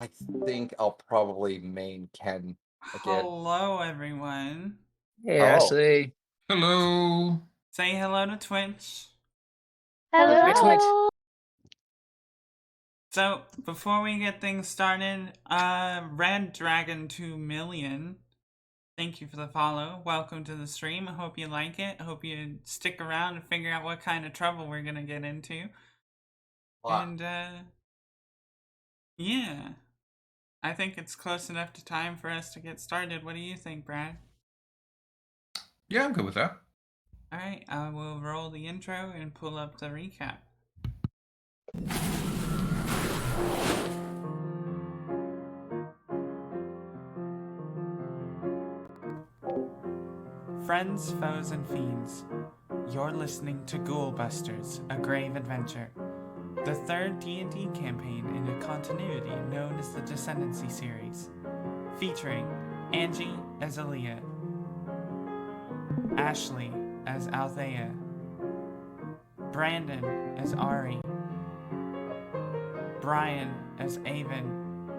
I think I'll probably main Ken again. Hello, everyone. Hey, Oh, Ashley. Hello. Say hello to Twitch. Twitch, Twitch. Hello. So, before we get things started, Red Dragon 2 million, thank you for the follow. Welcome to the stream. I hope you like it. I hope you stick around and figure out what kind of trouble we're gonna get into. wow. And, yeah. I think it's close enough to time for us to get started. What do you think, Brad? Yeah, I'm good with that. Alright, I will roll the intro and pull up the recap. Friends, foes, and fiends, you're listening to Ghoulbusters, A Grave Adventure, the third D&D campaign in a continuity known as the Descendancy series, featuring Angie as Aaliyah, Ashley as Althea, Brandon as Ari, Brian as Avon,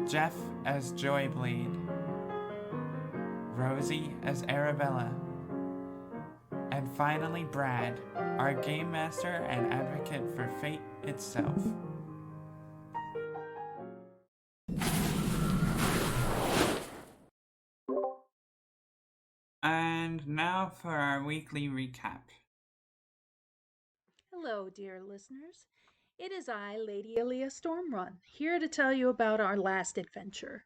Jeff as Joyblade, Rosie as Arabella, and finally Brad, our game master and advocate for fate itself. And now for our weekly recap. Hello, dear listeners. It is I, Lady Aaliyah Stormrun, here to tell you about our last adventure.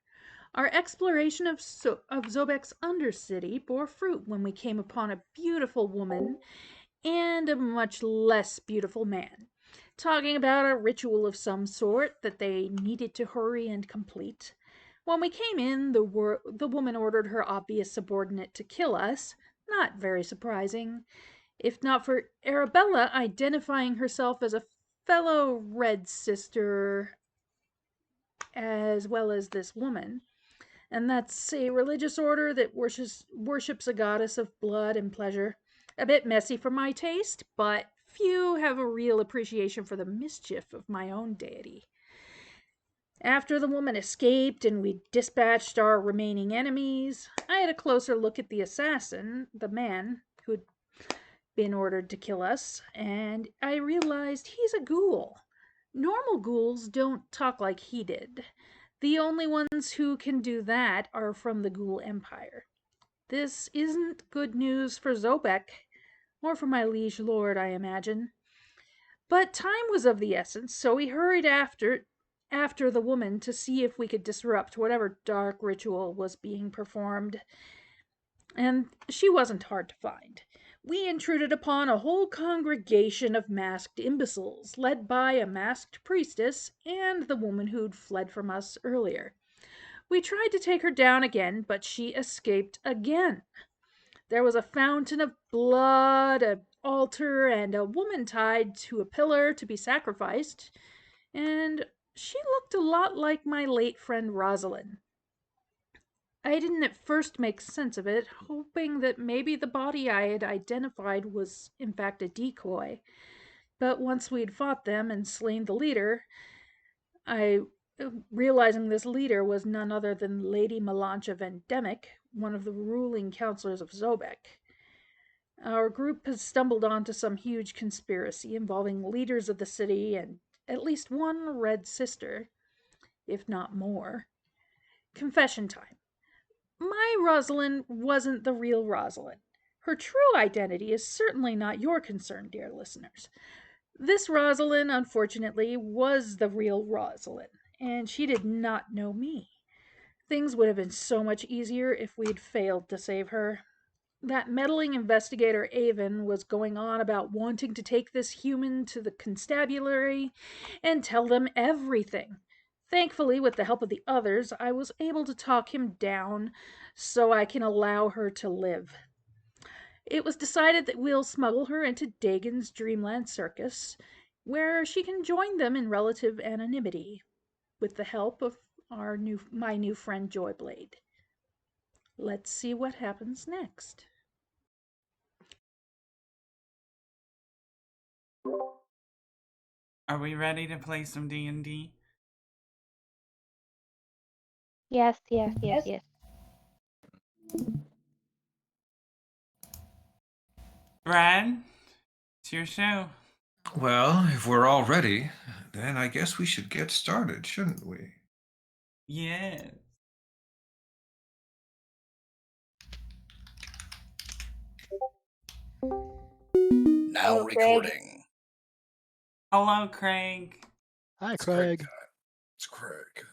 Our exploration of Zobek's Undercity bore fruit when we came upon a beautiful woman and a much less beautiful man, talking about a ritual of some sort that they needed to hurry and complete. When we came in, the woman ordered her obvious subordinate to kill us. Not very surprising, if not for Arabella identifying herself as a fellow Red Sister as well as this woman. And that's a religious order that worships a goddess of blood and pleasure. A bit messy for my taste, but few have a real appreciation for the mischief of my own deity. After the woman escaped and we dispatched our remaining enemies, I had a closer look at the assassin, the man who'd been ordered to kill us, and I realized he's a ghoul. Normal ghouls don't talk like he did. The only ones who can do that are from the Ghoul Empire. This isn't good news for Zobek, or for my liege lord, I imagine. But time was of the essence, so we hurried after the woman to see if we could disrupt whatever dark ritual was being performed. And she wasn't hard to find. We intruded upon a whole congregation of masked imbeciles, led by a masked priestess and the woman who'd fled from us earlier. We tried to take her down again, but she escaped again. There was a fountain of blood, an altar, and a woman tied to a pillar to be sacrificed, and she looked a lot like my late friend Rosalind. I didn't at first make sense of it, hoping that maybe the body I had identified was in fact a decoy. But once we'd fought them and slain the leader, I realizing this leader was none other than Lady Melancha Vendemic, one of the ruling counselors of Zobek. Our group has stumbled onto some huge conspiracy involving leaders of the city and at least one Red Sister, if not more. Confession time. My Rosalind wasn't the real Rosalind. Her true identity is certainly not your concern, dear listeners. This Rosalind, unfortunately, was the real Rosalind, and she did not know me. Things would have been so much easier if we'd failed to save her. That meddling investigator Avon was going on about wanting to take this human to the constabulary and tell them everything. Thankfully, with the help of the others, I was able to talk him down so I can allow her to live. It was decided that we'll smuggle her into Dagon's Dreamland Circus, where she can join them in relative anonymity, with the help of my new friend Joyblade. Let's see what happens next. Are we ready to play some D&D? Yes, yes, yes, yes. Brad, it's your show. Well, if we're all ready, then I guess we should get started, shouldn't we? Yeah. Now Hello, Craig. recording. Hello, Craig. Hi, It's Craig Craig. time. It's Craig.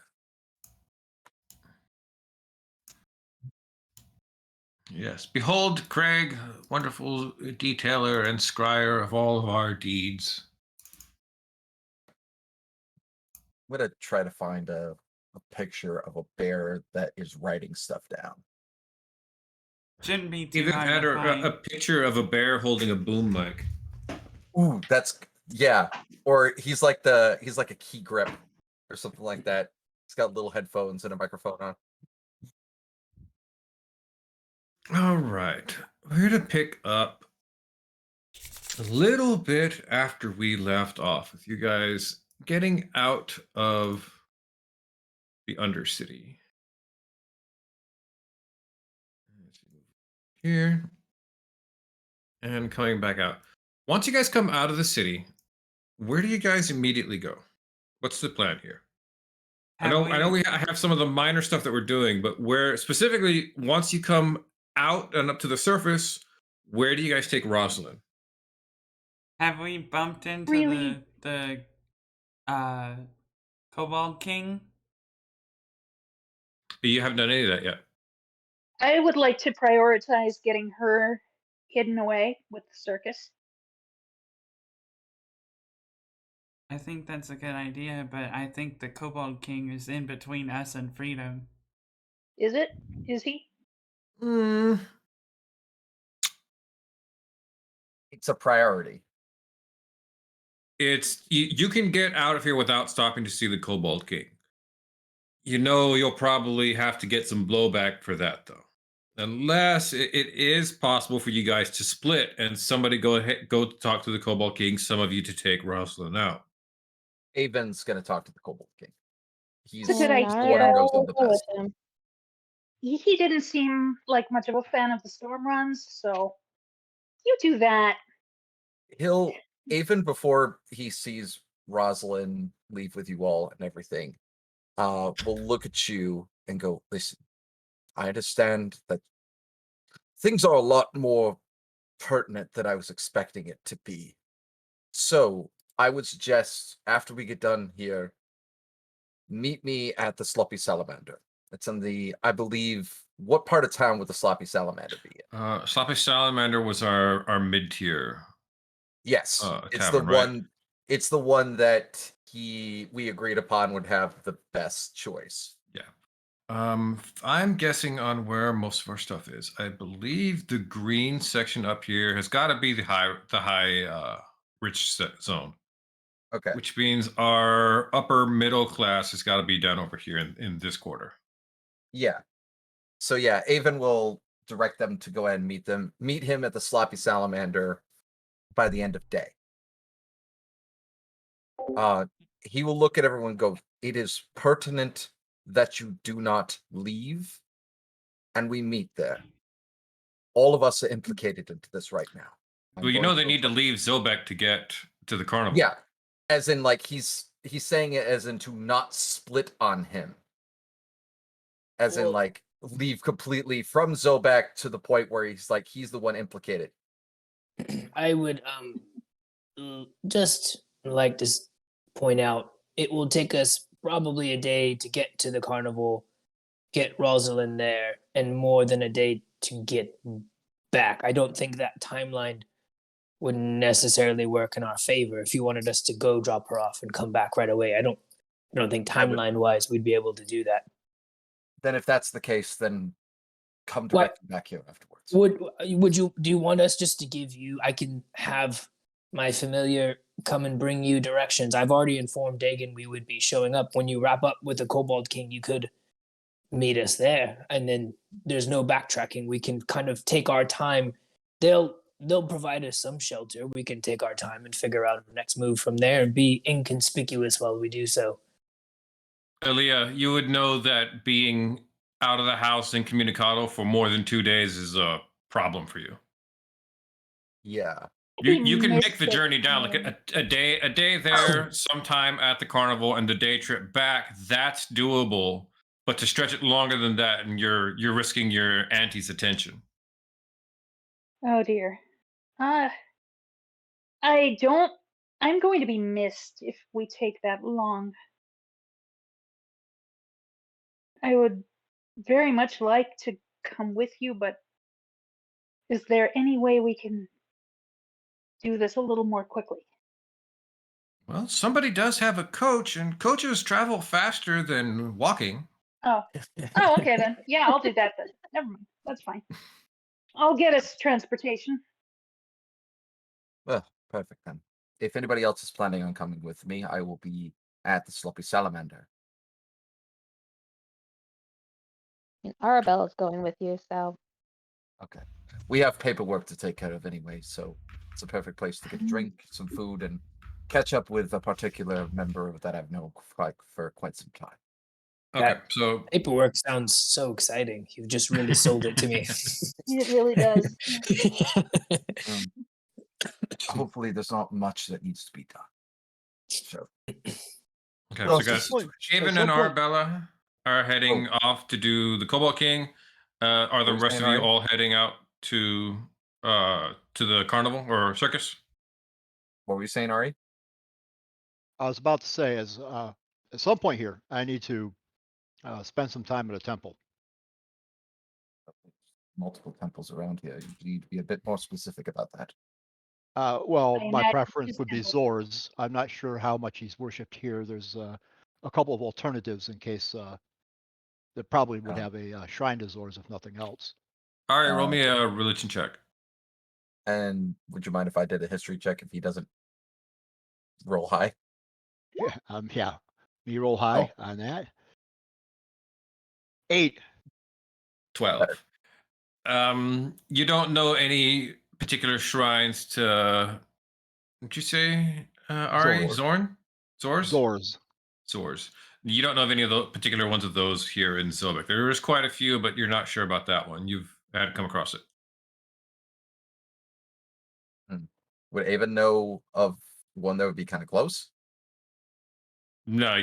Yes. Behold, Craig, wonderful detailer and scryer of all of our deeds. I'm gonna try to find a picture of a bear that is writing stuff down. Shouldn't be too Even hard had to find. a picture of a bear holding a boom mic. Ooh, yeah. Or he's like a key grip or something like that. He's got little headphones and a microphone on. All right. We're to pick up a little bit after we left off with you guys getting out of the Undercity. Here. And coming back out. Once you guys come out of the city, where do you guys immediately go? What's the plan here? I know we have some of the minor stuff that we're doing, but where specifically once you come out and up to the surface, where do you guys take Rosalind? Have we bumped into Really? the Kobold King? You haven't done any of that yet. I would like to prioritize getting her hidden away with the circus. I think that's a good idea, but I think the Kobold King is in between us and freedom. Is it? Is he? It's a priority. It's you can get out of here without stopping to see the Cobalt King. You know you'll probably have to get some blowback for that though. Unless it is possible for you guys to split and somebody go talk to the Cobalt King, some of you to take Rosalind out. Avon's gonna talk to the Kobold King. He's It's a good the idea. one who knows them the I'll go best. with him. He didn't seem like much of a fan of the storm runs, so you do that. He'll even before he sees Rosalind leave with you all and everything, will look at you and go, listen, I understand that things are a lot more pertinent than I was expecting it to be. So I would suggest after we get done here, meet me at the Sloppy Salamander. It's in the, I believe, what part of town would the Sloppy Salamander be in? Sloppy Salamander was our mid-tier. Yes, it's tavern, the right? one. It's the one that we agreed upon would have the best choice. Yeah. I'm guessing on where most of our stuff is. I believe the green section up here has got to be the high rich zone. Okay. Which means our upper middle class has got to be down over here in this quarter. Yeah. So yeah, Avon will direct them to go ahead and meet him at the Sloppy Salamander by the end of day. He will look at everyone and go, it is pertinent that you do not leave, and we meet there. All of us are implicated into this right now. Well, you know they need to leave Zobek to get to the carnival. Yeah, as in like he's saying it as in to not split on him. As in like leave completely from Zobek to the point where he's like he's the one implicated. I would just like to point out it will take us probably a day to get to the carnival, get Rosalind there, and more than a day to get back. I don't think that timeline would necessarily work in our favor if you wanted us to go drop her off and come back right away. I don't think timeline wise we'd be able to do that. Then if that's the case, then come directly back here afterwards. Do you want us just to give you, I can have my familiar come and bring you directions. I've already informed Dagon we would be showing up. When you wrap up with the Kobold King, you could meet us there, and then there's no backtracking. We can kind of take our time. They'll provide us some shelter. We can take our time and figure out the next move from there and be inconspicuous while we do so. Aaliyah, you would know that being out of the house incommunicado for more than 2 days is a problem for you. Yeah. You can make the Mystic journey down like time. a day there, sometime at the carnival, and the day trip back. That's doable, but to stretch it longer than that, and you're risking your auntie's attention. Oh dear. Uh, I don't. I'm going to be missed if we take that long. I would very much like to come with you, but is there any way we can do this a little more quickly? Well, somebody does have a coach, and coaches travel faster than walking. Oh. Oh, okay then. Yeah, I'll do that then. Never mind. That's fine. I'll get us transportation. Well, perfect then. If anybody else is planning on coming with me, I will be at the Sloppy Salamander. And Arabella's going with you, so Okay. We have paperwork to take care of anyway, so it's a perfect place to get a drink, some food, and catch up with a particular member that I've known for quite some time. Okay, That- so Paperwork sounds so exciting. You've just really sold it to me. It really does. Hopefully, there's not much that needs to be done. So, okay, Well, so guys, some point- Haven and Arbella are heading off to do the Cobalt King. Are the What was rest saying, of you Ari? all heading out to the carnival or circus? what were you saying, Ari? I was about to say, at some point here, I need to spend some time at a temple. Multiple temples around here. You need to be a bit more specific about that. Well, I my imagine preference his would be temple. Zor's. I'm not sure how much he's worshipped here. There's a couple of alternatives in case that probably would Oh. have a shrine to Zor's if nothing else. All right, roll Uh, me a religion check. And would you mind if I did a history check if he doesn't roll high? Yeah. Me roll high on that. 8. 12. You don't know any particular shrines to, what'd you say, Ari? Zor. Zorn? Zor's? Zor's. Zor's. You don't know of any of the particular ones of those here in Zobek. There is quite a few, but you're not sure about that one. You've had come across it. Would Avon know of one that would be kind of close? No,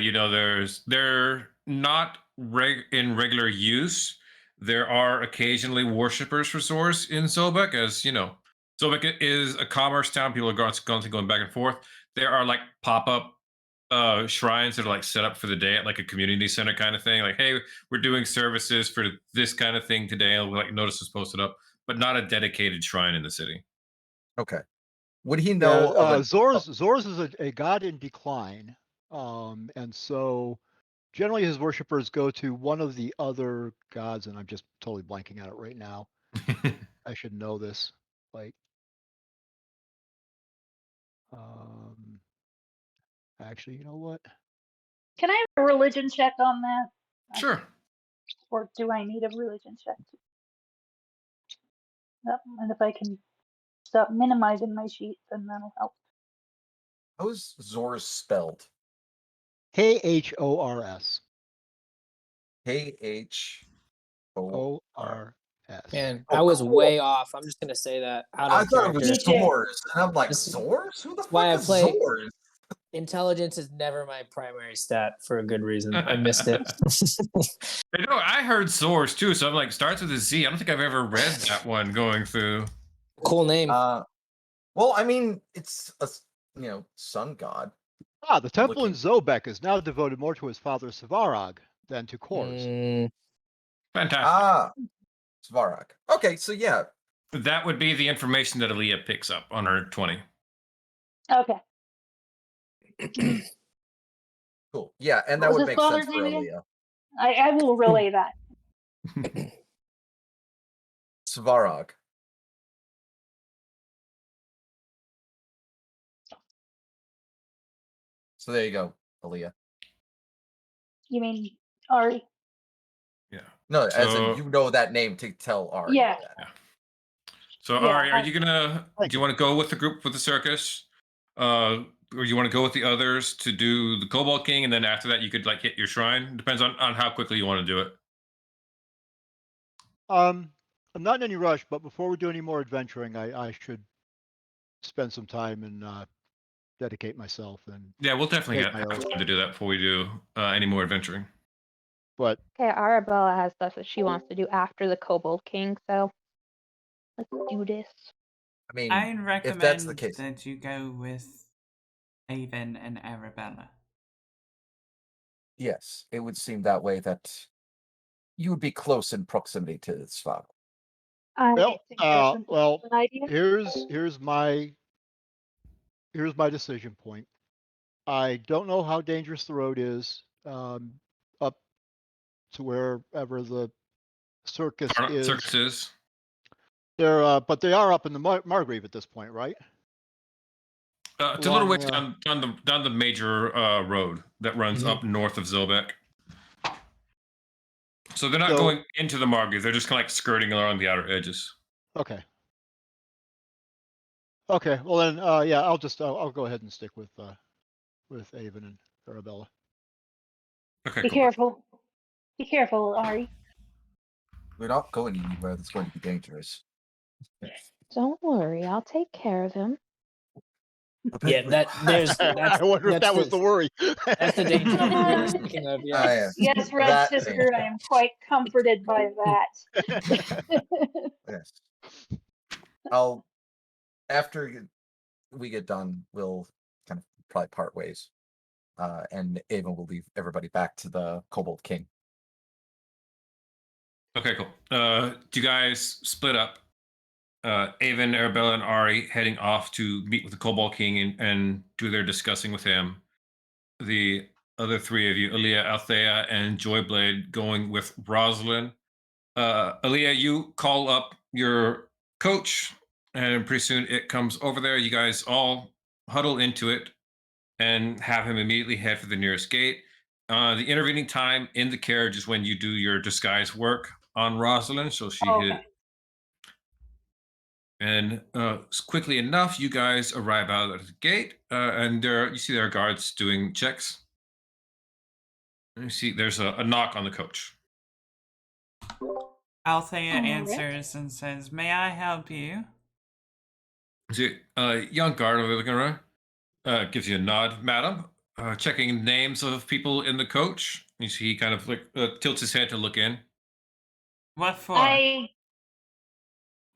they're not in regular use. There are occasionally worshippers for Zor's in Zobek, as you know. Zobek is a commerce town. People are constantly going back and forth. There are like pop-up shrines that are like set up for the day at like a community center kind of thing. Like, hey, we're doing services for this kind of thing today. And we like notices posted up, but not a dedicated shrine in the city. Okay. Would he know of a Zor's is a god in decline. And so generally his worshippers go to one of the other gods, and I'm just totally blanking on it right now. I should know this. Like, actually, you know what? Can I have a religion check on that? Sure. Or do I need a religion check? Yep, and if I can stop minimizing my sheet, then that'll help. how is Zor's spelled? Khors. K-H-O-R. O-R-S. Man, Oh, I was cool. way off. I'm just gonna say that out I of thought it was character. Me too. Zor's, and I'm like, This- Zor's? Who the why I fuck is play- Zor's? Intelligence is never my primary stat for a good reason. I missed it. I know. I heard Zor's too, so I'm like, starts with a Z. I don't think I've ever read that one going through. Cool name. Well, I mean, it's a sun god. The temple in looking- Zobek is now devoted more to his father Svarog than to Kors. Fantastic. Ah, Svarog. Okay, so yeah, That would be the information that Aaliyah picks up on her 20. Okay. cool. Yeah, and What that was would his make sense father's for name again? Aaliyah. I will relay that. Svarog. So there you go, Aaliyah. You mean Ari? Yeah. No, as So- in you know that name to tell Ari. Yeah. that. So, Yeah, Ari, are I- you gonna? Do you want to go with the group with the circus? or you want to go with the others to do the Cobalt King, and then after that you could like hit your shrine. Depends on how quickly you want to do it. I'm not in any rush, but before we do any more adventuring, I should spend some time and dedicate myself and Yeah, we'll definitely take my have oath. time to do that before we do any more adventuring. But Okay, Arabella has stuff that she wants to do after the Kobold King, so let's do this. I mean, I if that's the recommend case, that you go with Avon and Arabella. yes, it would seem that way that you would be close in proximity to Svago. I well, think that's an well, excellent idea. here's my decision point. I don't know how dangerous the road is up to wherever the circus is. Circus is. They're but they are up in the Margrave at this point, right? It's a little Along, ways down the major road that runs up north of Zilbeck. So they're not going into the Margrave. They're just kind of like skirting along the outer edges. Okay. Okay. Well then, yeah, I'll go ahead and stick with Avon and Arabella. Okay. Be Cool. careful. Be careful, Ari. We're not going anywhere that's going to be dangerous. Don't worry, I'll take care of him. Yeah, that's I wonder if that was the worry. That's the danger we were speaking of. Yeah. Yes, Red That Sister, I am quite comforted by that. Yes. After we get done, we'll kind of probably part ways. And Avon will leave everybody back to the Kobold King. Okay, cool. Do you guys split up? Avon, Arabella, and Ari heading off to meet with the Cobalt King and do their discussing with him. The other three of you, Aaliyah, Althea, and Joyblade, going with Rosalind. Aaliyah, you call up your coach, and pretty soon it comes over there. You guys all huddle into it and have him immediately head for the nearest gate. The intervening time in the carriage is when you do your disguise work on Rosalind, so she hit. And quickly enough, you guys arrive out at the gate, and you see there are guards doing checks. And you see there's a knock on the coach. Althea answers and says, "May I help you?" You see a young guard over there looking around, gives you a nod, madam. Checking names of people in the coach. You see he kind of like tilts his head to look in. What for?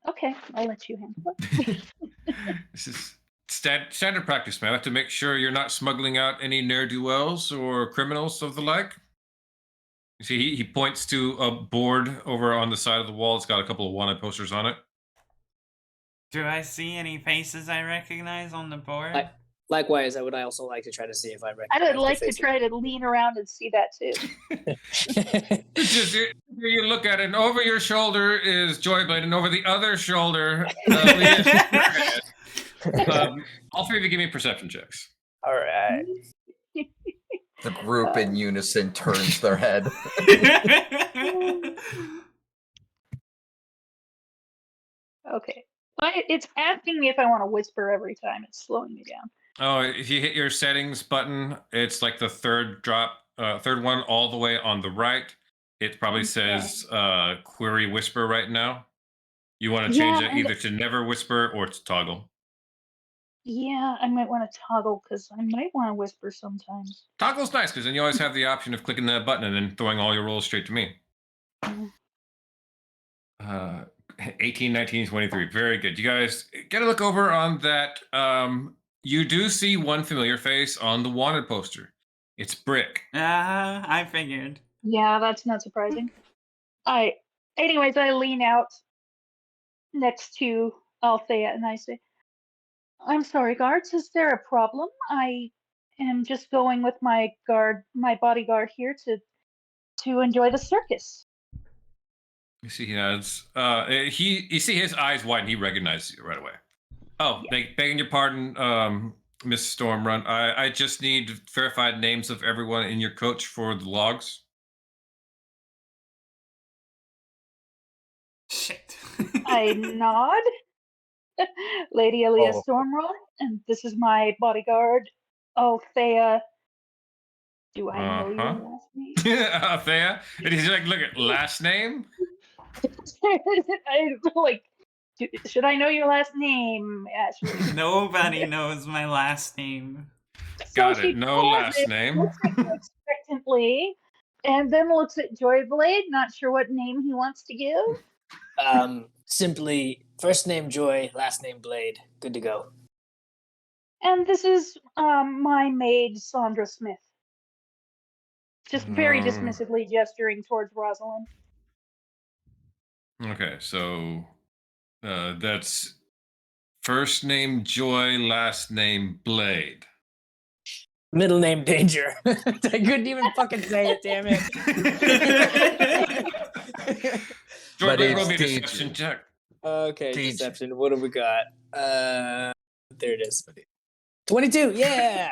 Okay, I'll let you handle it. This is standard practice, man. I have to make sure you're not smuggling out any ne'er-do-wells or criminals of the like. You see, he points to a board over on the side of the wall. It's got a couple of wanted posters on it. Do I see any faces I recognize on the board? Likewise, I would also like to try to see if I recognize. I would like to try to lean around and see that too. Just you look at it, and over your shoulder is Joyblade, and over the other shoulder, all three of you give me perception checks. All right. The group in unison turns their head. Okay. It's asking me if I want to whisper every time. It's slowing me down. Oh, if you hit your settings button, it's like the third one all the way on the right. It probably says query whisper right now. You want to change it either to never whisper or to toggle. Yeah, I might want to toggle because I might want to whisper sometimes. Toggle's nice because then you always have the option of clicking that button and then throwing all your rolls straight to me. 18, 19, 23. Very good. You guys get a look over on that. You do see one familiar face on the wanted poster. It's Brick. I figured. Yeah, that's not surprising. Anyways, I lean out next to Althea and I say, "I'm sorry, guards. Is there a problem? I am just going with my bodyguard here to enjoy the circus." You see he nods. You see his eyes widen. He recognizes you right away. Oh, begging your pardon, Miss Stormrun. I just need verified names of everyone in your coach for the logs. Shit. I nod. Lady Aaliyah Stormrun, and this is my bodyguard, Oh, Thea, do I know your Uh-huh. last name? Thea? And he's like, look at last name? Like, should I know your last name, Ashley? Nobody knows my last name. So Got it. she No pause last it, name. looks at you expectantly, and then looks at Joyblade, not sure what name he wants to give. Simply first name Joy, last name Blade. Good to go. And this is my maid, Sandra Smith. Just very dismissively gesturing towards Rosalind. Okay, so that's first name Joy, last name Blade. Middle name Danger. I couldn't even fucking say it, damn it. Joy But Blade, roll it's me a Danger. deception check. Okay, Danger. deception. What have we got? There it is. 22, yeah!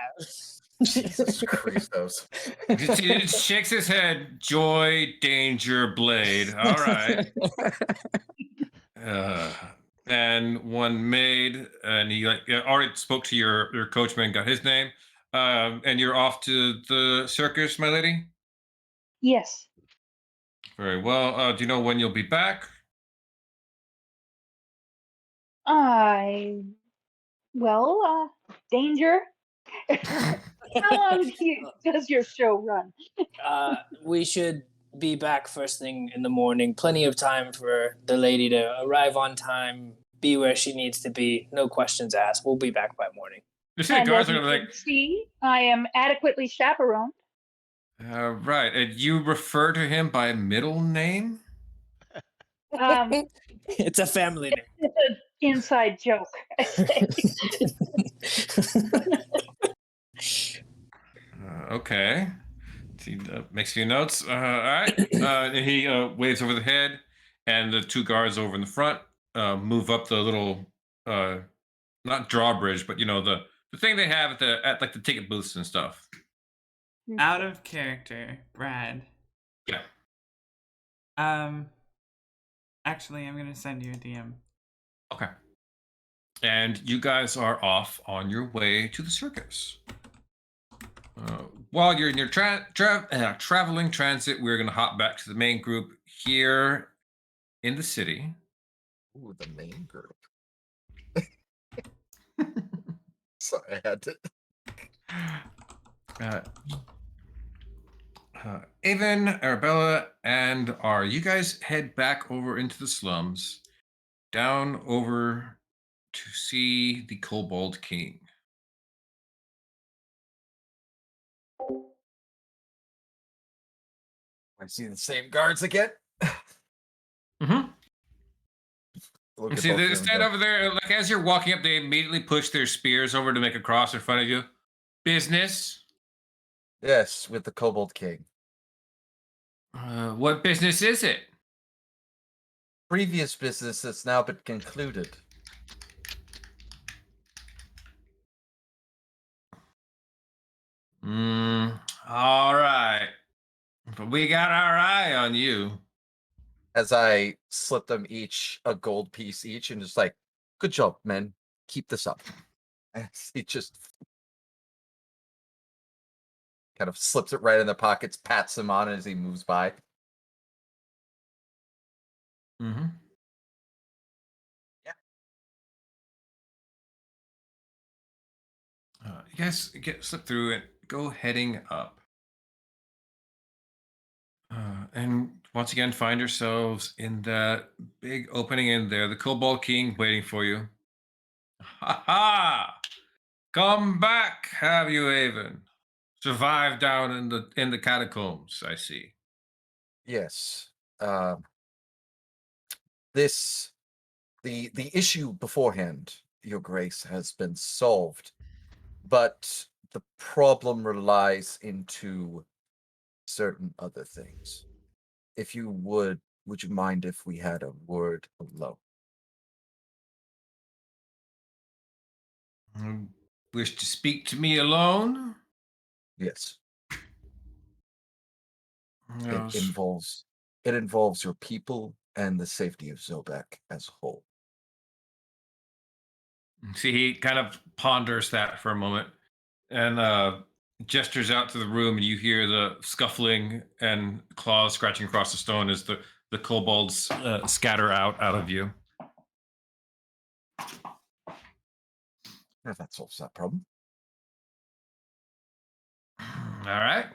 Jesus Christos. He shakes his head. Joy, Danger, Blade. All right. And one maid, and he already spoke to your coachman, got his name. And you're off to the circus, my lady? Yes. Very well. Do you know when you'll be back? Danger. How long does your show run? We should be back first thing in the morning. Plenty of time for the lady to arrive on time, be where she needs to be. No questions asked. We'll be back by morning. You see the And guards as are you like, can see, I am adequately chaperoned. right. And you refer to him by middle name? It's a family name. It's an inside joke, I say. Okay. He makes a few notes. All right. And he waves over the head, and the two guards over in the front move up the little, not drawbridge, but the thing they have at like the ticket booths and stuff. Out of character, Brad. Yeah. Actually, I'm gonna send you a DM. Okay. And you guys are off on your way to the circus. While you're in your traveling transit, we're going to hop back to the main group here in the city. Ooh, the main group. Sorry, I had to. Avon, Arabella, and you guys head back over into the slums, down over to see the Kobold King. I see the same guards again. Mm-hmm. Look at See, both they of them stand go, over there. Like as you're walking up, they immediately push their spears over to make a cross in front of you. Business. yes, with the Kobold King. What business is it? Previous business that's now been concluded. All right. But we got our eye on you. As I slip them each a gold piece each, and just like, good job, men. Keep this up. And he just kind of slips it right in their pockets, pats them on as he moves by. Mm-hmm. Yeah. You guys slip through and go heading up. And once again, find yourselves in that big opening in there. The Kobold King waiting for you. Ha ha! Come back, have you, Avon? Survived down in the catacombs, I see. Yes. The issue beforehand, Your Grace, has been solved, but the problem relies into certain other things. If you would you mind if we had a word alone? Wish to speak to me alone? Yes. Yes. It involves your people and the safety of Zobek as a whole. See, he kind of ponders that for a moment. and gestures out to the room, and you hear the scuffling and claws scratching across the stone as the kobolds scatter out of view. If that solves that problem. All right.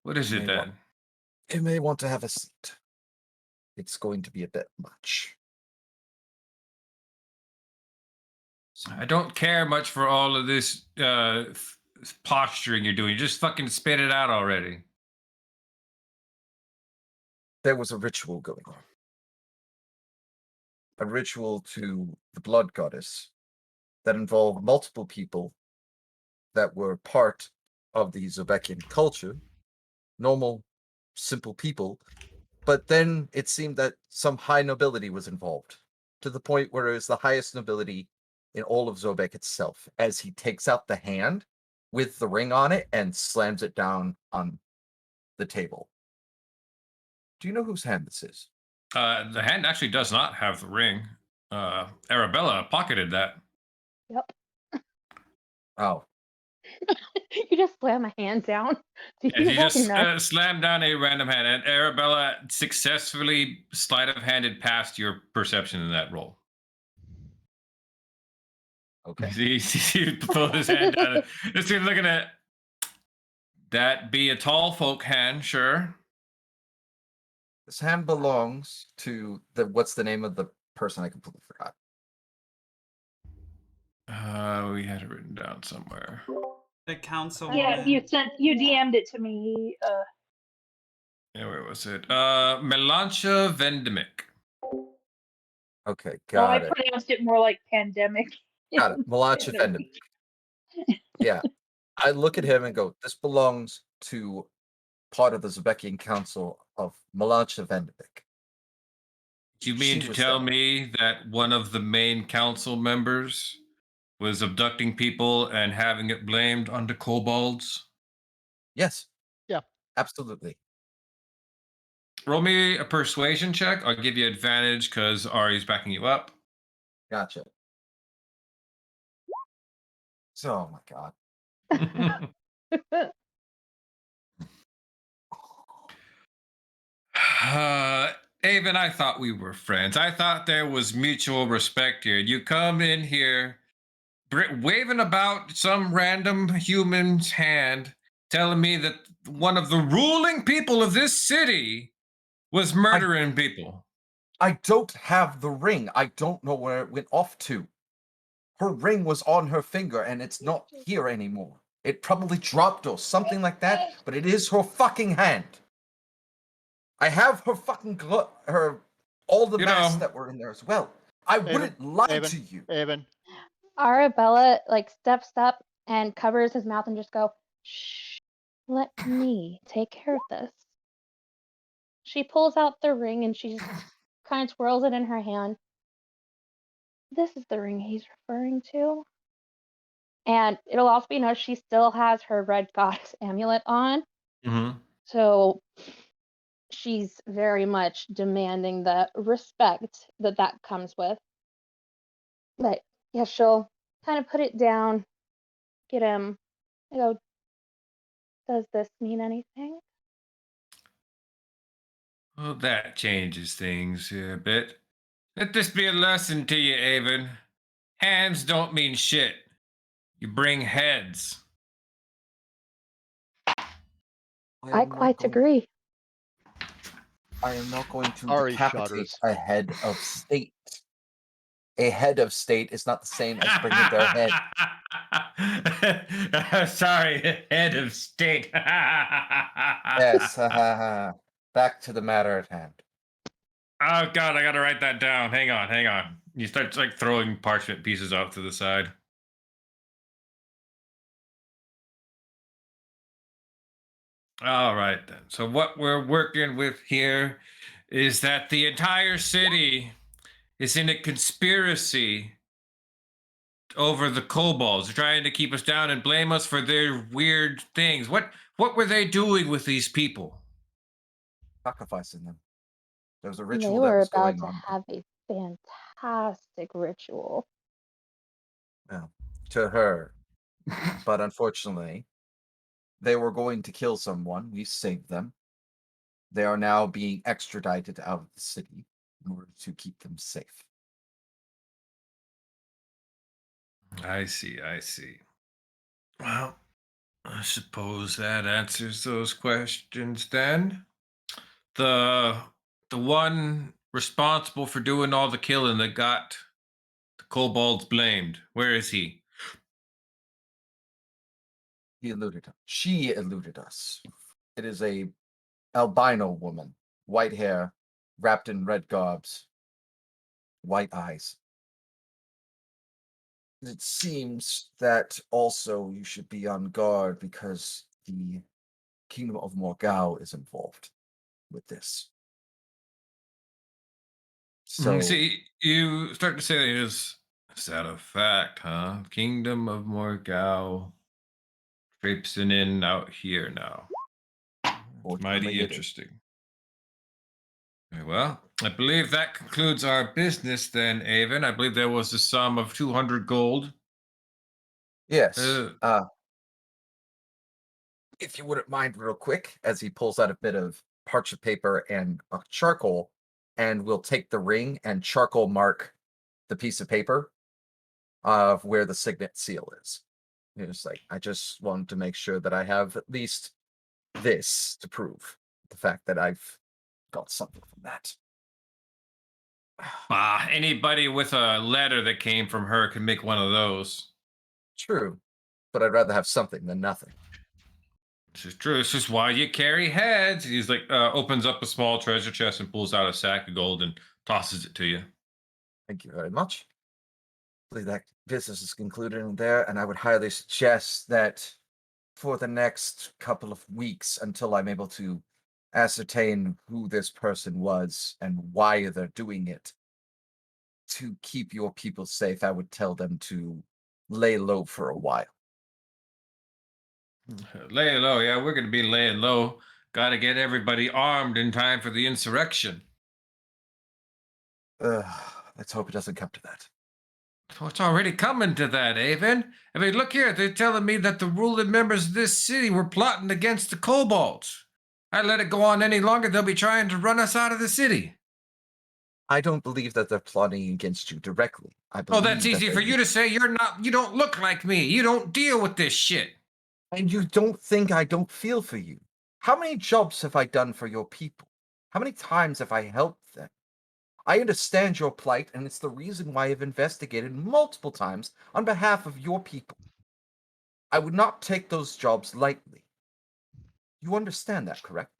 What is it then? You may want to have a seat. It's going to be a bit much. I don't care much for all of this posturing you're doing. Just fucking spit it out already. There was a ritual going on. A ritual to the blood goddess that involved multiple people that were part of the Zobekian culture, normal, simple people, but then it seemed that some high nobility was involved, to the point where it was the highest nobility in all of Zobek itself, as he takes out the hand with the ring on it and slams it down on the table. Do you know whose hand this is? The hand actually does not have the ring. Arabella pocketed that. Yep. Oh, You just slam a hand down. Do And you you just recognize? slammed down a random hand, and Arabella successfully sleight of handed past your perception in that roll. okay. He pulled his hand down. This dude looking at that. Be a tall folk hand, sure. This hand belongs to the, what's the name of the person? I completely forgot. We had it written down somewhere. The council. Yeah, you DM'd it to me. Yeah, where was it? Melancha Vendemic. Okay, I got it. pronounced it more like pandemic. Got it. Malacha Vendemic. Yeah. I look at him and go, this belongs to part of the Zebekian Council of Malacha Vendemic. You mean She to was tell there. me that one of the main council members was abducting people and having it blamed on the kobolds? Yes. Yeah. Absolutely. Roll me a persuasion check. I'll give you advantage because Ari's backing you up. Gotcha. So, oh my god. Avon, I thought we were friends. I thought there was mutual respect here. You come in here waving about some random human's hand, telling me that one of the ruling people of this city was murdering people. I don't have the ring. I don't know where it went off to. Her ring was on her finger and it's not here anymore. It probably dropped or something like that, but it is her fucking hand. I have her fucking all the masks that were in there as well. I wouldn't lie to you. Avon. Arabella steps up and covers his mouth and just go, shh, let me take care of this. She pulls out the ring and she kind of twirls it in her hand. This is the ring he's referring to. And it'll also be noticed she still has her red goddess amulet on. Mm-hmm. So she's very much demanding the respect that comes with. But yeah, she'll kind of put it down, get him, and go, does this mean anything? Well, that changes things a bit. Let this be a lesson to you, Avon. Hands don't mean shit. You bring heads. I quite agree. I am not going to Ari decapitate shudders. a head of state. A head of state is not the same as bringing their head. Sorry, head of state. Yes, back to the matter at hand. Oh God, I gotta write that down. Hang on. You start like throwing parchment pieces off to the side. All right then. So what we're working with here is that the entire city is in a conspiracy over the kobolds, trying to keep us down and blame us for their weird things. What were they doing with these people? Sacrificing them. There was a They ritual that were was about going to on. have a fantastic ritual. Yeah. To her, But unfortunately, they were going to kill someone. We saved them. They are now being extradited out of the city in order to keep them safe. I see, I see. Well, I suppose that answers those questions then. The the one responsible for doing all the killing that got the kobolds blamed. Where is he? He eluded us. She eluded us. It is a albino woman, white hair, wrapped in red garbs, white eyes. It seems that also you should be on guard because the Kingdom of Morgau is involved with this. So, See, you start to say that is that a fact, huh? Kingdom of Morgau traipsing in out here now. fortunately, Mighty it is. interesting. Very well, I believe that concludes our business then, Avon. I believe there was a sum of 200 gold. Yes. Uh, If you wouldn't mind, real quick, as he pulls out a bit of parchment paper and charcoal, and we'll take the ring and charcoal mark the piece of paper of where the signet seal is. It's like, I just wanted to make sure that I have at least this to prove the fact that I've got something from that. Anybody with a letter that came from her can make one of those. True, but I'd rather have something than nothing. This is true. This is why you carry heads. He's like, opens up a small treasure chest and pulls out a sack of gold and tosses it to you. Thank you very much. I believe that business is concluded in there, and I would highly suggest that for the next couple of weeks, until I'm able to ascertain who this person was and why they're doing it, to keep your people safe, I would tell them to lay low for a while. Laying low, yeah, we're going to be laying low. Got to get everybody armed in time for the insurrection. Let's hope it doesn't come to that. Oh, it's already coming to that, Avon. I mean, look here. They're telling me that the ruling members of this city were plotting against the kobolds. I let it go on any longer, they'll be trying to run us out of the city. I don't believe that they're plotting against you directly. I believe Oh, that's easy for you to say. You don't look like me. You don't deal with this shit. And you don't think I don't feel for you. How many jobs have I done for your people? How many times have I helped them? I understand your plight, and it's the reason why I've investigated multiple times on behalf of your people. I would not take those jobs lightly. You understand that, correct?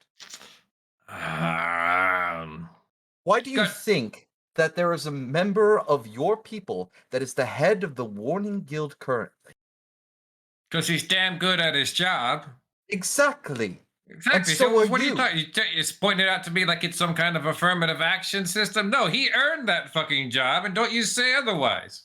Why do you think that there is a member of your people that is the head of the Warning Guild currently? Because he's damn good at his job. Exactly. Exactly. And so what are you talking? You're pointing it out to me like it's some kind of affirmative action system. No, he earned that fucking job, and don't you say otherwise.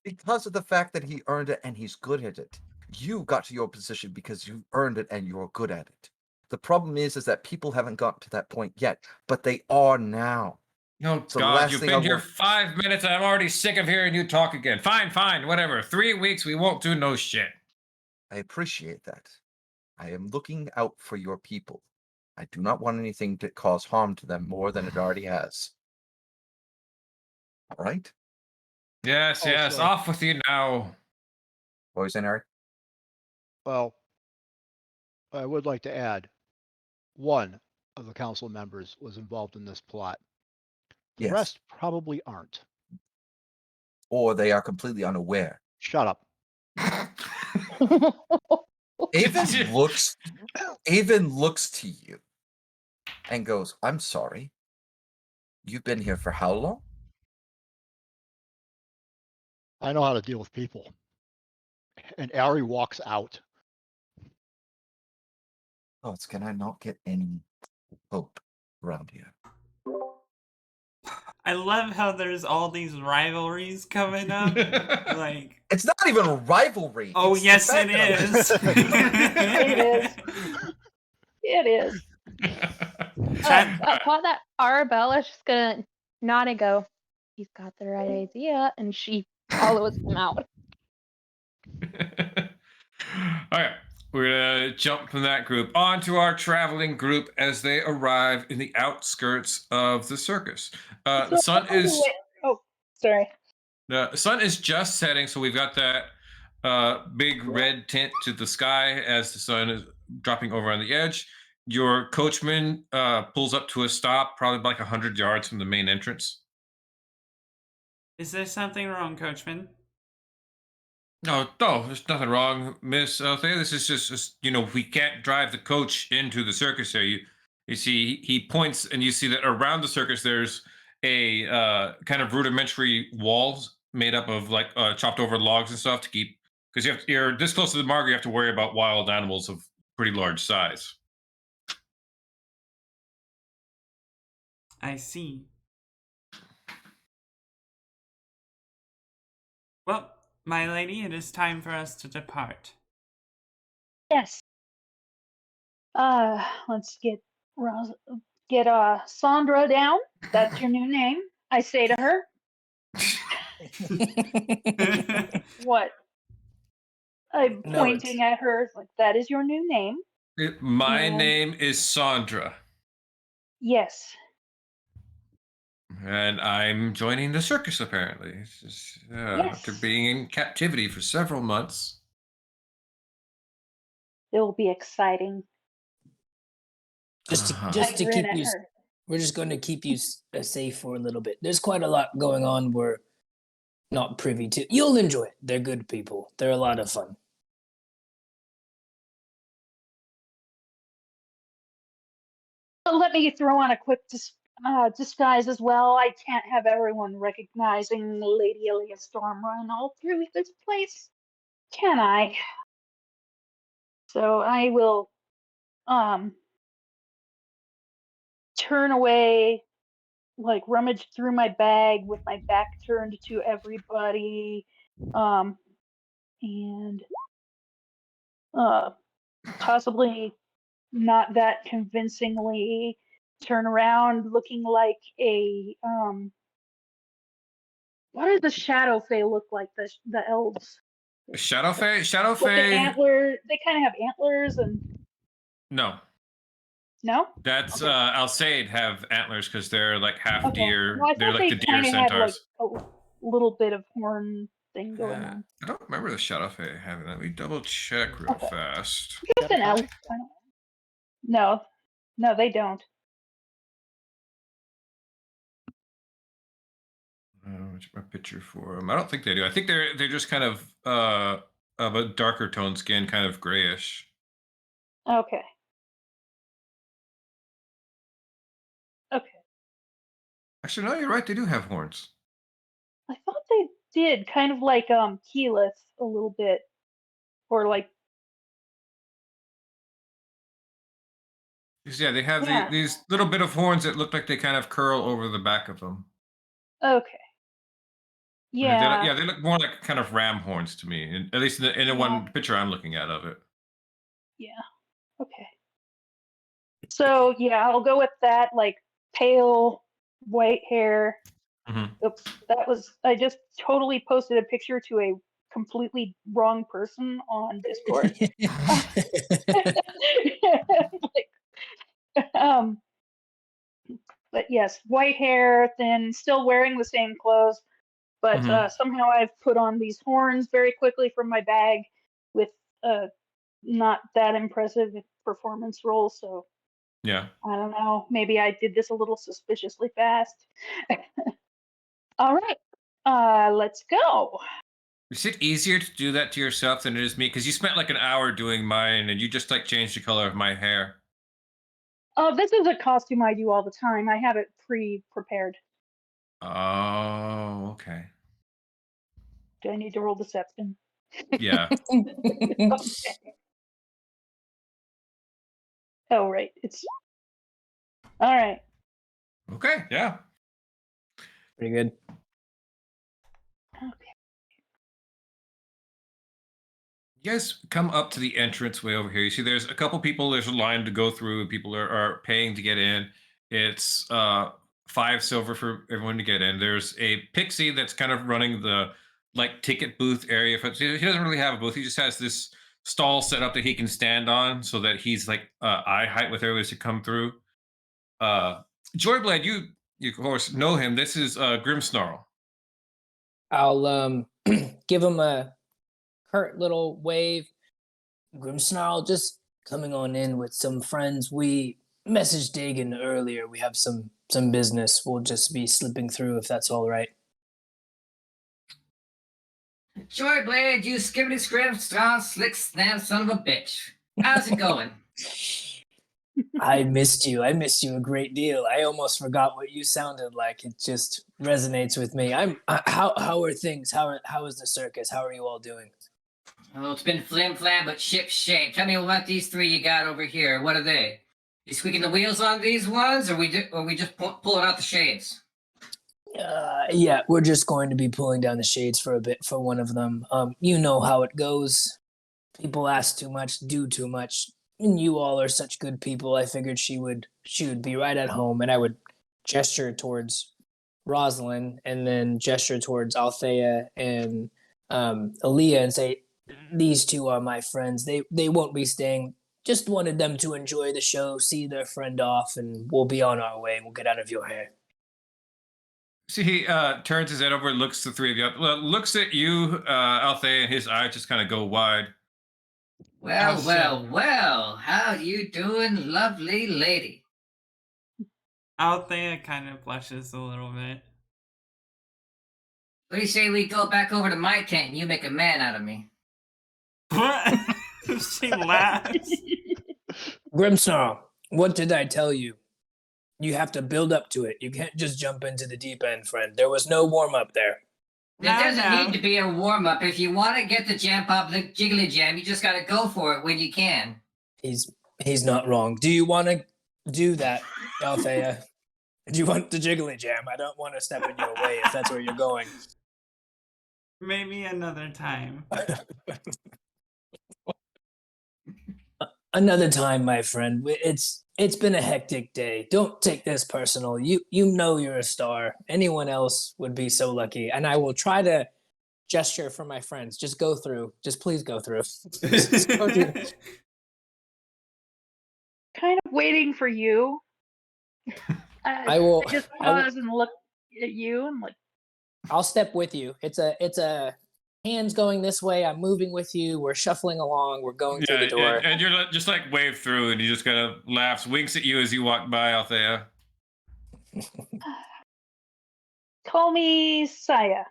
Because of the fact that he earned it and he's good at it. You got to your position because you earned it and you're good at it. The problem is that people haven't gotten to that point yet, but they are now. No, So God, you've been here 5 minutes and I'm already sick of hearing you talk again. Fine, whatever. 3 weeks, we won't do no shit. I appreciate that. I am looking out for your people. I do not want anything to cause harm to them more than it already has. All right? Yes, off with you now. Poison Eric? Well, I would like to add, one of the council members was involved in this plot. The Yes. rest probably aren't. Or they are completely unaware. Shut up. Avon looks to you and goes, I'm sorry. You've been here for how long? I know how to deal with people. And Ari walks out. Oh, can I not get any hope around here? I love how there's all these rivalries coming up. Like, it's not even a rivalry. Oh, yes, it is. It is. It is. I thought that Arabella's just gonna nod and go, he's got the right idea, and she follows him out. All right. We're going to jump from that group onto our traveling group as they arrive in the outskirts of the circus. The So, sun is oh, sorry. the sun is just setting, so we've got that big red tint to the sky as the sun is dropping over on the edge. Your coachman pulls up to a stop, probably like 100 yards from the main entrance. Is there something wrong, Coachman? No, no, there's nothing wrong, Miss Althea. This is just we can't drive the coach into the circus here. You see, he points, and you see that around the circus there's a kind of rudimentary walls made up of like chopped over logs and stuff to keep, because you're this close to the market, you have to worry about wild animals of pretty large size. I see. Well, my lady, it is time for us to depart. Yes. Let's get Sandra down. That's your new name. I say to her. What? I'm No, pointing at her like that is your new name. My And- name is Sandra, Yes. and I'm joining the circus apparently. It's just, after Yes. being in captivity for several months. It will be exciting. just to, Uh-huh. just I to grin keep at you, her. we're just going to keep you safe for a little bit. There's quite a lot going on we're not privy to. You'll enjoy it. They're good people. They're a lot of fun. Let me throw on a quick disguise as well. I can't have everyone recognizing Lady Elia Stormrun all through this place, can I? So I will turn away, like rummage through my bag with my back turned to everybody, and possibly not that convincingly turn around looking like a what does the shadow fae look like, the elves? Shadow With the Fae. antler, they kind of have antlers and No, no. that's Okay. Alceid have antlers because they're like half Okay. deer. Well, I They're thought like they the deer kind of had like centaurs. a little bit of horn thing going on. I don't remember the Shadow Fae having that. Let me double check real Okay. fast. Just an elf. No, no, they don't. What's my picture for them? I don't think they do. I think they're just kind of a darker tone skin, kind of grayish. Okay. Okay. Actually, no, you're right. They do have horns. I thought they did kind of like Keyleth a little bit, or like Yeah, they have yeah. these little bit of horns that look like they kind of curl over the back of them. Okay. Yeah. They look more like kind of ram horns to me, at least in the one picture I'm looking at of it. Yeah. Okay. So yeah, I'll go with that, like pale white hair. Mhm. Oops, that was I just totally posted a picture to a completely wrong person on Discord. Like, but yes, white hair, thin, still wearing the same clothes, but Mhm. somehow I've put on these horns very quickly from my bag with not that impressive performance role. So Yeah. I don't know. Maybe I did this a little suspiciously fast. All right, let's go. Is it easier to do that to yourself than it is me? Because you spent like an hour doing mine, and you just like changed the color of my hair. This is a costume I do all the time. I have it pre-prepared. Oh, okay. Do I need to roll deception? Yeah. Okay. Oh, right. It's all right. Okay. Yeah. Pretty good. Okay. You guys come up to the entrance way over here. You see there's a couple people, there's a line to go through, people are paying to get in. It's 5 silver for everyone to get in. There's a pixie that's kind of running the like ticket booth area. He doesn't really have a booth. He just has this stall set up that he can stand on, so that he's like eye height with everybody to come through. Joyblade, you of course know him. This is Grimmsnarl. I'll give him a curt little wave. Grimsnarl, just coming on in with some friends. We messaged Dagan earlier. We have some business. We'll just be slipping through if that's all right. Joyblade, you skibbity scrap straw slick snap son of a bitch. How's it going? I missed you. I missed you a great deal. I almost forgot what you sounded like. It just resonates with me. How are things? How is the circus? How are you all doing? Oh, it's been flim flam but ship shape. Tell me about these three you got over here. What are they? You squeaking the wheels on these ones, or we just pulling out the shades? Yeah, we're just going to be pulling down the shades for a bit for one of them. You know how it goes. People ask too much, do too much. And you all are such good people. I figured she would be right at home, and I would gesture towards Rosalind and then gesture towards Althea and Aaliyah and say, "These two are my friends. They won't be staying. Just wanted them to enjoy the show, see their friend off, and we'll be on our way. We'll get out of your hair." See, he turns his head over, looks the three of you up, looks at you, Althea, and his eyes just kind of go wide. Well, how you doing, lovely lady? Althea kind of blushes a little bit. What do you say we go back over to my tent and you make a man out of me? She laughs. Grimsnarl, what did I tell you? You have to build up to it. You can't just jump into the deep end, friend. There was no warm-up there. There doesn't need to be a warm-up. If you want to get the jam pop, the jiggly jam, you just got to go for it when you can. He's not wrong. Do you want to do that, Althea? Do you want the jiggly jam? I don't want to step in your way if that's where you're going. Maybe another time. Another time, my friend. It's been a hectic day. Don't take this personal. You know you're a star. Anyone else would be so lucky. And I will try to gesture for my friends. Just go through. Just please go through. Just go through. Kind of waiting for you. I will just pause and look at you and like. I'll step with you. It's a hands going this way. I'm moving with you. We're shuffling along. We're going through the door. And you're just like wave through, and he just kind of laughs, winks at you as you walk by, Althea. Call me Saya.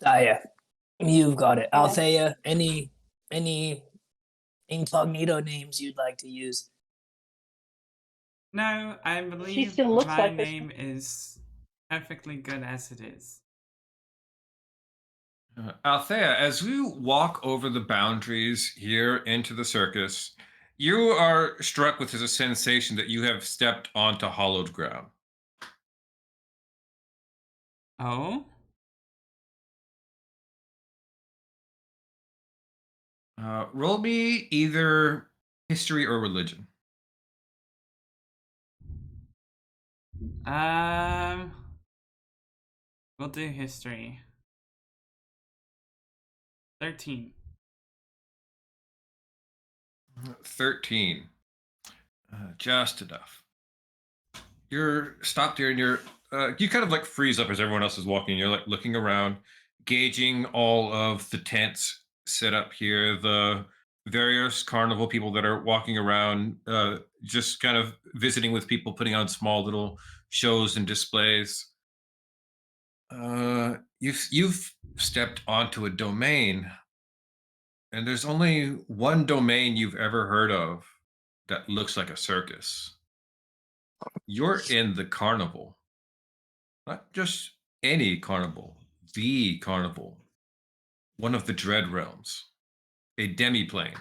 Saya, you've got it. Yeah. Althea, any incognito names you'd like to use? No, I believe still looks my like this name is perfectly good as it is. Althea, as we walk over the boundaries here into the circus, you are struck with a sensation that you have stepped onto hollowed ground. Oh? Roll me either history or religion. We'll do history. 13. 13. Just enough. You're stopped here and you kind of like freeze up as everyone else is walking. You're like looking around, gauging all of the tents set up here, the various carnival people that are walking around, just kind of visiting with people, putting on small little shows and displays. You've stepped onto a domain, and there's only one domain you've ever heard of that looks like a circus. You're in the carnival, not just any carnival, the carnival, one of the dread realms, a demiplane.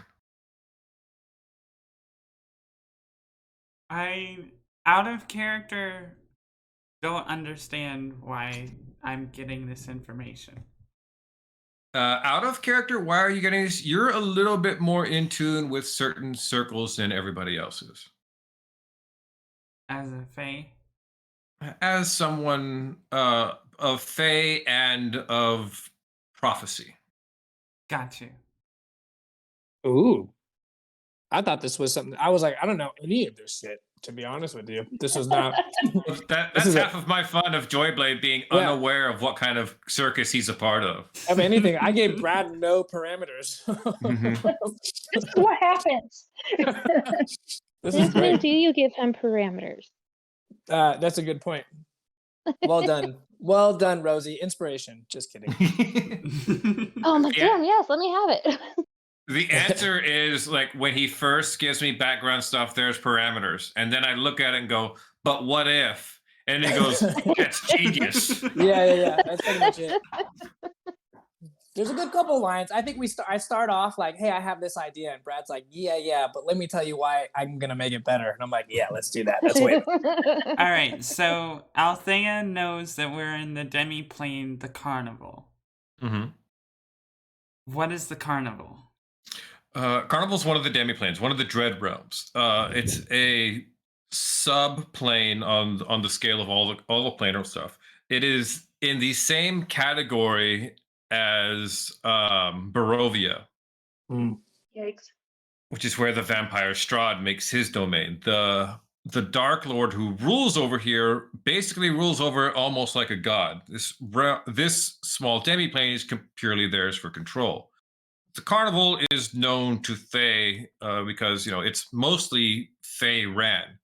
I, out of character, don't understand why I'm getting this information. Out of character, why are you getting this? You're a little bit more in tune with certain circles than everybody else is. As a fae? As someone of fae and of prophecy. Got you. Ooh. I thought this was something. I was like, I don't know any of this shit. To be honest with you, this was not. That's half of my fun of Joyblade being Yeah. unaware of what kind of circus he's a part of. Of anything, I gave Brad no parameters. This is what happens. This is Since when great. do you give him parameters? That's a good point. Well done. Well done, Rosie. Inspiration. Just kidding. Oh my Yeah. damn, yes, let me have it. The answer is like when he first gives me background stuff, there's parameters. And then I look at it and go, but what if? And he goes, that's genius. Yeah. That's pretty much it. There's a good couple lines. I think I start off like, hey, I have this idea. And Brad's like, yeah, but let me tell you why I'm going to make it better. And I'm like, yeah, let's do that. Let's wait. All right, so Althea knows that we're in the demi-plane, the carnival. Mm-hmm. What is the carnival? Carnival's one of the demiplanes, one of the dread realms. It's a subplane on the scale of all the planar stuff. It is in the same category as Barovia, Yikes. which is where the vampire Strahd makes his domain. The Dark Lord who rules over here basically rules over it almost like a god. This small demiplane is purely theirs for control. The carnival is known to Fae because it's mostly Fae ran.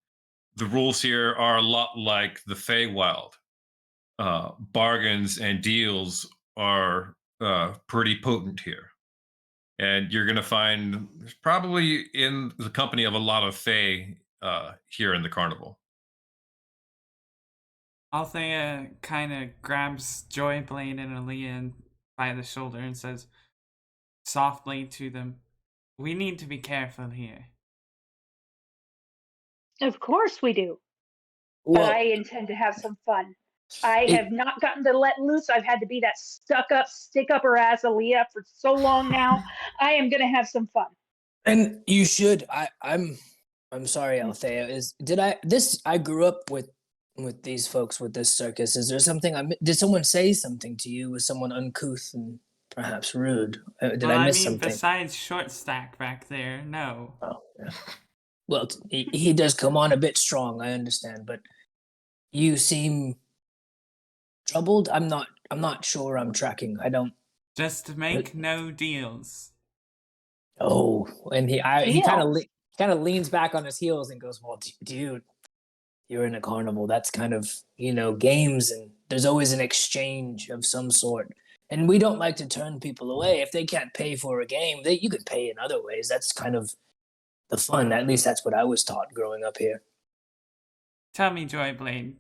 The rules here are a lot like the Feywild. Bargains and deals are pretty potent here, and you're going to find probably in the company of a lot of Fae here in the carnival. Althea kind of grabs Joyblade and Aaliyah by the shoulder and says softly to them, we need to be careful here. Of course we do. Well, But I intend to have some fun. I have not gotten to let loose. I've had to be that stick up her ass Aaliyah for so long now. I am gonna have some fun. and you should. I'm sorry, Althea. I grew up with these folks with this circus. Is there something did someone say something to you? Was someone uncouth and perhaps rude? Did I miss something? Besides Short Stack back there, no. Oh, yeah. Well, he does come on a bit strong, I understand, but you seem troubled. I'm not sure I'm tracking. I don't. Just make no deals. Oh, and he kind of leans back on his heels and goes, "Well, dude, you're in a carnival. That's kind of games, and there's always an exchange of some sort. And we don't like to turn people away if they can't pay for a game. You could pay in other ways. That's kind of the fun. At least that's what I was taught growing up here." Tell me, Joyblade.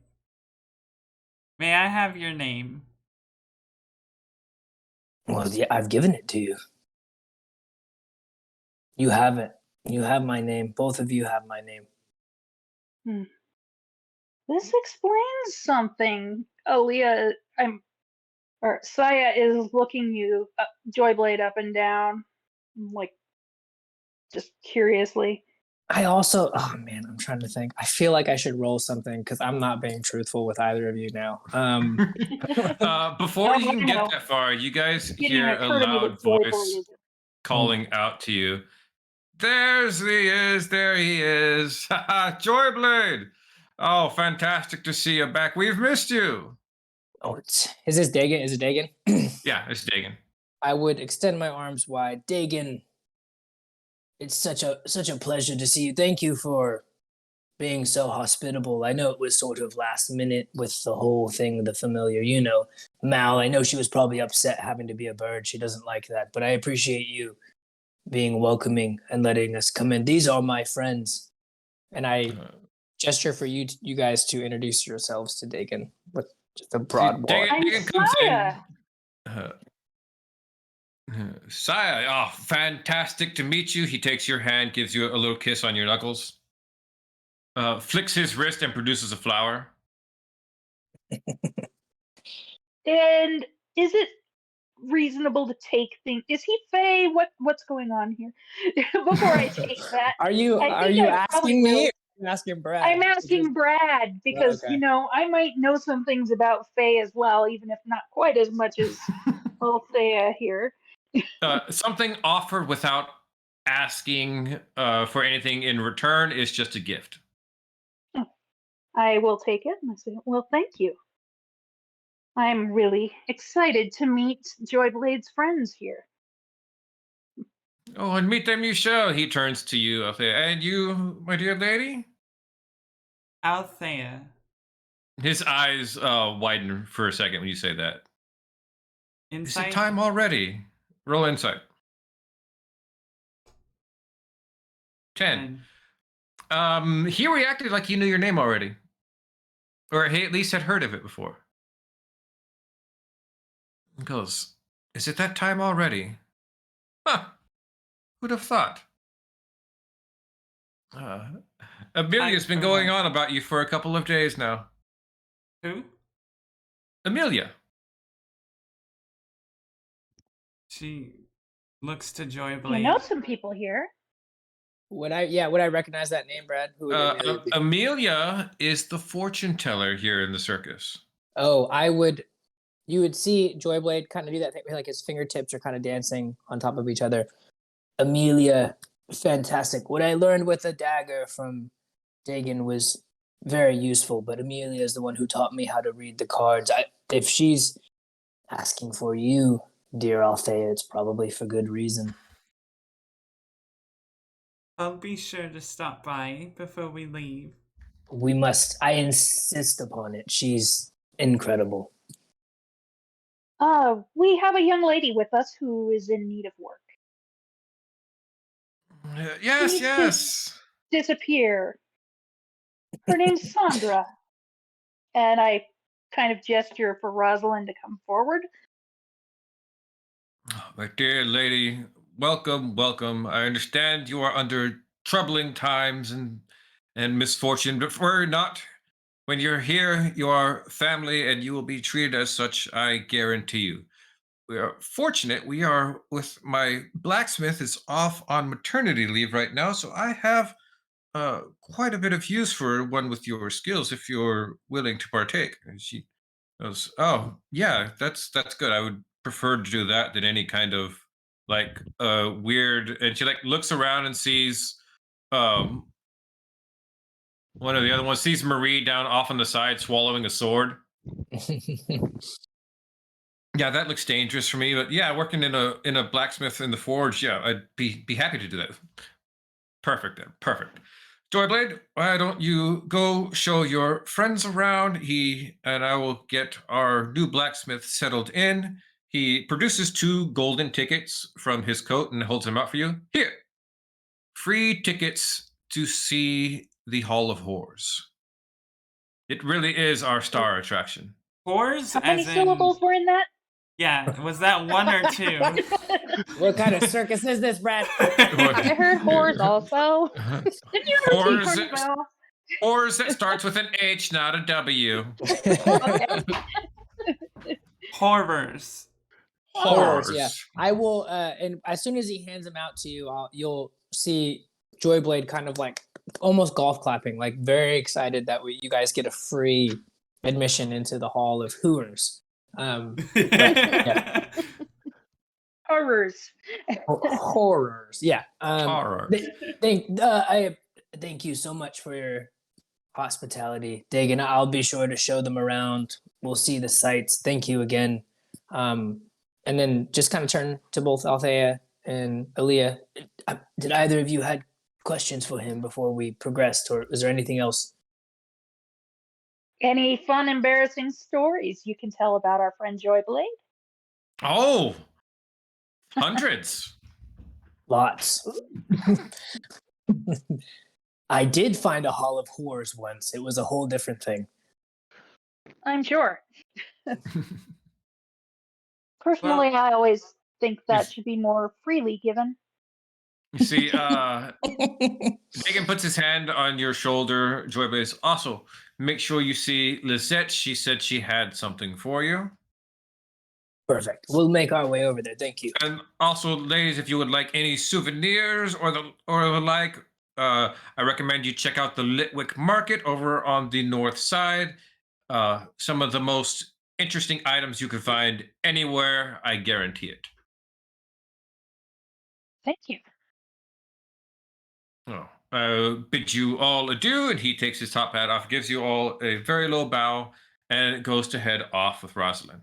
May I have your name? Well, yeah, I've given it to you. You have it. You have my name. Both of you have my name. This explains something. Aaliyah, Saya is looking you, Joyblade, up and down, like just curiously. I also, oh man, I'm trying to think. I feel like I should roll something because I'm not being truthful with either of you now. Before you can get that far, you guys hear a loud voice calling out to you. There he is. Joyblade. Oh, fantastic to see you back. We've missed you. Oh, is this Dagon? Is it Dagon? Yeah, it's Dagon. I would extend my arms wide. Dagon, it's such a pleasure to see you. Thank you for being so hospitable. I know it was sort of last minute with the whole thing, the familiar, Mal, I know she was probably upset having to be a bird. She doesn't like that, but I appreciate you being welcoming and letting us come in. These are my friends. And I gesture for you guys to introduce yourselves to Dagon with just a broad Dagon comes in. Saya, oh, fantastic to meet you. He takes your hand, gives you a little kiss on your knuckles, flicks his wrist and produces a flower. And is it reasonable to take things? Is he Faye? What's going on here? Before I take that, are you asking me? Or I'm asking Brad. I'm asking Brad because okay. I might know some things about Faye as well, even if not quite as much as Althea here. Something offered without asking for anything in return. It's just a gift. I will take it. And I say, well, thank you. I'm really excited to meet Joyblade's friends here. Oh, and meet them you shall. He turns to you, Althea. And you, my dear lady? Althea. His eyes widen for a second when you say that. Is it Insight. time already? Roll insight. 10. He reacted like he knew your name already. Or he at least had heard of it before. He goes, is it that time already? Huh. Who'd have thought? Amelia's been going on about you for a couple of days now. Who? Amelia. She looks to Joyblade. You know some people here. Would I recognize that name, Brad? Who would Amelia be? Amelia is the fortune teller here in the circus. Oh, you would see Joyblade kind of do that thing where like his fingertips are kind of dancing on top of each other. Amelia, fantastic. What I learned with the dagger from Dagon was very useful, but Amelia is the one who taught me how to read the cards. If she's asking for you, dear Althea, it's probably for good reason. I'll be sure to stop by before we leave. We must. I insist upon it. She's incredible. We have a young lady with us who is in need of work. Yes. Disappear. Her name's Sandra. And I kind of gesture for Rosalind to come forward. My dear lady, welcome. I understand you are under troubling times and misfortune, but we're not. When you're here, you are family and you will be treated as such, I guarantee you. We are fortunate. We are with my blacksmith is off on maternity leave right now, so I have quite a bit of use for one with your skills if you're willing to partake. And she goes, oh, yeah, that's good. I would prefer to do that than any kind of like weird. And she like looks around and sees one of the other ones, sees Marie down off on the side swallowing a sword. Yeah, that looks dangerous for me. But yeah, working in a blacksmith in the forge, yeah, I'd be happy to do that. Perfect then. Perfect. Joyblade, why don't you go show your friends around? He and I will get our new blacksmith settled in. He produces 2 golden tickets from his coat and holds them out for you. Here, free tickets to see the Hall of Horrors. It really is our star attraction. Horrors? How many syllables were in that? Yeah, was that 1 or 2? What kind of circus is this, Brad? I heard whores also. Did you know Horrors, Tinkerbell? horrors that starts with an H, not a W. Okay. Horrors. Horrors, yeah. I will, and as soon as he hands them out to you, you'll see Joyblade kind of like almost golf clapping, like very excited that you guys get a free admission into the Hall of Horrors. Yeah. Horrors. Horrors, yeah. Horror. I thank you so much for your hospitality, Dagon. I'll be sure to show them around. We'll see the sights. Thank you again. And then just kind of turn to both Althea and Aaliyah. Did either of you had questions for him before we progressed, or is there anything else? Any fun, embarrassing stories you can tell about our friend Joyblade? Oh, hundreds. Lots. I did find a Hall of Horrors once. It was a whole different thing. I'm sure. Personally, I always think that should be more freely given. You see, Dagon puts his hand on your shoulder. Joyblaze, also, make sure you see Lisette. She said she had something for you. Perfect. We'll make our way over there. Thank you. And also, ladies, if you would like any souvenirs or the like, I recommend you check out the Litwick Market over on the north side. Some of the most interesting items you can find anywhere, I guarantee it. Thank you. Oh, bid you all adieu, and he takes his top hat off, gives you all a very low bow, and goes to head off with Rosalind.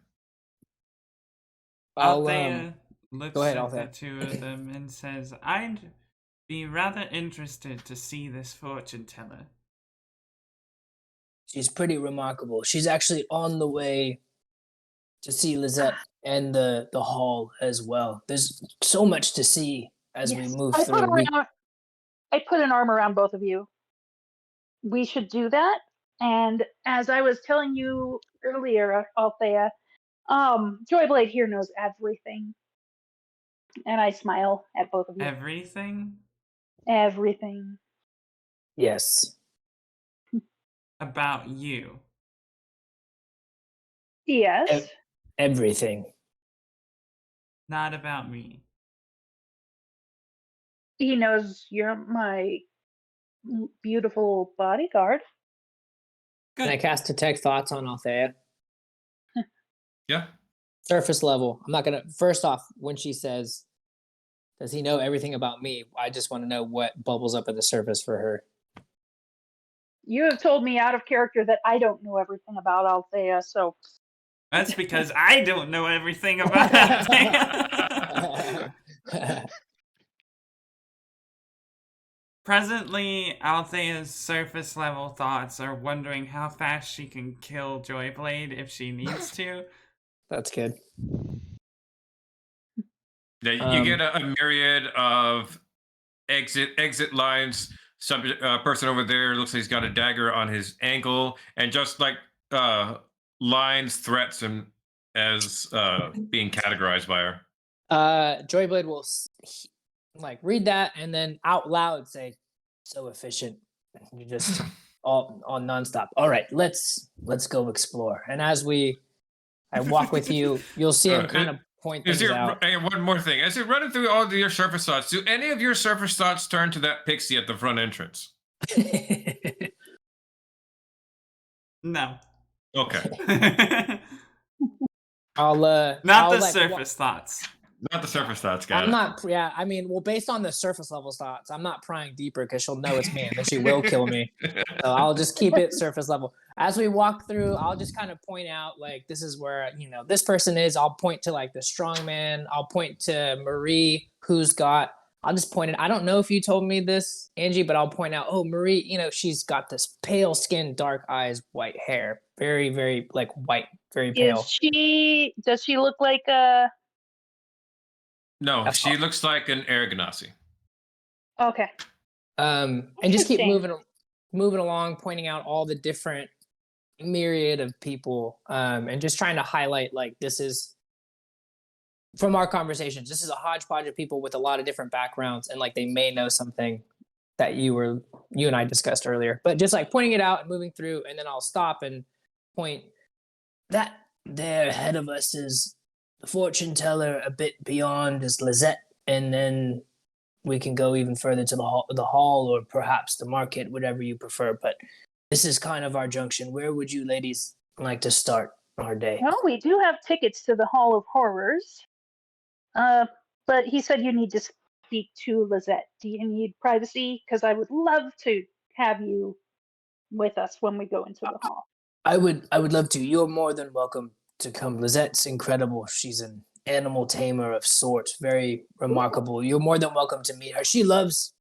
I'll Althea go looks ahead, at the Althea. two of them and says, I'd be rather interested to see this fortune teller. She's pretty remarkable. She's actually on the way to see Lizette and the hall as well. There's so much to see as we Yes. move I through. put an arm around both of you. We should do that. And as I was telling you earlier, Althea, Joyblade here knows everything. And I smile at both of you. Everything Everything. Yes. about you. Yes. Everything. Not about me. He knows you're my beautiful bodyguard. Can I cast Detect Thoughts on Althea? Yeah. Surface level. I'm not gonna. First off, when she says, "Does he know everything about me?" I just want to know what bubbles up at the surface for her. You have told me out of character that I don't know everything about Althea, so That's because I don't know everything about Althea. Presently, Althea's surface level thoughts are wondering how fast she can kill Joyblade if she needs to. That's good. Yeah, you get a myriad of exit lines. Some person over there looks like he's got a dagger on his ankle, and just like lines, threats, and as being categorized by her. Joyblade will like read that and then out loud say, "So efficient." You just all nonstop. All right, let's go explore. And as I walk with you, you'll see him kind of point things out. And one more thing. As you're running through all of your surface thoughts, do any of your surface thoughts turn to that pixie at the front entrance? No. Okay. Not I'll the surface thoughts. Not the surface thoughts, I'm not. Yeah, I mean, well, based on the surface level thoughts, I'm not prying deeper because she'll know it's me, and then she will kill me. So I'll just keep it surface level. As we walk through, I'll just kind of point out like this is where this person is. I'll point to like the strong man. I'll point to Marie, who's got. I'll just point it. I don't know if you told me this, Angie, but I'll point out. Oh, Marie, she's got this pale skin, dark eyes, white hair, very, very like white, very pale. Does she look like a? No, she looks like an Aragonasi. Okay. And just keep moving along, pointing out all the different myriad of people, and just trying to highlight like this is from our conversations. This is a hodgepodge of people with a lot of different backgrounds, and like they may know something that you and I discussed earlier. But just like pointing it out and moving through, and then I'll stop and point that there ahead of us is the fortune teller. A bit beyond is Lizette, and then we can go even further to the hall or perhaps the market, whatever you prefer. But this is kind of our junction. Where would you ladies like to start our day? Well, we do have tickets to the Hall of Horrors. But he said you need to speak to Lizette. Do you need privacy? Because I would love to have you with us when we go into the hall. I would love to. You're more than welcome to come. Lizette's incredible. She's an animal tamer of sorts, very remarkable. You're more than welcome to meet her. She loves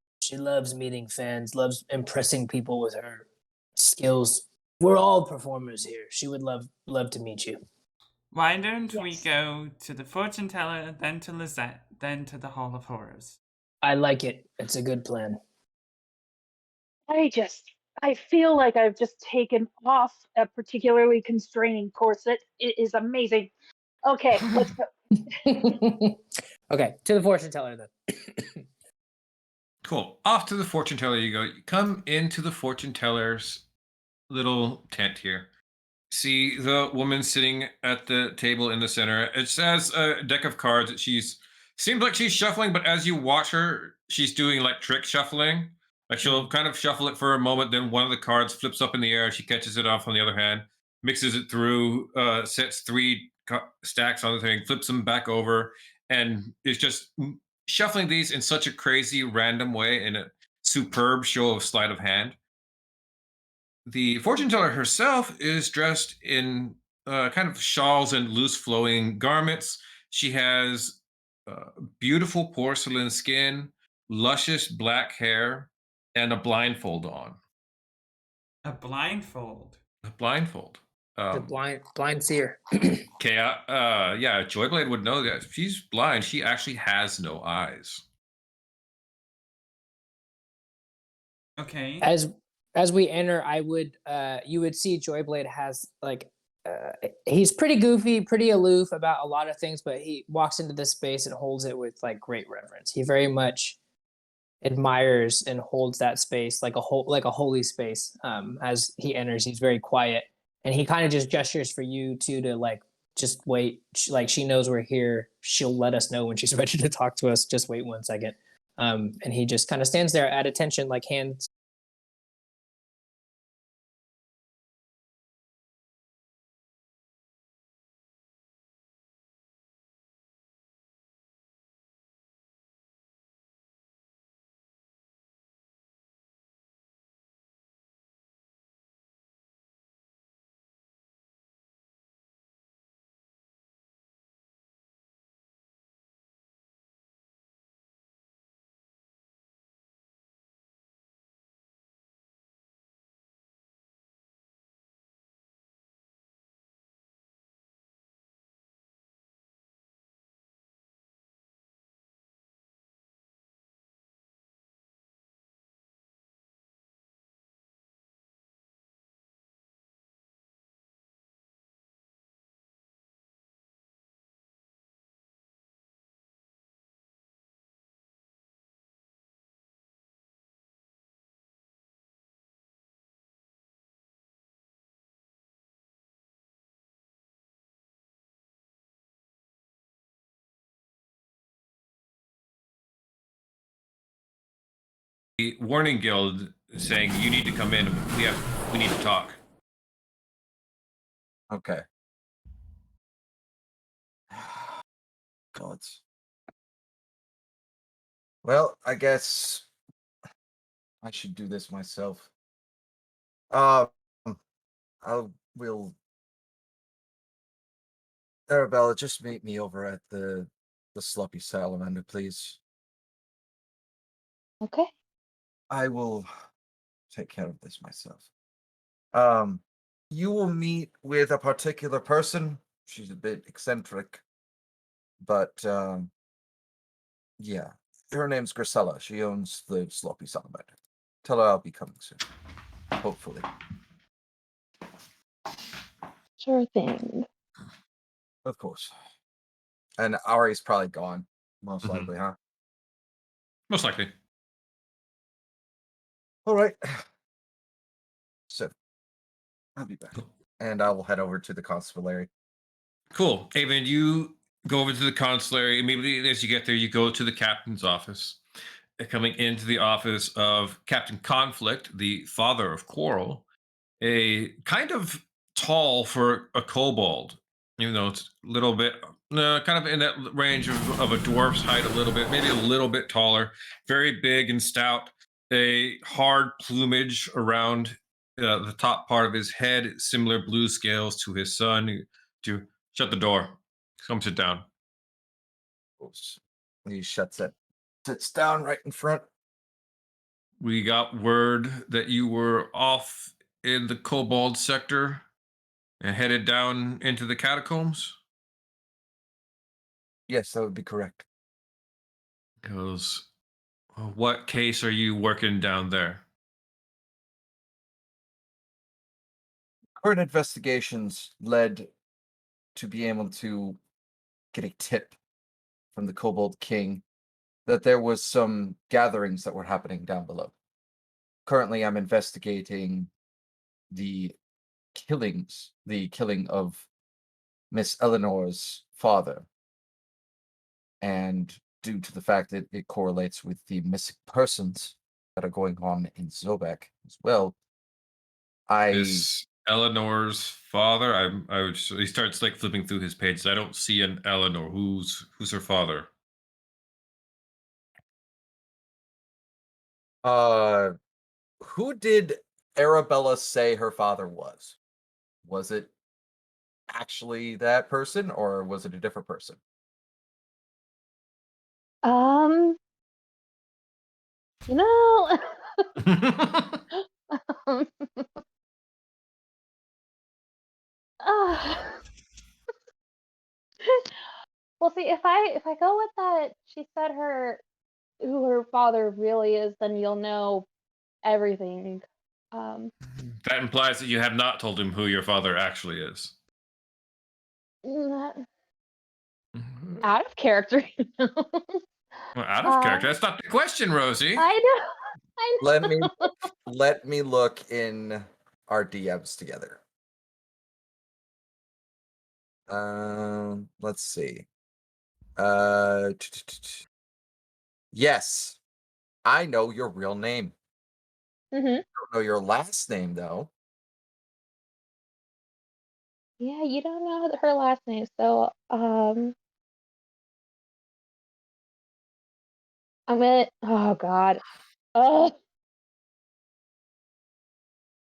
meeting fans, loves impressing people with her skills. We're all performers here. She would love to meet you. Why don't we go to the fortune teller, then to Lizette, then to the Hall of Horrors? I like it. It's a good plan. I feel like I've just taken off a particularly constraining corset. It is amazing. Okay, let's go. Okay, to the fortune teller then. Cool. Off to the fortune teller you go. You come into the fortune teller's little tent here. See the woman sitting at the table in the center. It has a deck of cards that seems like she's shuffling, but as you watch her, she's doing like trick shuffling. Like she'll kind of shuffle it for a moment, then one of the cards flips up in the air. She catches it off on the other hand, mixes it through, sets three stacks on the thing, flips them back over, and is just shuffling these in such a crazy, random way, and it superb show of sleight of hand. The fortune teller herself is dressed in kind of shawls and loose flowing garments. She has beautiful porcelain skin, luscious black hair, and a blindfold on. A blindfold. A blindfold. The blind seer. Okay, yeah, Joyblade would know that. If she's blind, she actually has no eyes. Okay. As we enter, I would you would see Joyblade has like he's pretty goofy, pretty aloof about a lot of things, but he walks into this space and holds it with like great reverence. He very much admires and holds that space like a holy space. As he enters, he's very quiet, and he kind of just gestures for you two to like just wait. Like she knows we're here. She'll let us know when she's ready to talk to us. Just wait 1 second. And he just kind of stands there at attention, like hands. The Warning Guild is saying you need to come in. We need to talk. Okay. Gods. Well, I guess I should do this myself. I will. Arabella, just meet me over at the sloppy salamander, please. Okay. I will take care of this myself. You will meet with a particular person. She's a bit eccentric, but yeah, her name's Grisella. She owns the sloppy salamander. Tell her I'll be coming soon. Hopefully. Sure thing. Of course. And Ari's probably gone, most Mhm. likely, huh? Most likely. All right. So, I'll be back. And I will head over to the constabulary. Cool. Avon, you go over to the consulary. Immediately as you get there, you go to the captain's office. Coming into the office of Captain Conflict, the father of Quarrel, a kind of tall for a kobold. You know, it's a little bit, kind of in that range of a dwarf's height, a little bit, maybe a little bit taller, very big and stout, a hard plumage around the top part of his head, similar blue scales to his son. To shut the door. Come sit down. He shuts it. Sits down right in front. We got word that you were off in the kobold sector and headed down into the catacombs. Yes, that would be correct. Goes, what case are you working down there? Current investigations led to be able to get a tip from the Kobold King that there was some gatherings that were happening down below. Currently, I'm investigating the killing of Miss Eleanor's father. And due to the fact that it correlates with the missing persons that are going on in Zobek as well, Is Eleanor's father? He starts like flipping through his pages. I don't see an Eleanor. Who's her father? Who did Arabella say her father was? Was it actually that person, or was it a different person? Um, you know, um, uh, well, see, if I go with that, she said who her father really is, then you'll know everything. That implies that you have not told him who your father actually is. Not out of character, you know. Well, out of character. That's not the question, Rosie. I know. I know. Let me look in our DMs together. Let's see. Yes, I know your real name. Mm-hmm. I don't know your last name though. Yeah, you don't know her last name, so I'm gonna. Oh God. Oh,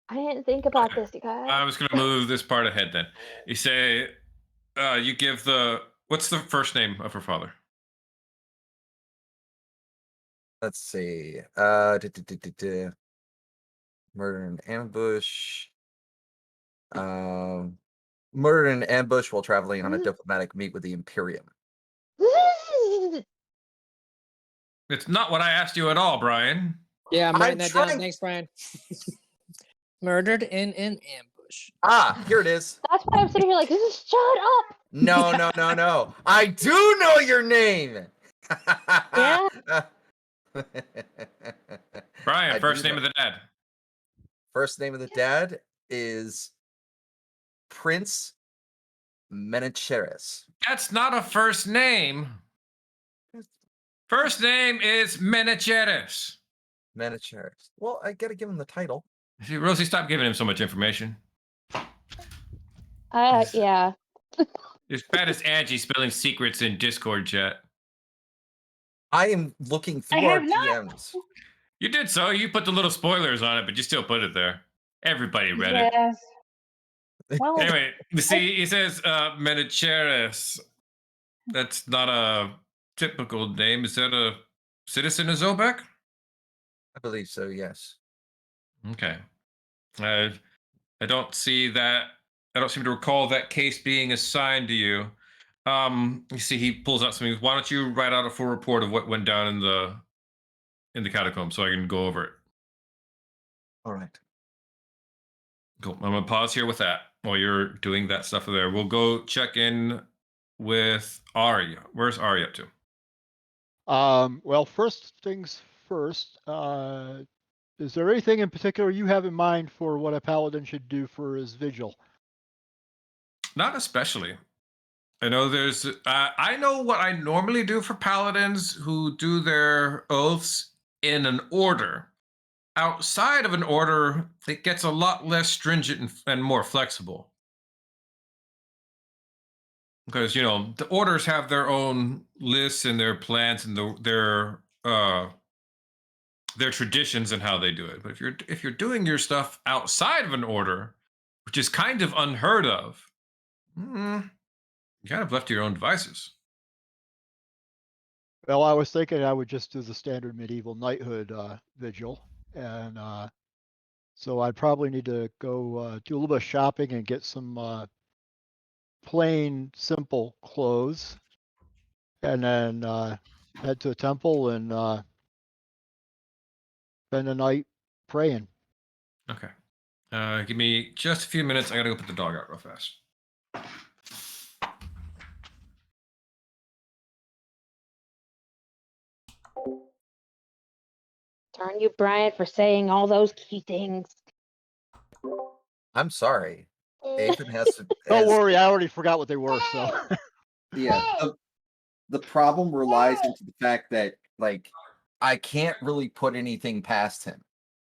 I didn't think about this, you guys. I was going to move this part ahead then. You say, you give what's the first name of her father? Let's see. Murder and ambush. Murder and ambush while traveling on a diplomatic meet with the Imperium. It's not what I asked you at all, Brian. Yeah, I'm writing that trying- down. Thanks, Brian. Murdered in an ambush. Ah, here it is. That's why I'm sitting here like, shut up. No, no, no, no. I do know your name. Yeah. Brian, I first do name know. of the dad. First name of the dad is Prince Menecheres. That's not a first name. First name is Menecheres. Menecheres. Well, I gotta give him the title. See, Rosie, stop giving him so much information. Yeah. As bad as Angie spilling secrets in Discord chat. I am looking through I our have not. DMs. You did so. You put the little spoilers on it, but you still put it there. Everybody read it. Yes. Well, Anyway, you see, he says Menecheres. That's not a typical name. Is that a citizen of Zobek? I believe so, yes. Okay. I don't see that. I don't seem to recall that case being assigned to you. You see, he pulls out something. Why don't you write out a full report of what went down in the catacombs so I can go over it? All right. Cool. I'm gonna pause here with that while you're doing that stuff there. We'll go check in with Ari. Where's Ari up to? Well, first things first. Is there anything in particular you have in mind for what a paladin should do for his vigil? Not especially. I know there's. I know what I normally do for paladins who do their oaths in an order. Outside of an order, it gets a lot less stringent and more flexible. Because the orders have their own lists and their plans and their traditions and how they do it. But if you're doing your stuff outside of an order, which is kind of unheard of, you kind of left to your own devices. Well, I was thinking I would just do the standard medieval knighthood vigil, and so I'd probably need to go do a little bit of shopping and get some plain, simple clothes, and then head to a temple and spend the night praying. Okay. Give me just a few minutes. I gotta go put the dog out real fast. Darn you, Brian, for saying all those key things. I'm sorry. Ethan has to. Don't worry, I already forgot what they were. So Yeah. The problem relies into the fact that, like, I can't really put anything past him.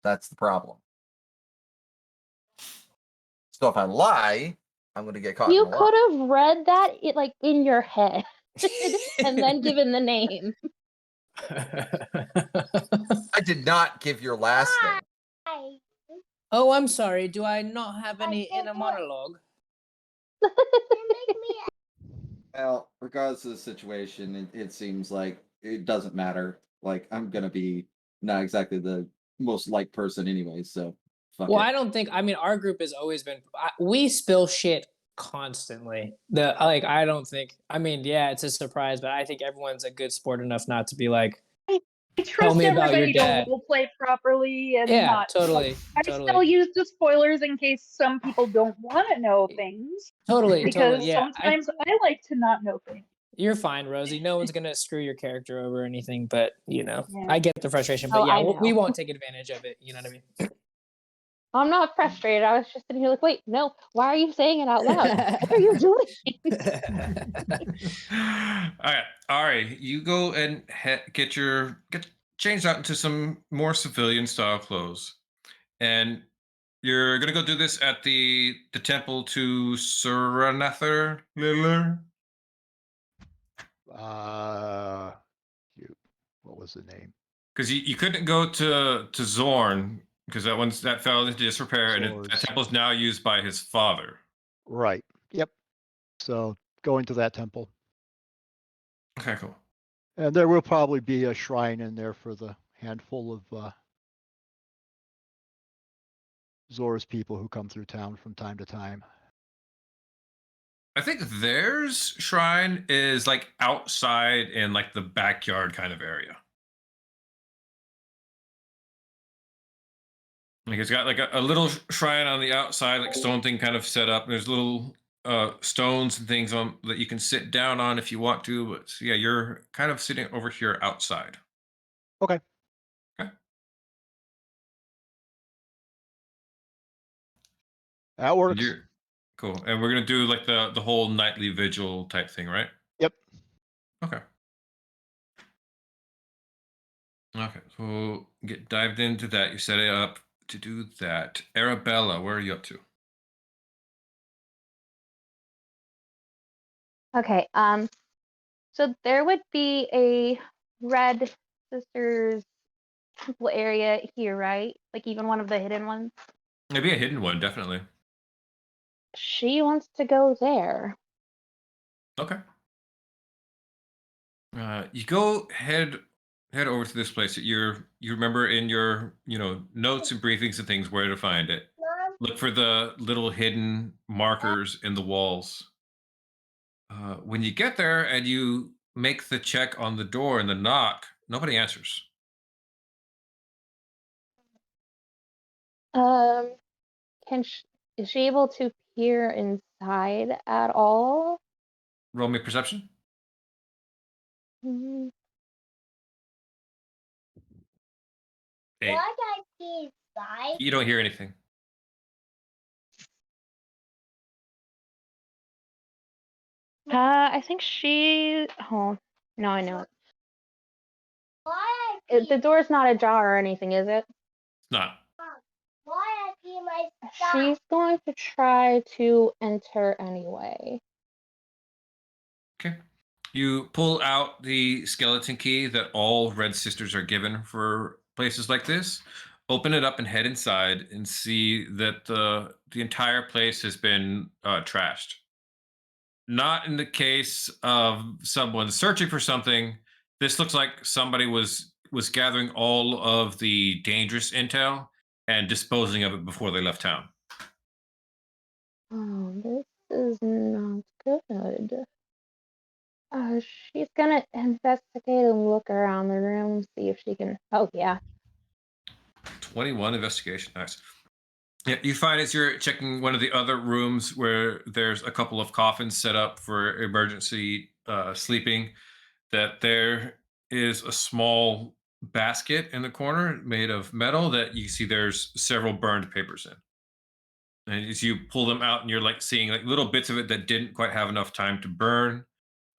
That's the problem. So if I lie, I'm going to get caught. You in a lie. could have read that in your head and then given the name. I did not give your last name. Oh, I'm sorry. Do I not have any inner monologue? Well, regardless of the situation, it seems like it doesn't matter. Like, I'm gonna be not exactly the most liked person anyway, so fuck Well, it. I don't think. I mean, our group has always been. We spill shit constantly. I don't think. I mean, yeah, it's a surprise, but I think everyone's a good sport enough not to be like, I tell trust me about your everybody to dad. roleplay properly and Yeah, not. totally, I totally. still use the spoilers in case some people don't want to know things. Totally, Because yeah. sometimes I like to not know things. You're fine, Rosie. No one's gonna screw your character over or anything, but Yeah. I get the frustration. But Oh, yeah, I we know. won't take advantage of it. You know what I mean? I'm not frustrated. I was just sitting here like, wait, no, why are you saying it out loud? What are you doing? All right, Ari, you go and get changed out into some more civilian style clothes, and you're gonna go do this at the temple to Suranather Liller. Shoot, what was the name? Because you couldn't go to Zorn because that fell into disrepair, and that Zor's. temple's now used by his father. Right. Yep. So going to that temple. Okay, cool. And there will probably be a shrine in there for the handful of Zor's people who come through town from time to time. I think theirs shrine is like outside in like the backyard kind of area. Like it's got like a little shrine on the outside, like stone thing kind of set up. There's little stones and things on that you can sit down on if you want to. But yeah, you're kind of sitting over here outside. Okay. Okay. That And works. you're cool. And we're gonna do like the whole nightly vigil type thing, right? Yep. Okay. Okay, so we'll get dived into that. You set it up to do that. Arabella, where are you up to? Okay, so there would be a Red Sisters temple area here, right? Like even one of the hidden ones. Maybe a hidden one, definitely. She wants to go there. Okay. You go head over to this place that you remember in your notes and briefings and things where to find it. Look for the little hidden markers in the walls. When you get there and you make the check on the door and the knock, nobody answers. Can is she able to peer inside at all? Roll me perception. Mm, 8. You don't hear anything. I think she. Oh no, I know it. The door's not ajar or anything, is it? It's not. She's going to try to enter anyway. Okay. You pull out the skeleton key that all Red Sisters are given for places like this. Open it up and head inside and see that the entire place has been trashed. Not in the case of someone searching for something. This looks like somebody was gathering all of the dangerous intel and disposing of it before they left town. Oh, this is not good. She's gonna investigate and look around the room, see if she can. Oh, yeah. 21 investigation. Nice. Yeah, you find as you're checking one of the other rooms where there's a couple of coffins set up for emergency sleeping, that there is a small basket in the corner made of metal that you see there's several burned papers in. And as you pull them out and you're like seeing like little bits of it that didn't quite have enough time to burn,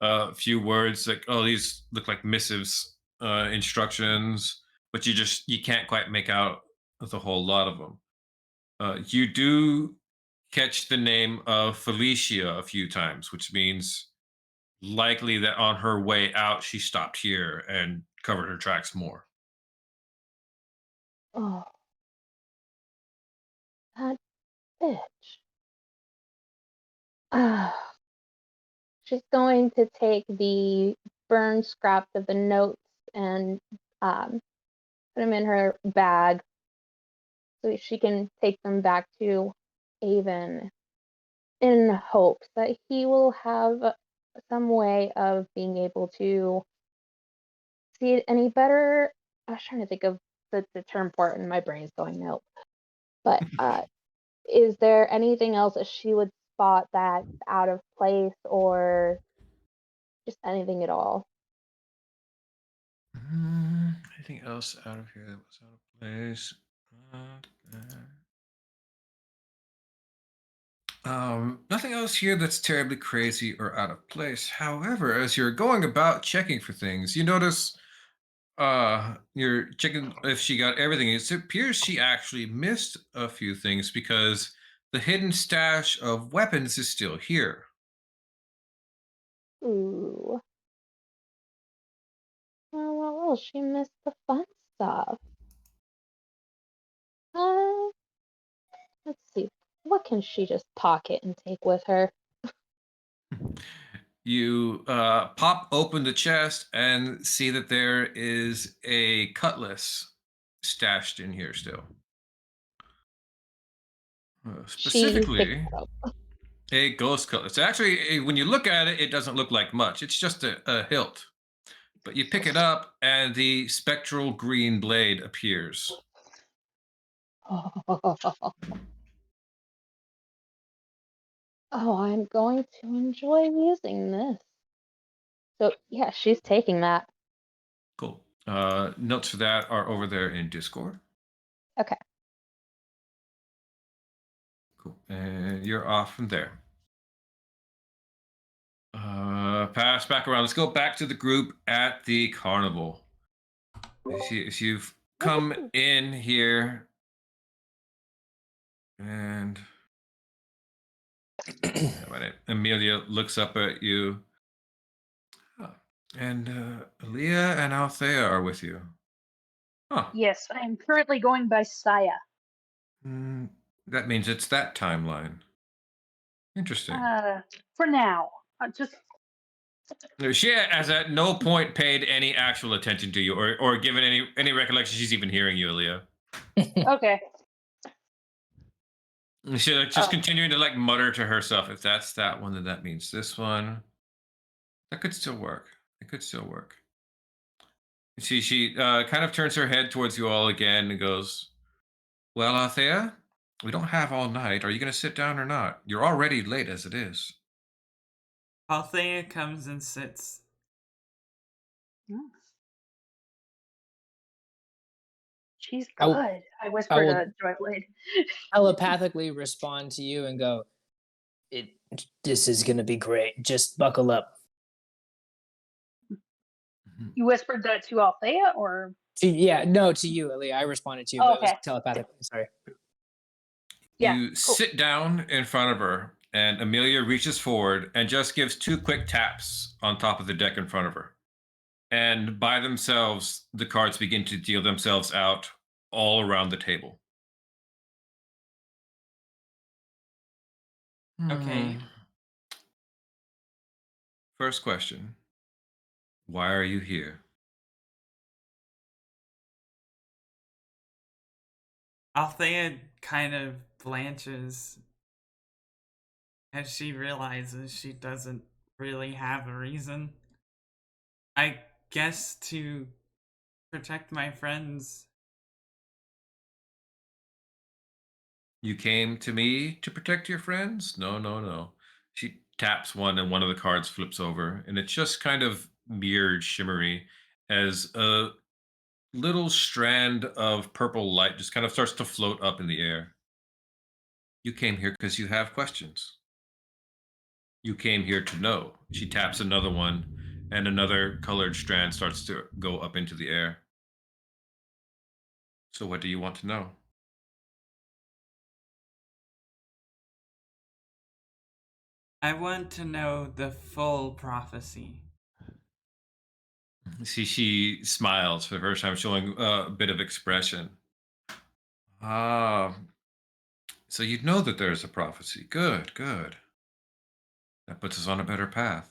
a few words like, oh, these look like missives, instructions, but you can't quite make out the whole lot of them. You do catch the name of Felicia a few times, which means likely that on her way out, she stopped here and covered her tracks more. Oh, that bitch. Ah, she's going to take the burned scraps of the notes and put them in her bag so she can take them back to Avon in hopes that he will have some way of being able to see it any better. I was trying to think of the term for it, and my brain's going out. But is there anything else that she would spot that's out of place, or just anything at all? Anything else out of here that was out of place? Nothing else here that's terribly crazy or out of place. However, as you're going about checking for things, you notice you're checking if she got everything. It appears she actually missed a few things because the hidden stash of weapons is still here. Ooh. Well, she missed the fun stuff. Uh, let's see. What can she just pocket and take with her? You pop open the chest and see that there is a cutlass stashed in here still. She picks Specifically, it up. a ghost cutlass. Actually, when you look at it, it doesn't look like much. It's just a hilt. But you pick it up, and the spectral green blade appears. Oh, I'm going to enjoy using this. So, yeah, she's taking that. Cool. Notes for that are over there in Discord. Okay. Cool. And you're off from there. Pass back around. Let's go back to the group at the carnival. As you've come in here, and Amelia looks up at you. And Aaliyah and Althea are with you. Huh. Yes, I am currently going by Saya. That means it's that timeline. Interesting. For now. Just She has at no point paid any actual attention to you or given any recollection she's even hearing you, Aaliyah. okay. She's like, just continuing to like mutter to herself, if that's that one, then that means this one. That could still work. It could still work. She kind of turns her head towards you all again and goes, well, Althea, we don't have all night. Are you going to sit down or not? You're already late as it is. Althea comes and sits. She's I good. I whispered will- to Joyblade. Telepathically respond to you and go, this is going to be great. Just buckle up. You whispered that to Althea, or? To you, Aaliyah. I responded to you, but it was telepathically. Sorry. Yeah, You sit down in front of her, and Amelia reaches forward and just gives 2 quick taps on top of the deck in front of her. And by themselves, the cards begin to deal themselves out all around the table. Okay. First question. Why are you here? Althea kind of blanches as she realizes she doesn't really have a reason. I guess to protect my friends. You came to me to protect your friends? No, no, no. She taps one, and one of the cards flips over, and it's just kind of mirrored shimmery as a little strand of purple light just kind of starts to float up in the air. You came here because you have questions. You came here to know. She taps another one, and another colored strand starts to go up into the air. So, what do you want to know? I want to know the full prophecy. See, she smiles for the first time, showing a bit of expression. Ah, so you know that there's a prophecy. Good, good. That puts us on a better path.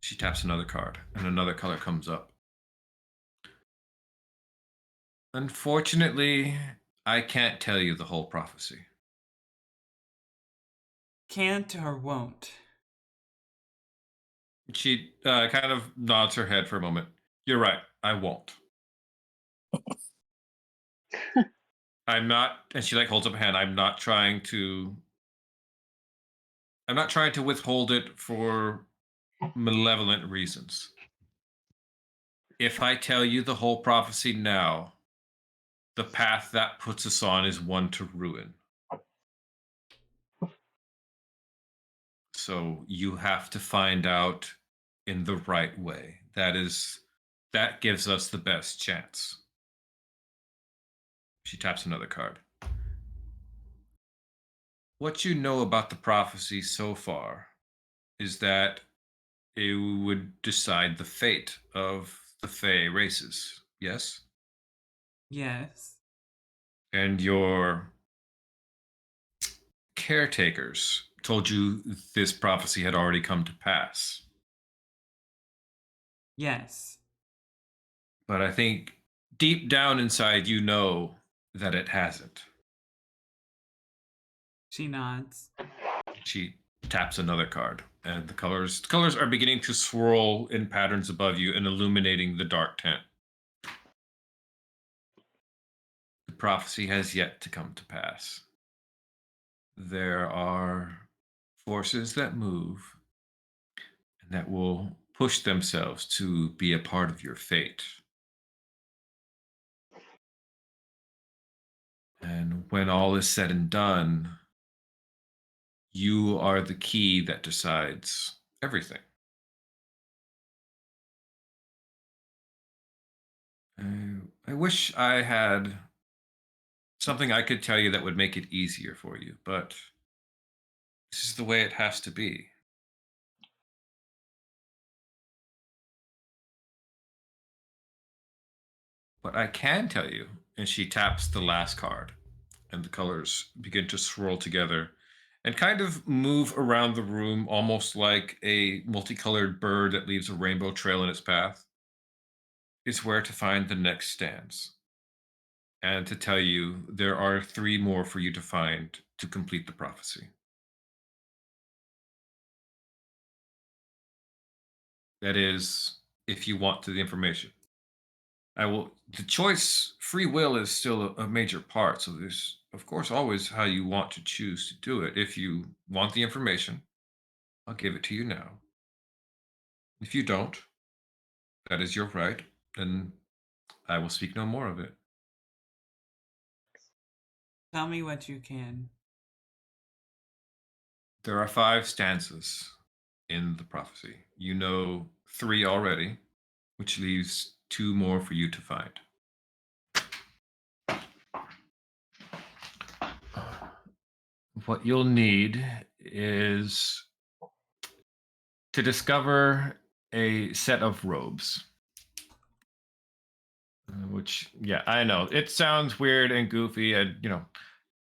She taps another card, and another color comes up. Unfortunately, I can't tell you the whole prophecy. Can't or won't? She kind of nods her head for a moment. You're right, I won't. I'm not, and she like holds up a hand. I'm not trying to withhold it for malevolent reasons. If I tell you the whole prophecy now, the path that puts us on is one to ruin. So you have to find out in the right way. That gives us the best chance. She taps another card. What you know about the prophecy so far is that it would decide the fate of the Fey races. Yes? Yes. And your caretakers told you this prophecy had already come to pass. Yes. But I think deep down inside you know that it hasn't. She nods. She taps another card, and the colors are beginning to swirl in patterns above you and illuminating the dark tent. The prophecy has yet to come to pass. There are forces that move and that will push themselves to be a part of your fate. And when all is said and done, you are the key that decides everything. I wish I had something I could tell you that would make it easier for you, but this is the way it has to be. But I can tell you, and she taps the last card, and the colors begin to swirl together and kind of move around the room almost like a multicolored bird that leaves a rainbow trail in its path, is where to find the next stands. And to tell you, there are 3 more for you to find to complete the prophecy. That is, if you want the information. The choice, free will is still a major part. So there's, of course, always how you want to choose to do it. If you want the information, I'll give it to you now. If you don't, that is your right, and I will speak no more of it. Tell me what you can. There are 5 stanzas in the prophecy. You know 3 already, which leaves 2 more for you to find. What you'll need is to discover a set of robes. Which, yeah, I know. It sounds weird and goofy, and,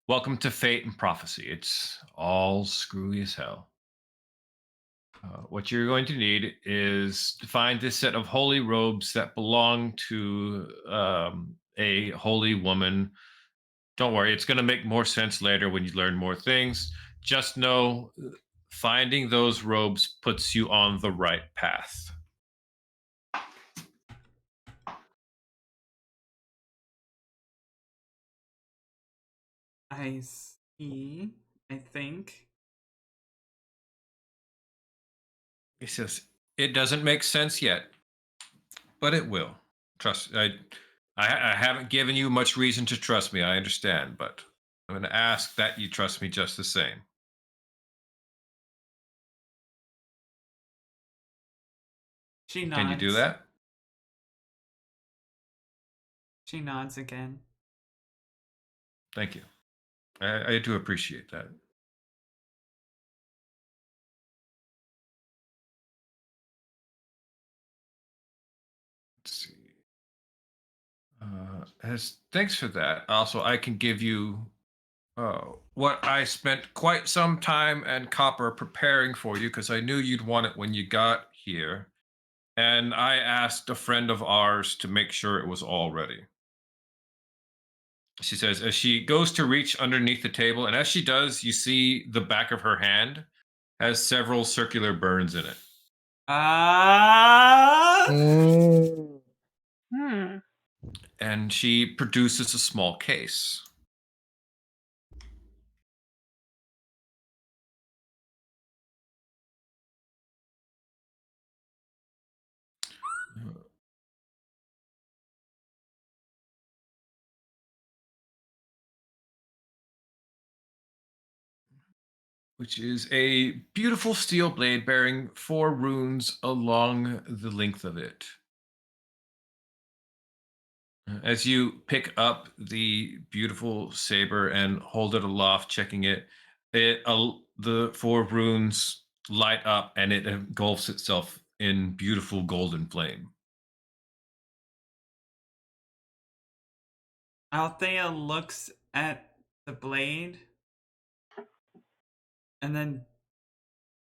welcome to fate and prophecy. It's all screwy as hell. What you're going to need is to find this set of holy robes that belong to a holy woman. Don't worry, it's going to make more sense later when you learn more things. Just know finding those robes puts you on the right path. I see. I think. He says, it doesn't make sense yet, but it will. Trust. I haven't given you much reason to trust me. I understand, but I'm going to ask that you trust me just the same. She nods. Can you do that? She nods again. Thank you. I do appreciate that. Let's see. Thanks for that. Also, I can give you what I spent quite some time and copper preparing for you because I knew you'd want it when you got here. And I asked a friend of ours to make sure it was all ready. She says, as she goes to reach underneath the table, and as she does, you see the back of her hand has several circular burns in it. Mm. Hmm. And she produces a small case. Which is a beautiful steel blade bearing 4 runes along the length of it. As you pick up the beautiful saber and hold it aloft, checking it, the 4 runes light up and it engulfs itself in beautiful golden flame. Althea looks at the blade and then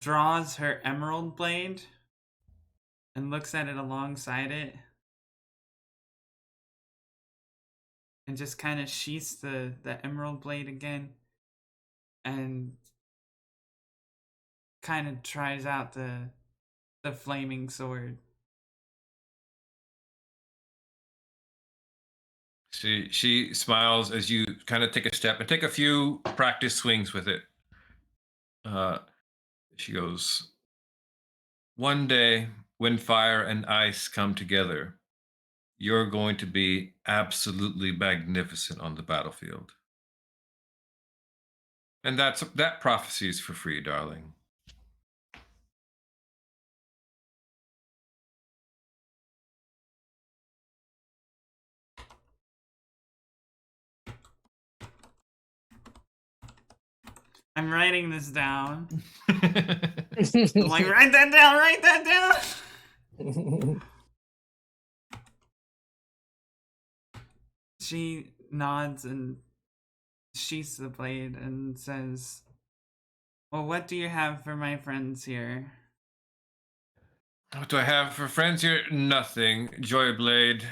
draws her emerald blade and looks at it alongside it and just kind of sheaths the emerald blade again and kind of tries out the flaming sword. She smiles as you kind of take a step and take a few practice swings with it. She goes, one day when fire and ice come together, you're going to be absolutely magnificent on the battlefield. And that prophecy is for free, darling. I'm writing this down. I'm like, write that down, write that down. She nods and sheaths the blade and says, well, what do you have for my friends here? What do I have for friends here? Nothing. Joyblade.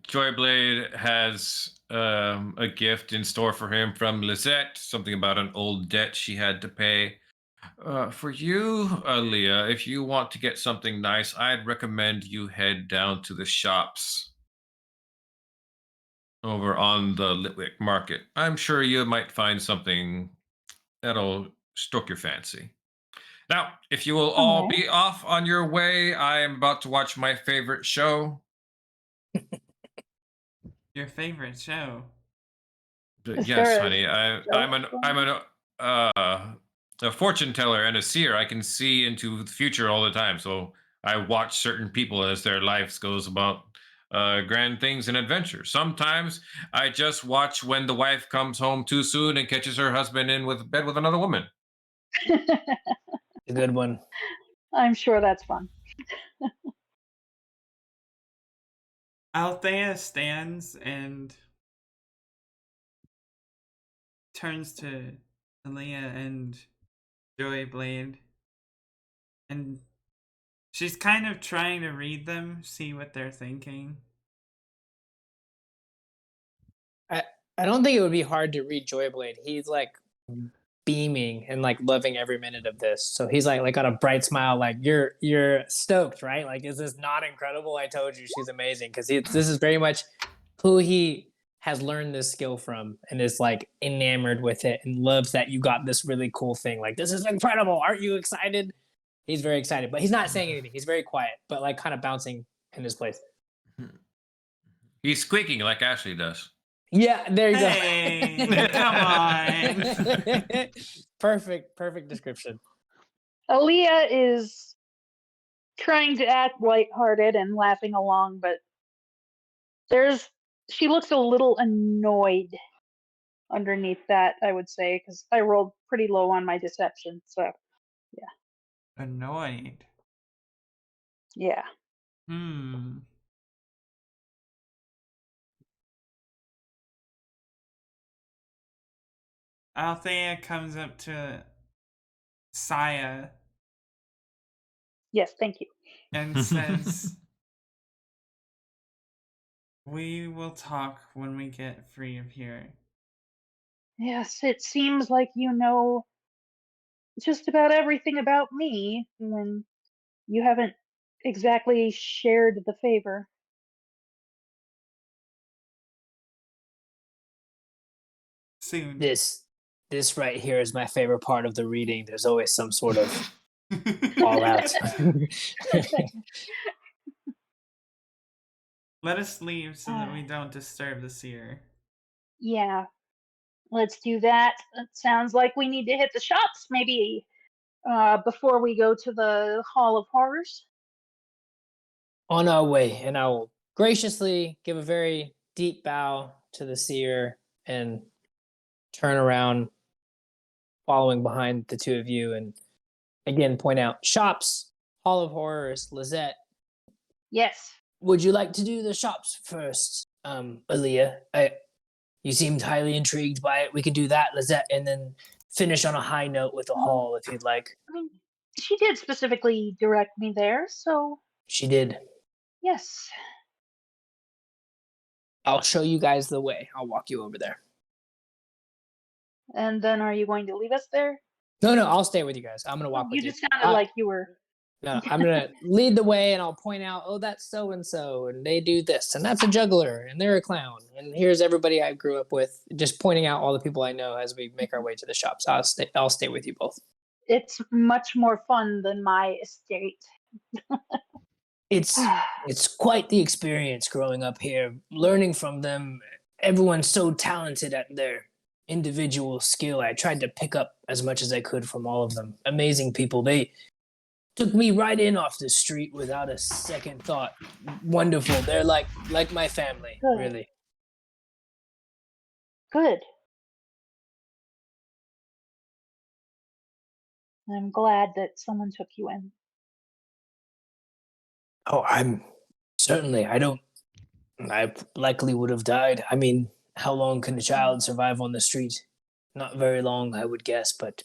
Joyblade has a gift in store for him from Lisette, something about an old debt she had to pay. For you, Leah, if you want to get something nice, I'd recommend you head down to the shops over on the Litwick Market. I'm sure you might find something that'll stroke your fancy. Now, if you will all Alright. be off on your way, I am about to watch my favorite show. Your favorite show? Is Yes, there a honey. A fortune teller and a seer. I can see into the future all the time. So I watch certain people as their lives goes about grand things and adventures. Sometimes I just watch when the wife comes home too soon and catches her husband in with bed with another woman. A good one. I'm sure that's fun. Althea stands and turns to Aaliyah and Joyblade, and she's kind of trying to read them, see what they're thinking. I don't think it would be hard to read Joyblade. He's like beaming and like loving every minute of this. So he's like got a bright smile, like you're stoked, right? Like, is this not incredible? I told you she's amazing because this is very much who he has learned this skill from and is like enamored with it and loves that you got this really cool thing. Like, this is incredible. Aren't you excited? He's very excited, but he's not saying anything. He's very quiet, but like kind of bouncing in his place. He's squeaking like Ashley does. Yeah, there you Hey, go. come on. Perfect description. Aaliyah is trying to act lighthearted and laughing along, but she looks a little annoyed underneath that, I would say, because I rolled pretty low on my deception. So, yeah. Annoyed. Yeah. Hmm. Althea comes up to Saya Yes, thank you. and says, "We will talk when we get free of here." Yes, it seems like you know just about everything about me when you haven't exactly shared the favor. Soon. This right here is my favorite part of the reading. There's always some sort of fallout. Let us leave so that we Ah, don't disturb the seer. yeah, let's do that. It sounds like we need to hit the shops maybe before we go to the Hall of Horrors. On our way, and I will graciously give a very deep bow to the seer and turn around, following behind the two of you, and again point out shops, Hall of Horrors, Lizette. Yes. Would you like to do the shops first, Aaliyah? You seemed highly intrigued by it. We could do that, Lizette, and then finish on a high note with the hall if you'd like. I mean, she did specifically direct me there, so She did. yes. I'll show you guys the way. I'll walk you over there. And then are you going to leave us there? No, I'll stay with you guys. I'm gonna walk You with you. just sounded like you were. No, I'm gonna lead the way, and I'll point out, oh, that's so and so, and they do this, and that's a juggler, and they're a clown, and here's everybody I grew up with. Just pointing out all the people I know as we make our way to the shops. I'll stay with you both. It's much more fun than my estate. It's quite the experience growing up here, learning from them. Everyone's so talented at their individual skill. I tried to pick up as much as I could from all of them. Amazing people. They took me right in off the street without a second thought. Wonderful. They're like my family, Good. really. Good. I'm glad that someone took you in. Oh, I'm certainly. I likely would have died. I mean, how long can a child survive on the street? Not very long, I would guess, but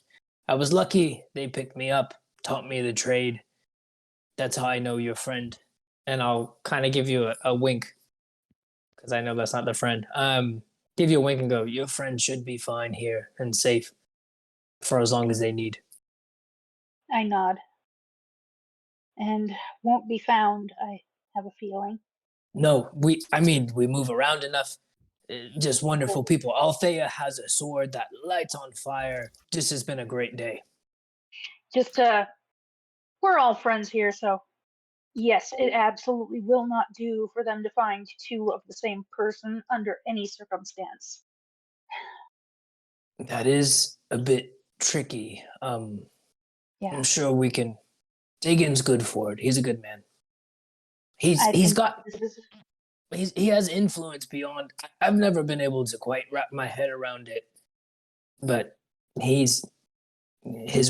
I was lucky they picked me up, taught me the trade. That's how I know your friend. And I'll kind of give you a wink, because I know that's not the friend. Give you a wink and go, your friend should be fine here and safe for as long as they need. I nod. And won't be found, I have a feeling. No, we move around enough. Just wonderful people. Althea has a sword that lights on fire. This has been a great day. Just, we're all friends here, so yes, it absolutely will not do for them to find two of the same person under any circumstance. That is a bit tricky. Yeah. I'm sure we can. Dagon's good for it. He's a good man. He has influence beyond. I've never been able to quite wrap my head around it, but his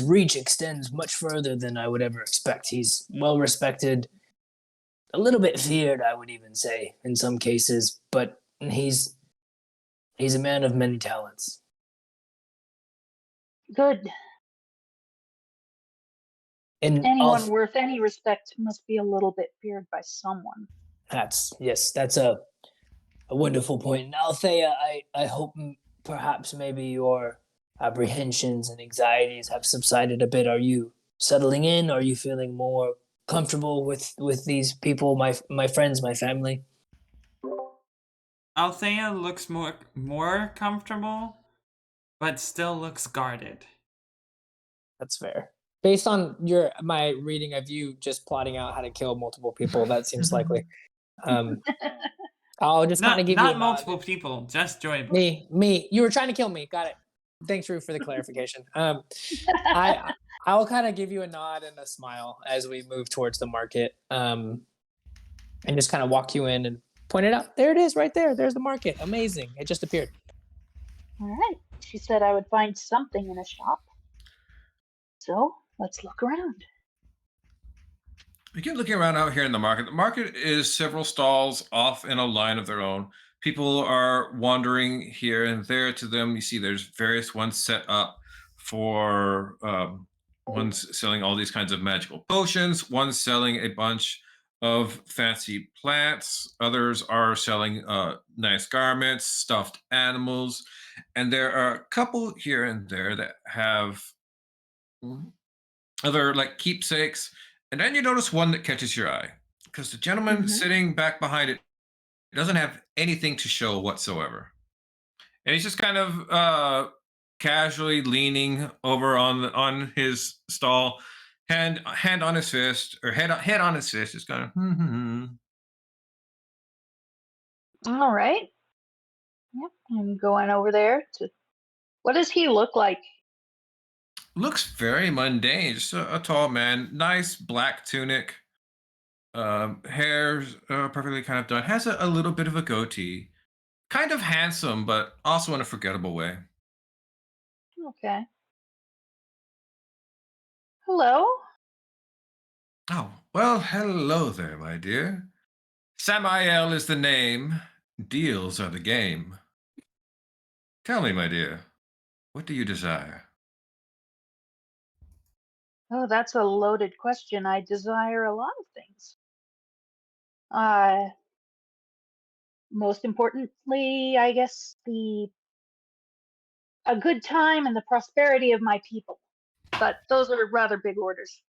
reach extends much further than I would ever expect. He's well respected, a little bit feared, I would even say, in some cases, but he's a man of many talents. Good. And anyone worth any respect must be a little bit feared by someone. That's a wonderful point. And Althea, I hope perhaps maybe your apprehensions and anxieties have subsided a bit. Are you settling in? Are you feeling more comfortable with these people, my friends, my family? Althea looks more comfortable, but still looks guarded. That's fair. Based on my reading of you just plotting out how to kill multiple people, that seems likely. I'll just kind of give you not multiple people, just Joy. Me. You were trying to kill me. Got it. Thanks, Rue, for the clarification. I'll kind of give you a nod and a smile as we move towards the market, and just kind of walk you in and point it out. There it is, right there. There's the market. Amazing. It just appeared. All right. She said I would find something in a shop. So let's look around. Begin looking around out here in the market. The market is several stalls off in a line of their own. People are wandering here and there to them. You see there's various ones set up for one's selling all these kinds of magical potions, one's selling a bunch of fancy plants, others are selling nice garments, stuffed animals, and there are a couple here and there that have other like keepsakes. And then you notice one that catches your eye because the gentleman Hmm. sitting back behind it doesn't have anything to show whatsoever. And he's just kind of casually leaning over on his stall, hand on his fist or head on his fist, just kind of All right. Yep. I'm going over there to. What does he look like? looks very mundane. Just a tall man, nice black tunic, hair's perfectly kind of done. Has a little bit of a goatee. Kind of handsome, but also in a forgettable way. Okay. Hello. Oh, well, hello there, my dear. Samael is the name, deals are the game. Tell me, my dear, what do you desire? Oh, that's a loaded question. I desire a lot of things. Uh, Most importantly, I guess the a good time and the prosperity of my people. But those are rather big orders.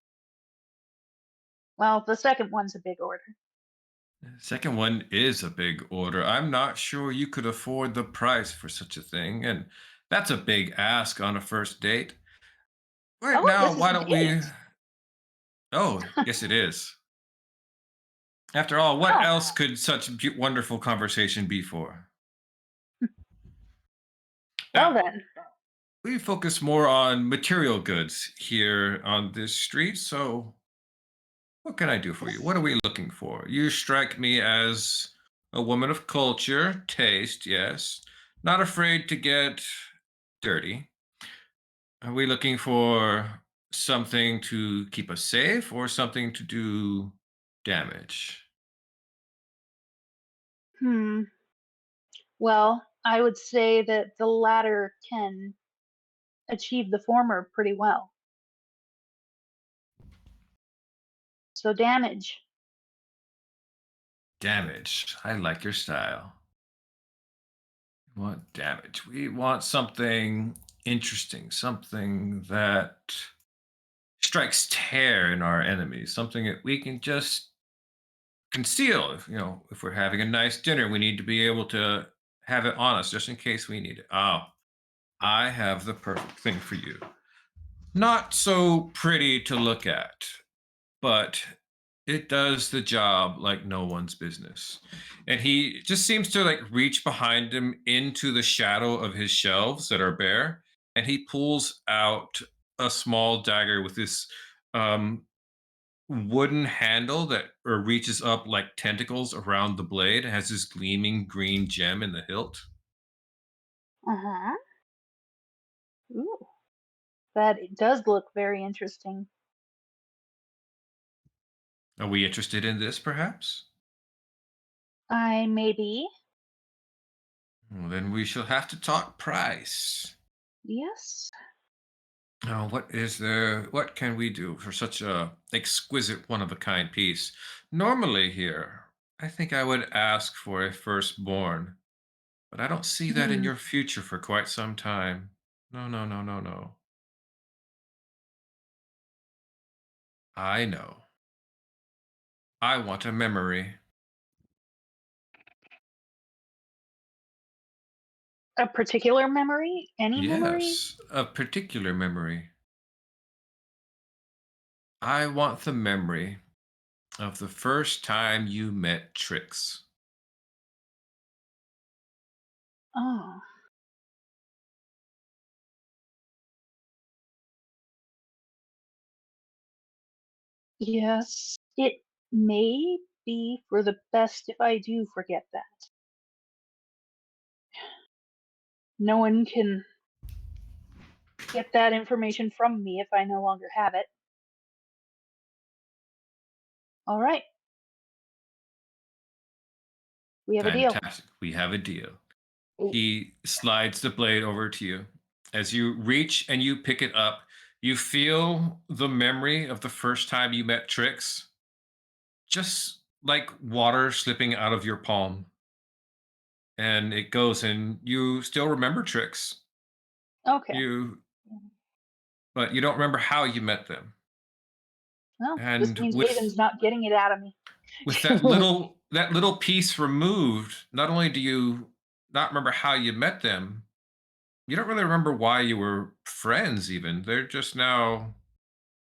Well, the second one's a big order. Second one is a big order. I'm not sure you could afford the price for such a thing, and that's a big ask on a first date. Right Oh, now, this is why a don't we? date. Oh, yes, it is. After all, what Oh, else could such wonderful conversation be for? well Now, then. we focus more on material goods here on this street, so what can I do for you? What are we looking for? You strike me as a woman of culture, taste, yes, not afraid to get dirty. Are we looking for something to keep us safe or something to do damage? Hmm. Well, I would say that the latter can achieve the former pretty well. So damage. Damage. I like your style. We want damage. We want something interesting, something that strikes terror in our enemies, something that we can just conceal. If we're having a nice dinner, we need to be able to have it on us just in case we need it. Oh, I have the perfect thing for you. Not so pretty to look at, but it does the job like no one's business. And he just seems to like reach behind him into the shadow of his shelves that are bare, and he pulls out a small dagger with this um, wooden handle that reaches up like tentacles around the blade. It has this gleaming green gem in the hilt. Uh-huh. Ooh, that it does look very interesting. Are we interested in this, perhaps? I maybe. Well, then we shall have to talk price. Yes. Now, what is there? What can we do for such a exquisite, one of a kind piece? Normally, here, I think I would ask for a firstborn, but I don't see that in Hmm. your future for quite some time. No, no, no, no, no. I know. I want a memory. A particular memory? Any memory? Yes, a particular memory. I want the memory of the first time you met Trix. Oh, yes. It may be for the best if I do forget that. No one can get that information from me if I no longer have it. All right. We have a deal. Fantastic. We have a deal. Ooh. He slides the blade over to you. As you reach and you pick it up, you feel the memory of the first time you met Trix, just like water slipping out of your palm. And it goes, and you still remember Trix. Okay. But you don't remember how you met them. Well, this And means with Raven's not getting it out of me. that little piece removed, not only do you not remember how you met them, you don't really remember why you were friends even. They're just now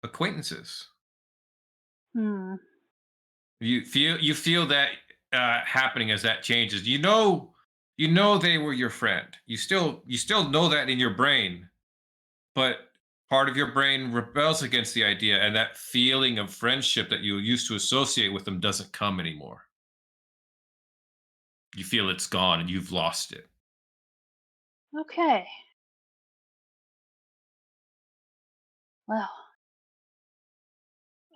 acquaintances. You feel that happening as that changes. You know they were your friend. You still know that in your brain, but part of your brain rebels against the idea, and that feeling of friendship that you used to associate with them doesn't come anymore. You feel it's gone and you've lost it. Okay. Well,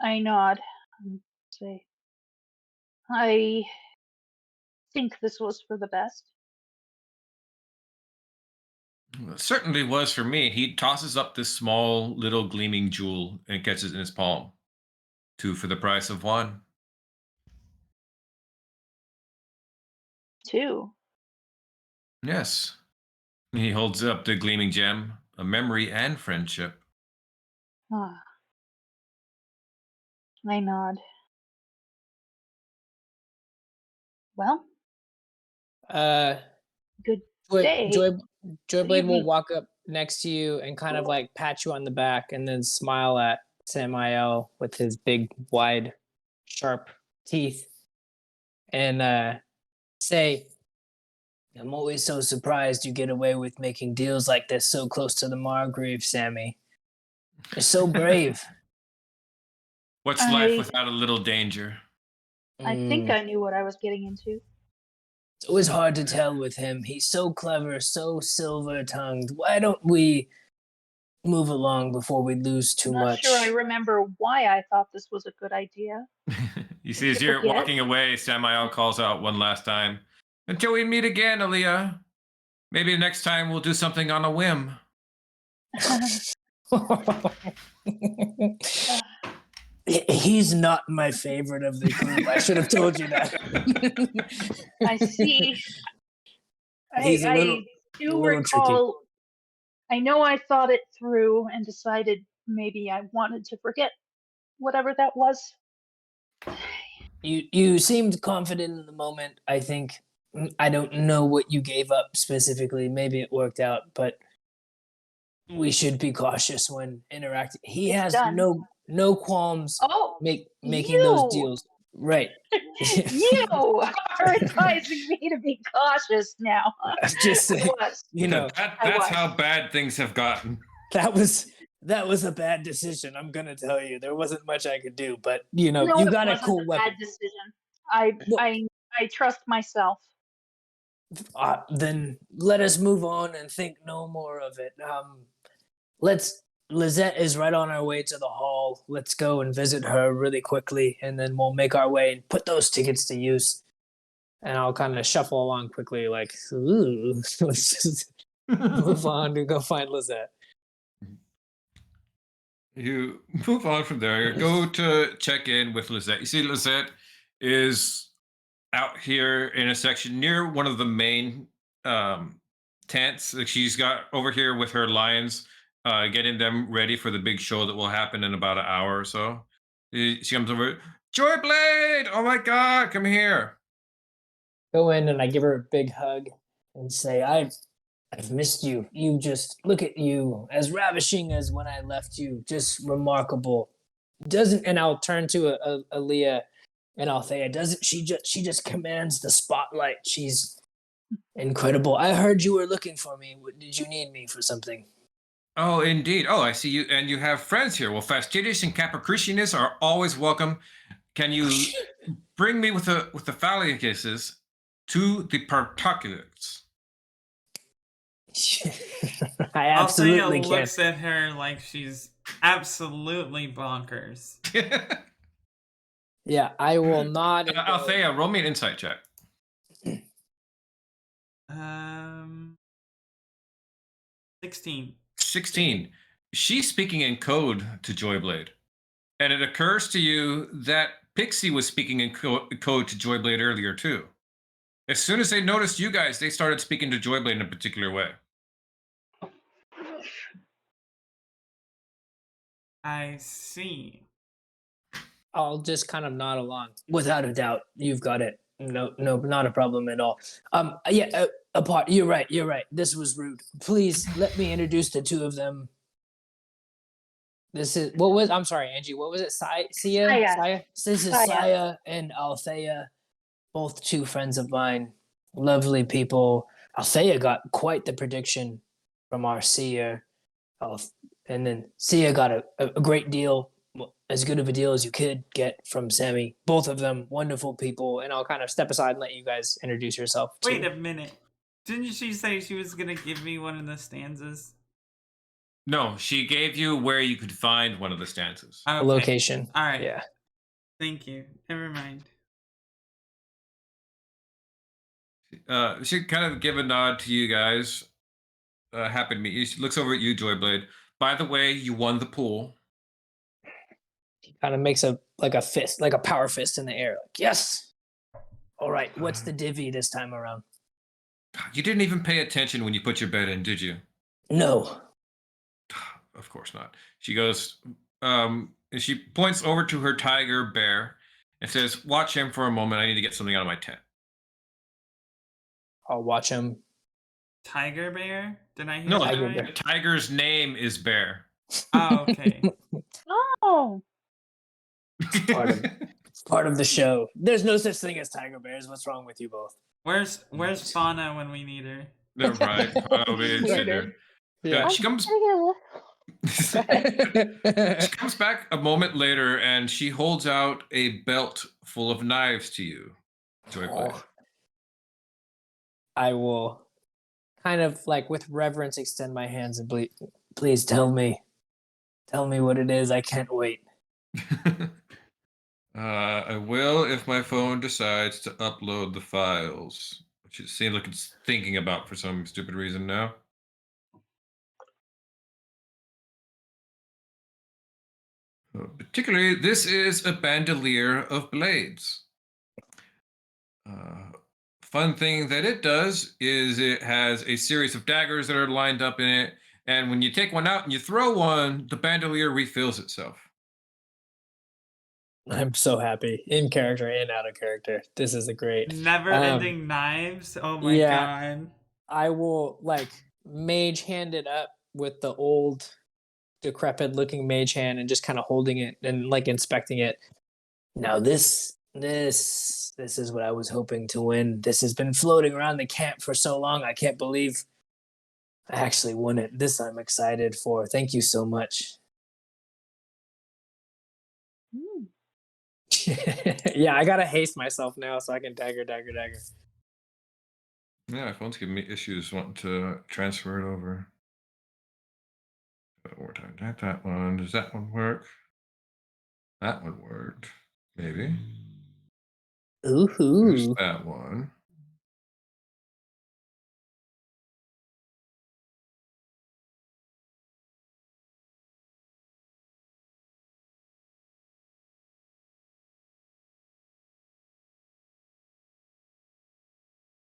I nod and say, I think this was for the best. It certainly was for me. He tosses up this small little gleaming jewel and catches it in his palm. 2 for the price of 1. 2. Yes. He holds up the gleaming gem, a memory and friendship. Ah. I nod. Well, good day. What do you Joyblade will mean? walk up next to you and kind of like pat you on the back and then smile at Samael with his big, wide, sharp teeth and say, I'm always so surprised you get away with making deals like this so close to the Margrave, Sammy. You're so brave. What's life without a little danger? I think I knew what I was getting into. It's always hard to tell with him. He's so clever, so silver-tongued. Why don't we move along before we lose too Not much? sure I remember why I thought this was a good idea. You see, as you're walking away, Samael calls out one last time. Until we meet again, Aaliyah. Maybe next time we'll do something on a whim. He's not my favorite of the group. I should have told you that. I see. He's I do recall. Tricky. I know I thought it through and decided maybe I wanted to forget whatever that was. You seemed confident in the moment. I think I don't know what you gave up specifically. Maybe it worked out, but we should be cautious when interacting. He has no qualms making those deals. Right. You are advising me to be cautious now. Just saying, that's how bad things have gotten. That was a bad decision. I'm gonna tell you, there wasn't much I could do, but you got a cool weapon. Bad decision. I trust myself. Then let us move on and think no more of it. Lizette is right on our way to the hall. Let's go and visit her really quickly, and then we'll make our way and put those tickets to use. And I'll kind of shuffle along quickly, like, ooh, let's just move on to go find Lizette. You move on from there. Go to check in with Lizette. You see, Lizette is out here in a section near one of the main tents. She's got over here with her lions, getting them ready for the big show that will happen in about an hour or so. She comes over, Joyblade! Oh my God, come here. Go in and I give her a big hug and say, I've missed you. You just, look at you, as ravishing as when I left you, just remarkable. And I'll turn to Aaliyah and I'll say, she just commands the spotlight. She's incredible. I heard you were looking for me. Did you need me for something? Oh, indeed. Oh, I see you. And you have friends here. Well, Fastidious and Capricrucianus are always welcome. Can you bring me with the Phallicuses to the Partoculates? I absolutely can. Looks at her like she's absolutely bonkers. Yeah, I will nod and go, Althea, roll me an insight check. 16. 16. She's speaking in code to Joyblade. And it occurs to you that Pixie was speaking in code to Joyblade earlier, too. As soon as they noticed you guys, they started speaking to Joyblade in a particular way. I see. I'll just kind of nod along. Without a doubt, you've got it. No, not a problem at all. Yeah, apart. You're right. This was rude. Please let me introduce the two of them. This is I'm sorry, Angie. What was it? Sia. This is Sia and Althea, both two friends of mine. Lovely people. Althea got quite the prediction from our seer, and then Sia got a great deal. As good of a deal as you could get from Sammy. Both of them wonderful people, and I'll kind of step aside and let you guys introduce yourself. Wait a minute. Didn't she say she was gonna give me one of the stanzas? No, she gave you where you could find one of the stanzas. Okay. A location. All right. Yeah. Thank you. Never mind. She kind of give a nod to you guys. Happy to meet you. She looks over at you, Joyblade. By the way, you won the pool. He kind of makes a fist, like a power fist in the air. Like, yes. All right. What's the divvy this time around? You didn't even pay attention when you put your bet in, did you? No. Of course not. She goes, and she points over to her tiger bear and says, watch him for a moment. I need to get something out of my tent. I'll watch him. Tiger bear? Did I hear No, that Tiger right? bear. the tiger's name is Bear. Oh, okay. Oh, Part of the show. There's no such thing as tiger bears. What's wrong with you both? Where's Fauna when we need her? No, right. Yeah. She comes she comes back a moment later and she holds out a belt full of knives to you, Joyblade. Oh. I will kind of like with reverence extend my hands and please tell me what it is. I can't wait. I will if my phone decides to upload the files, which it seems like it's thinking about for some stupid reason now. Particularly, this is a bandolier of blades. Fun thing that it does is it has a series of daggers that are lined up in it, and when you take one out and you throw one, the bandolier refills itself. I'm so happy in character and out of character. This is a great Never-ending knives. Oh my god. I will like mage hand it up with the old decrepit looking mage hand and just kind of holding it and like inspecting it. Now this is what I was hoping to win. This has been floating around the camp for so long. I can't believe I actually won it. This I'm excited for. Thank you so much. Yeah, I gotta haste myself now so I can dagger. Yeah, my phone's giving me issues wanting to transfer it over. One more time. That one. Does that one work? That one worked. Maybe. There's Ooh. that one.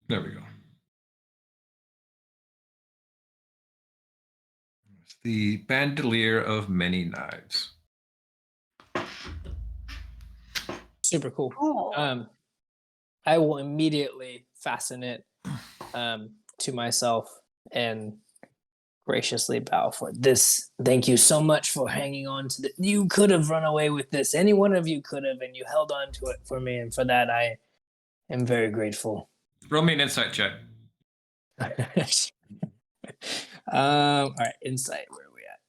There we go. It's the bandolier of many knives. Super cool. cool. I will immediately fasten it to myself and graciously bow for this. Thank you so much for hanging on to the. You could have run away with this. Any one of you could have, and you held on to it for me, and for that I am very grateful. Roll me an insight check. All right, insight. Where are we at?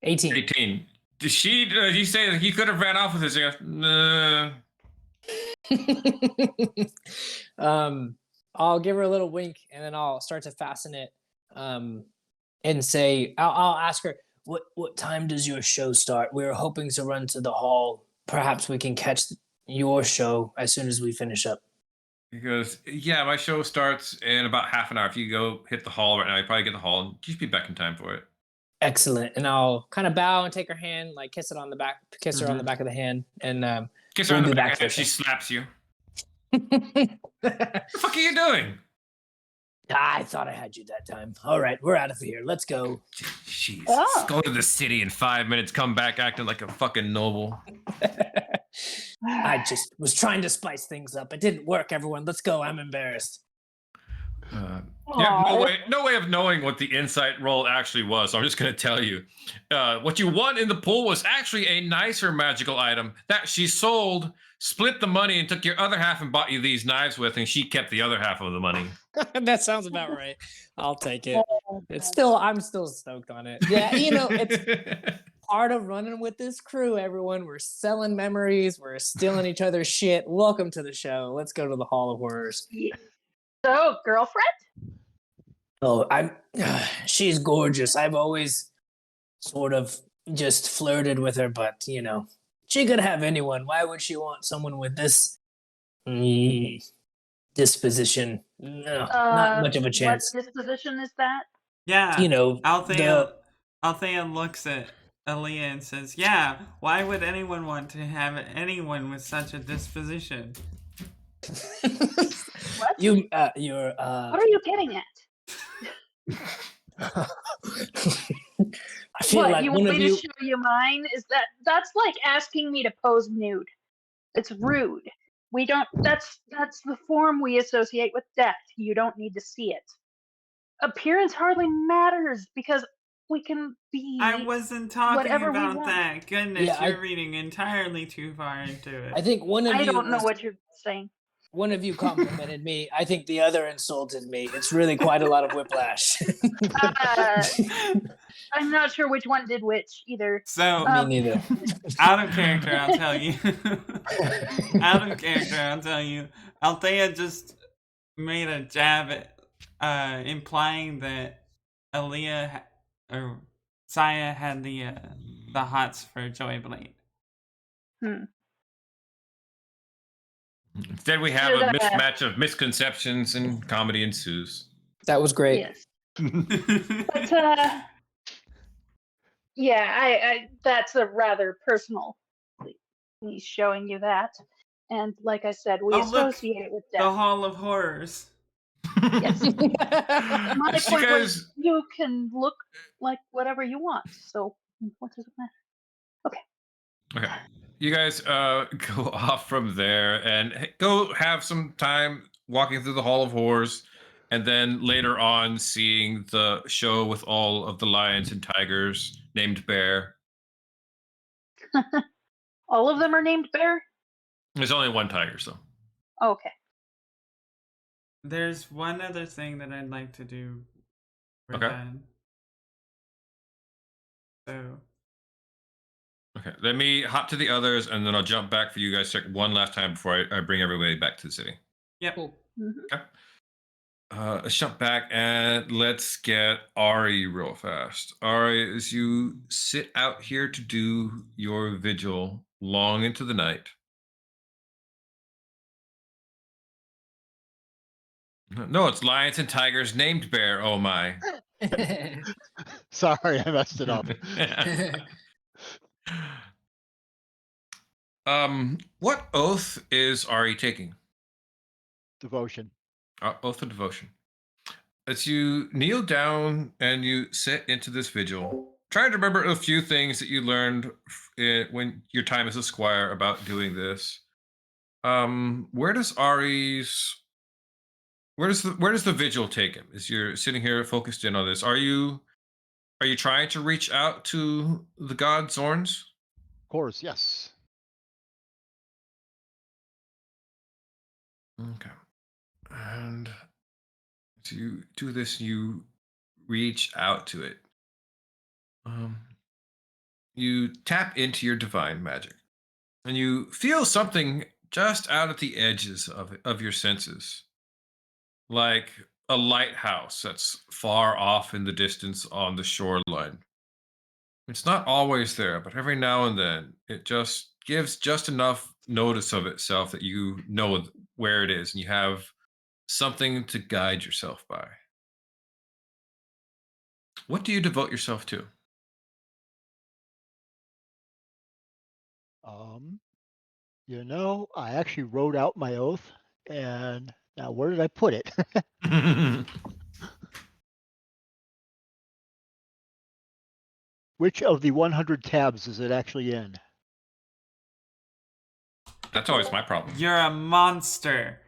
18. 18. Did she? You say that he could have ran off with this? Nah. I'll give her a little wink and then I'll start to fasten it and say, I'll ask her, what time does your show start? We were hoping to run to the hall. Perhaps we can catch your show as soon as we finish up. He goes, yeah, my show starts in about half an hour. If you go hit the hall right now, you probably get the hall and you should be back in time for it. Excellent. And I'll kind of bow and take her hand, like kiss her on the back of the hand, and Kiss her we'll on the be back back and she slaps you. What the fuck are you doing? I thought I had you that time. All right, we're out of here. Let's go. Jeez. Oh. Go to the city in 5 minutes, come back acting like a fucking noble. I just was trying to spice things up. It didn't work, everyone. Let's go. I'm embarrassed. You have no way of knowing what the insight roll actually was. So I'm just going to tell you. What you won in the pool was actually a nicer magical item that she sold, split the money, and took your other half and bought you these knives with, and she kept the other half of the money. That sounds about right. I'll take it. I'm still stoked on it. Yeah, it's part of running with this crew, everyone. We're selling memories. We're stealing each other's shit. Welcome to the show. Let's go to the Hall of Horrors. Yeah. So, girlfriend? Oh, she's gorgeous. I've always sort of just flirted with her, but she could have anyone. Why would she want someone with this disposition? No, not much of a chance. What disposition is that? Yeah. Althea looks at Aaliyah and says, yeah, why would anyone want to have anyone with such a disposition? What? You're What are you getting at? I feel What, like you one want of me you. to show you mine? That's like asking me to pose nude. It's rude. We don't. That's the form we associate with death. You don't need to see it. Appearance hardly matters because we can be. I wasn't talking whatever we about want. that. Goodness, Yeah, you're reading entirely too far into it. I think one of you. I don't know what you're saying. One of you complimented me. I think the other insulted me. It's really quite a lot of whiplash. I'm not sure which one did which either. So Me neither. out of character, I'll tell you. Out of character, I'll tell you. Althea just made a jab at implying that Aaliyah or Saya had the hots for Joyblade. Instead, we have a mismatch of misconceptions and comedy ensues. That was great. Yes. But yeah, I that's a rather personal. He's showing you that, and like I said, we associate it with death. The Hall of Horrors. Yes. My You point guys- was, you can look like whatever you want. So what does it matter? Okay. You guys go off from there and go have some time walking through the Hall of Horrors, and then later on seeing the show with all of the lions and tigers named Bear. All of them are named Bear? There's only one tiger, so. Okay. There's one other thing that I'd like to do. For Okay. that. So. Okay, let me hop to the others, and then I'll jump back for you guys to check one last time before I bring everybody back to the city. Yep. Cool. Okay. Let's jump back and let's get Ari real fast. Ari, as you sit out here to do your vigil long into the night. No, it's lions and tigers named Bear. Oh my. Sorry, I messed it up. What oath is Ari taking? Devotion. Oath of devotion. As you kneel down and you sit into this vigil, trying to remember a few things that you learned when your time as a squire about doing this. Where does the vigil take him? As you're sitting here focused in on this, are you trying to reach out to the god Zorns? Of course, yes. Okay. And as you do this, you reach out to it. You tap into your divine magic, and you feel something just out at the edges of your senses, like a lighthouse that's far off in the distance on the shoreline. It's not always there, but every now and then it just gives just enough notice of itself that you know where it is and you have something to guide yourself by. What do you devote yourself to? Um, I actually wrote out my oath, and now where did I put it? Which of the 100 tabs is it actually in? That's always my problem. You're a monster.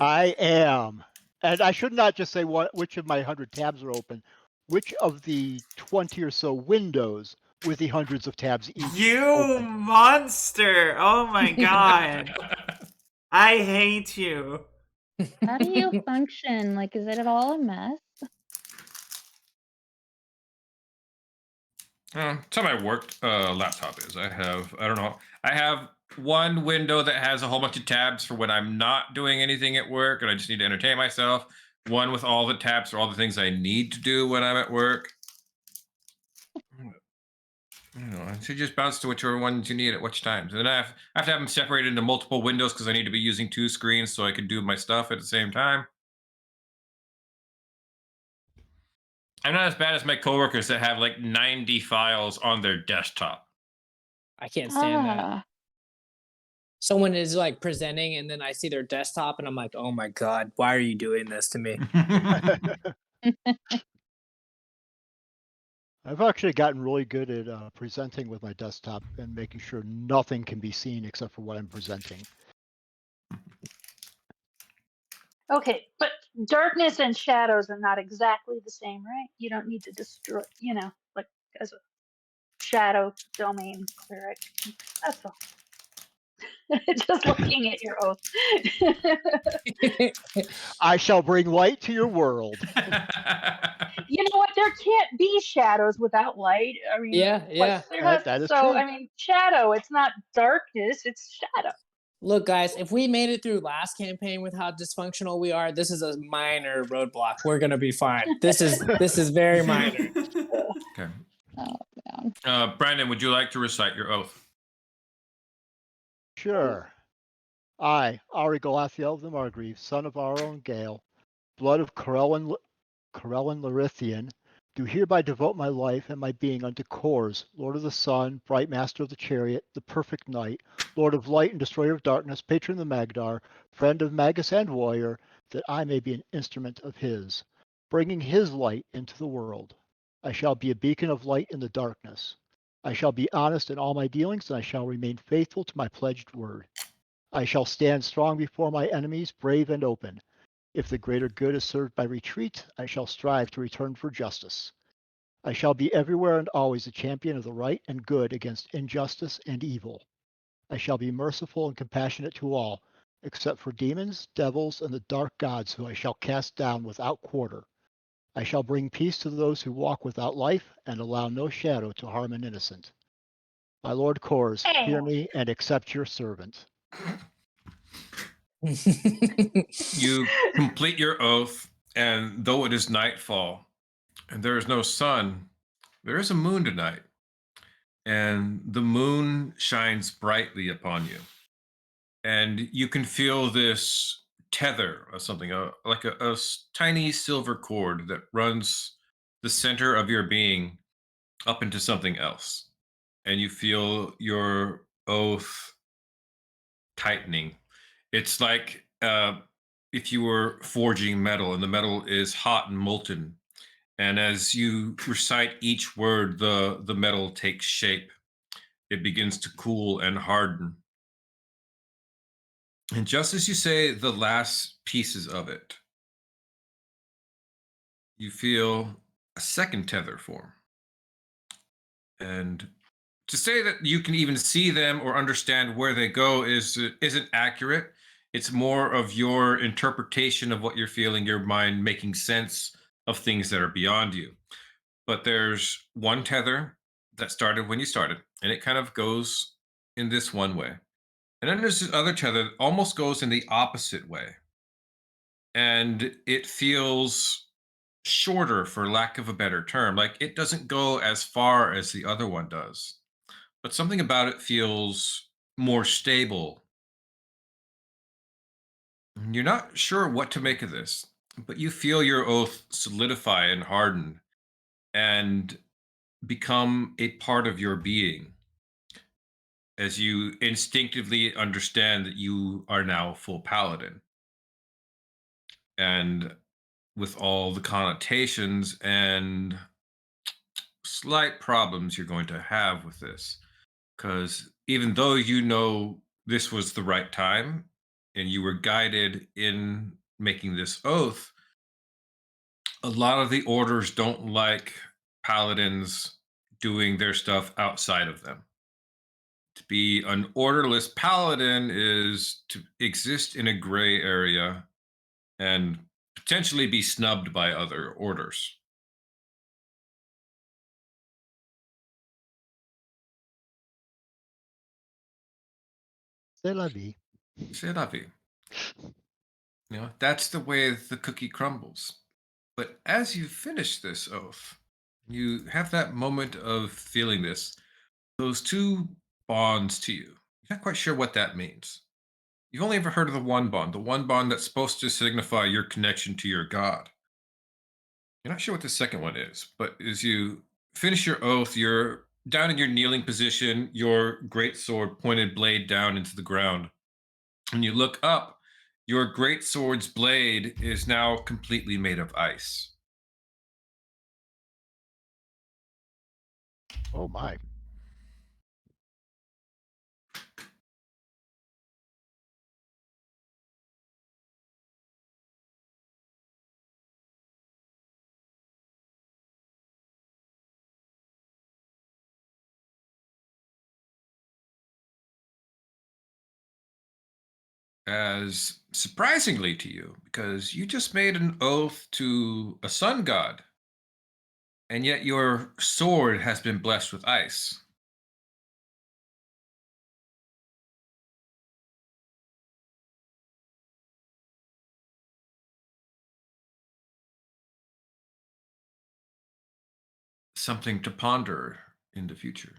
I am. And I should not just say which of my 100 tabs are open. Which of the 20 or so windows with the hundreds of tabs each You open? monster! Oh my god. I hate you. How do you function? Like, is it at all a mess? That's how my work laptop is. I don't know, I have one window that has a whole bunch of tabs for when I'm not doing anything at work and I just need to entertain myself. One with all the tabs for all the things I need to do when I'm at work. So you just bounce to whichever ones you need at which times. And then I have to have them separated into multiple windows because I need to be using two screens so I can do my stuff at the same time. I'm not as bad as my coworkers that have like 90 files on their desktop. I can't stand that. Ah, Someone is like presenting and then I see their desktop and I'm like, oh my God, why are you doing this to me? I've actually gotten really good at presenting with my desktop and making sure nothing can be seen except for what I'm presenting. Okay, but darkness and shadows are not exactly the same, right? You don't need to destroy, like as a shadow domain cleric. That's all. Just looking at your oath. I shall bring light to your world. You know what? There can't be shadows without light. I mean, Yeah, yeah. That is so true. I mean, shadow. It's not darkness. It's shadow. Look, guys, if we made it through last campaign with how dysfunctional we are, this is a minor roadblock. We're gonna be fine. This is very minor. Okay. oh man. Brandon, would you like to recite your oath? Sure. I, Ari Galathiel the Margrave, son of our own Gale, blood of Corellin Larithian, do hereby devote my life and my being unto Kors, Lord of the Sun, bright master of the chariot, the perfect knight, Lord of light and destroyer of darkness, patron of the Magdar, friend of Magus and warrior, that I may be an instrument of his, bringing his light into the world. I shall be a beacon of light in the darkness. I shall be honest in all my dealings, and I shall remain faithful to my pledged word. I shall stand strong before my enemies, brave and open. If the greater good is served by retreat, I shall strive to return for justice. I shall be everywhere and always a champion of the right and good against injustice and evil. I shall be merciful and compassionate to all, except for demons, devils, and the dark gods who I shall cast down without quarter. I shall bring peace to those who walk without life and allow no shadow to harm an innocent. My Lord Kors, hear me and accept your servant. You complete your oath, and though it is nightfall and there is no sun, there is a moon tonight, and the moon shines brightly upon you. And you can feel this tether of something, like a tiny silver cord that runs the center of your being up into something else. And you feel your oath tightening. It's like if you were forging metal and the metal is hot and molten. And as you recite each word, the metal takes shape. It begins to cool and harden. And just as you say the last pieces of it, you feel a second tether form. And to say that you can even see them or understand where they go isn't accurate. It's more of your interpretation of what you're feeling, your mind making sense of things that are beyond you. But there's one tether that started when you started, and it kind of goes in this one way. And then there's this other tether that almost goes in the opposite way. And it feels shorter, for lack of a better term. Like, it doesn't go as far as the other one does, but something about it feels more stable. You're not sure what to make of this, but you feel your oath solidify and harden and become a part of your being as you instinctively understand that you are now full paladin. And with all the connotations and slight problems you're going to have with this, because even though you know this was the right time and you were guided in making this oath, a lot of the orders don't like paladins doing their stuff outside of them. To be an orderless paladin is to exist in a gray area and potentially be snubbed by other orders. C'est la vie. C'est la vie. That's the way the cookie crumbles. But as you finish this oath, you have that moment of feeling this, those two bonds to you. You're not quite sure what that means. You've only ever heard of the one bond that's supposed to signify your connection to your God. You're not sure what the second one is, but as you finish your oath, you're down in your kneeling position, your great sword pointed blade down into the ground. When you look up, your great sword's blade is now completely made of ice. Oh my. As surprisingly to you, because you just made an oath to a sun god, and yet your sword has been blessed with ice. Something to ponder in the future.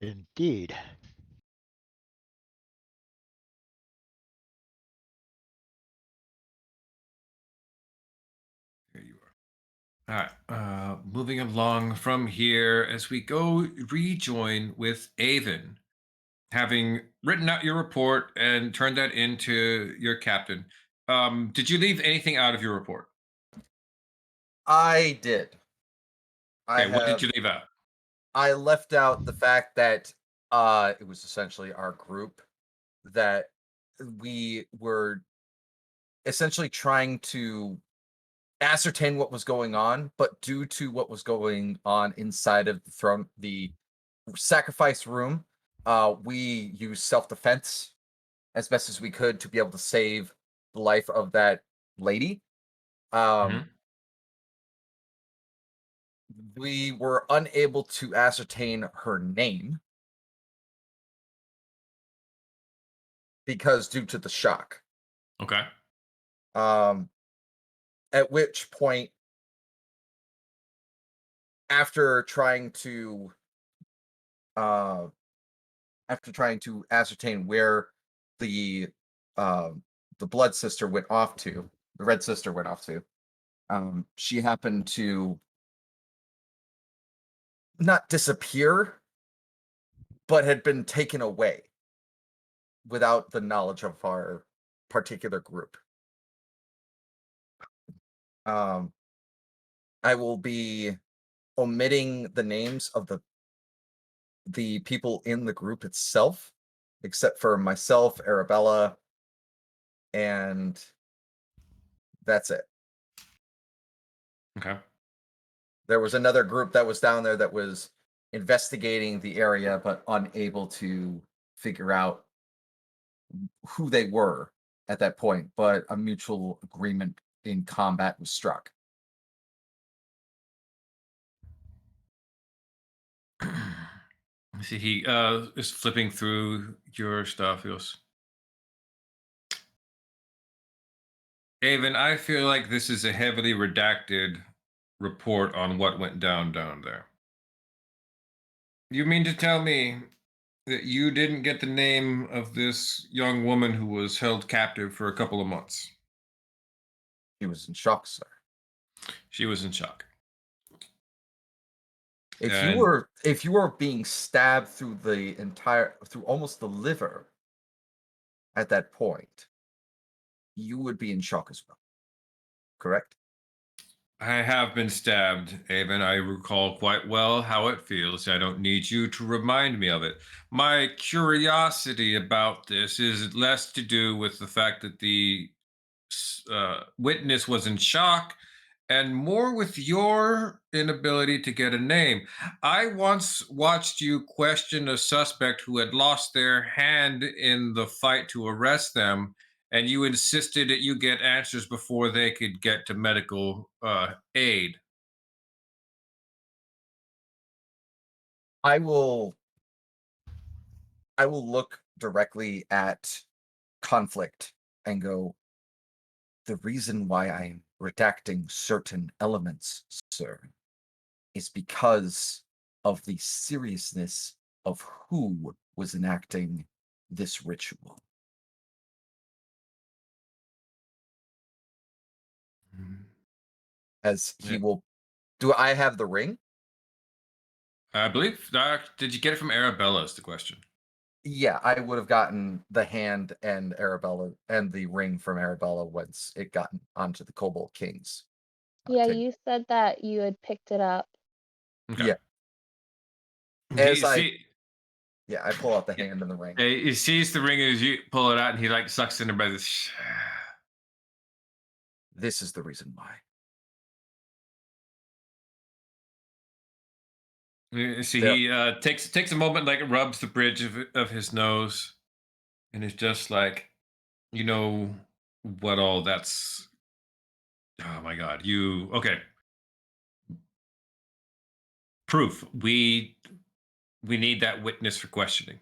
Indeed. There you are. All right. Moving along from here as we go rejoin with Avon, having written out your report and turned that into your captain. Did you leave anything out of your report? I did. I Okay, what did have. you leave out? I left out the fact that it was essentially our group that we were essentially trying to ascertain what was going on, but due to what was going on inside of the sacrifice room, we used self-defense as best as we could to be able to save the life of that lady. Mhm. We were unable to ascertain her name because due to the shock. Okay. Um, at which point, after trying to uh, ascertain where the the blood sister went off to, the red sister went off to, she happened to not disappear, but had been taken away without the knowledge of our particular group. Um, I will be omitting the names of the people in the group itself, except for myself, Arabella, and that's it. Okay. There was another group that was down there that was investigating the area, but unable to figure out who they were at that point, but a mutual agreement in combat was struck. See, he is flipping through your stuff. He goes, Avon, I feel like this is a heavily redacted report on what went down there. You mean to tell me that you didn't get the name of this young woman who was held captive for a couple of months? He was in shock, sir. She was in shock. If And you were being stabbed through through almost the liver at that point, you would be in shock as well. Correct? I have been stabbed, Avon. I recall quite well how it feels. I don't need you to remind me of it. My curiosity about this is less to do with the fact that the witness was in shock and more with your inability to get a name. I once watched you question a suspect who had lost their hand in the fight to arrest them, and you insisted that you get answers before they could get to medical aid. I will look directly at conflict and go, the reason why I'm redacting certain elements, sir, is because of the seriousness of who was enacting this ritual. As he Yeah. will. Do I have the ring? I believe. Did you get it from Arabella? Is the question. Yeah, I would have gotten the hand and Arabella and the ring from Arabella once it got onto the Kobold Kings. Yeah, table. you said that you had picked it up. Okay. Yeah. He, see, Yeah, I pull out the hand and the ring. he sees the ring as you pull it out, and he like sucks in her by this. This is the reason why. See, There- he takes a moment, like rubs the bridge of his nose, and is just like, you know, what all that's. Oh my God, you okay? Proof. We need that witness for questioning.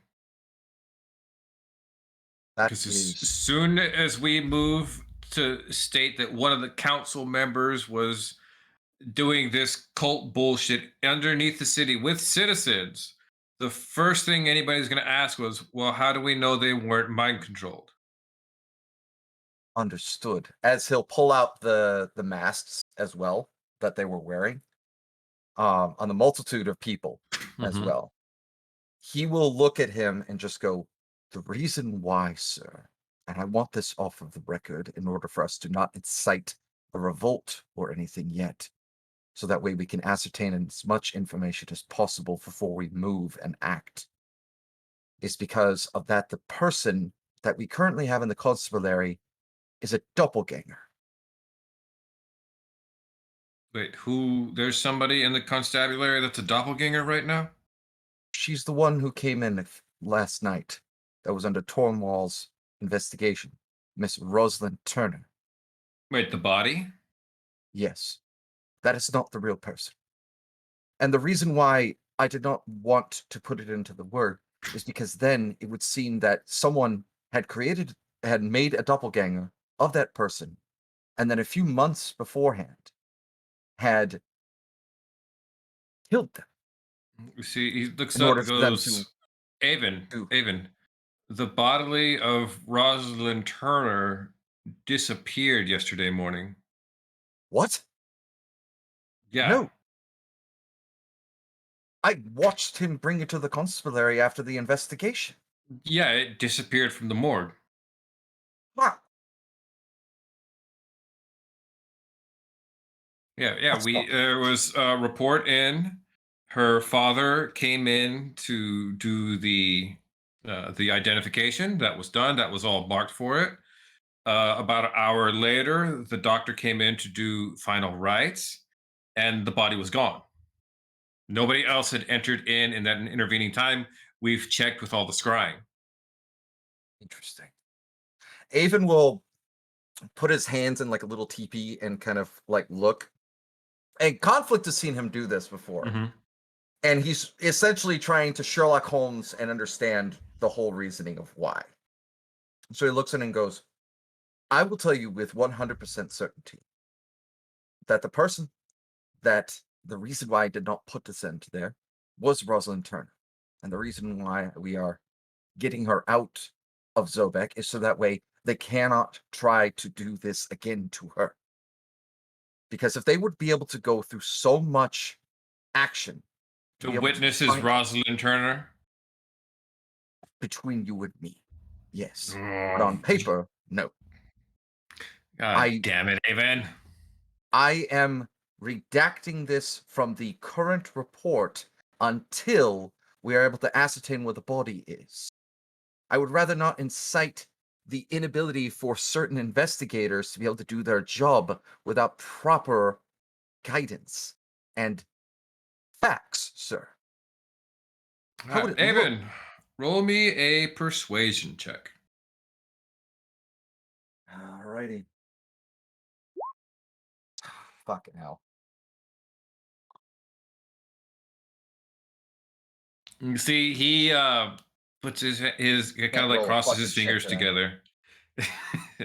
That Because as is soon as we move to state that one of the council members was doing this cult bullshit underneath the city with citizens, the first thing anybody's going to ask was, well, how do we know they weren't mind controlled? understood. As he'll pull out the masks as well that they were wearing, on the multitude of people as well. He will look at him and just go, the reason why, sir, and I want this off of the record in order for us to not incite a revolt or anything yet, so that way we can ascertain as much information as possible before we move and act, is because of that the person that we currently have in the constabulary is a doppelganger. Wait, who? There's somebody in the constabulary that's a doppelganger right now? She's the one who came in last night that was under Tornwall's investigation, Miss Rosalind Turner. Wait, the body? Yes, that is not the real person. And the reason why I did not want to put it into the word is because then it would seem that someone had made a doppelganger of that person, and then a few months beforehand had killed them. You see, he looks In up order and for them goes, Avon, to- Avon, the body of Rosalind Turner disappeared yesterday morning. What? Yeah. No. I watched him bring it to the constabulary after the investigation. Yeah, it disappeared from the morgue. Wow. Yeah. That's not- There was a report in. Her father came in to do the identification. That was done. That was all marked for it. About an hour later, the doctor came in to do final rites, and the body was gone. Nobody else had entered in that intervening time. We've checked with all the scrying. Interesting. Avon will put his hands in like a little teepee and kind of like look. And Conflict has seen him do this before. Mm-hmm. And he's essentially trying to Sherlock Holmes and understand the whole reasoning of why. So he looks in and goes, I will tell you with 100% certainty that the reason why I did not put this end there was Rosalind Turner. And the reason why we are getting her out of Zobek is so that way they cannot try to do this again to her. Because if they would be able to go through so much action, to The be able to witness is find Rosalind Turner. between you and me, yes. But Oh, on paper, no. God damn it, Avon. I am redacting this from the current report until we are able to ascertain where the body is. I would rather not incite the inability for certain investigators to be able to do their job without proper guidance and facts, sir. How would it look? Avon, roll me a persuasion check. Alrighty. Fucking hell. You see, he puts his kind of like roll a crosses fucking his shit fingers for that. together.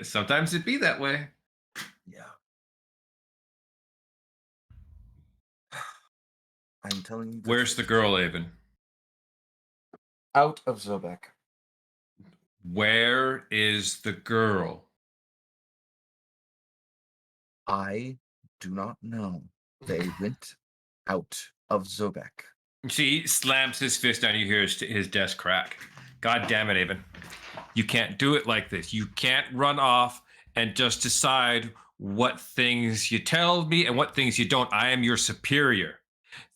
Sometimes it be that way. Yeah. I'm telling you. Where's the girl, Avon? Out of Zobek. Where is the girl? I do not know. They went out of Zobek. See, he slams his fist down. You hear his desk crack. God damn it, Avon. You can't do it like this. You can't run off and just decide what things you tell me and what things you don't. I am your superior.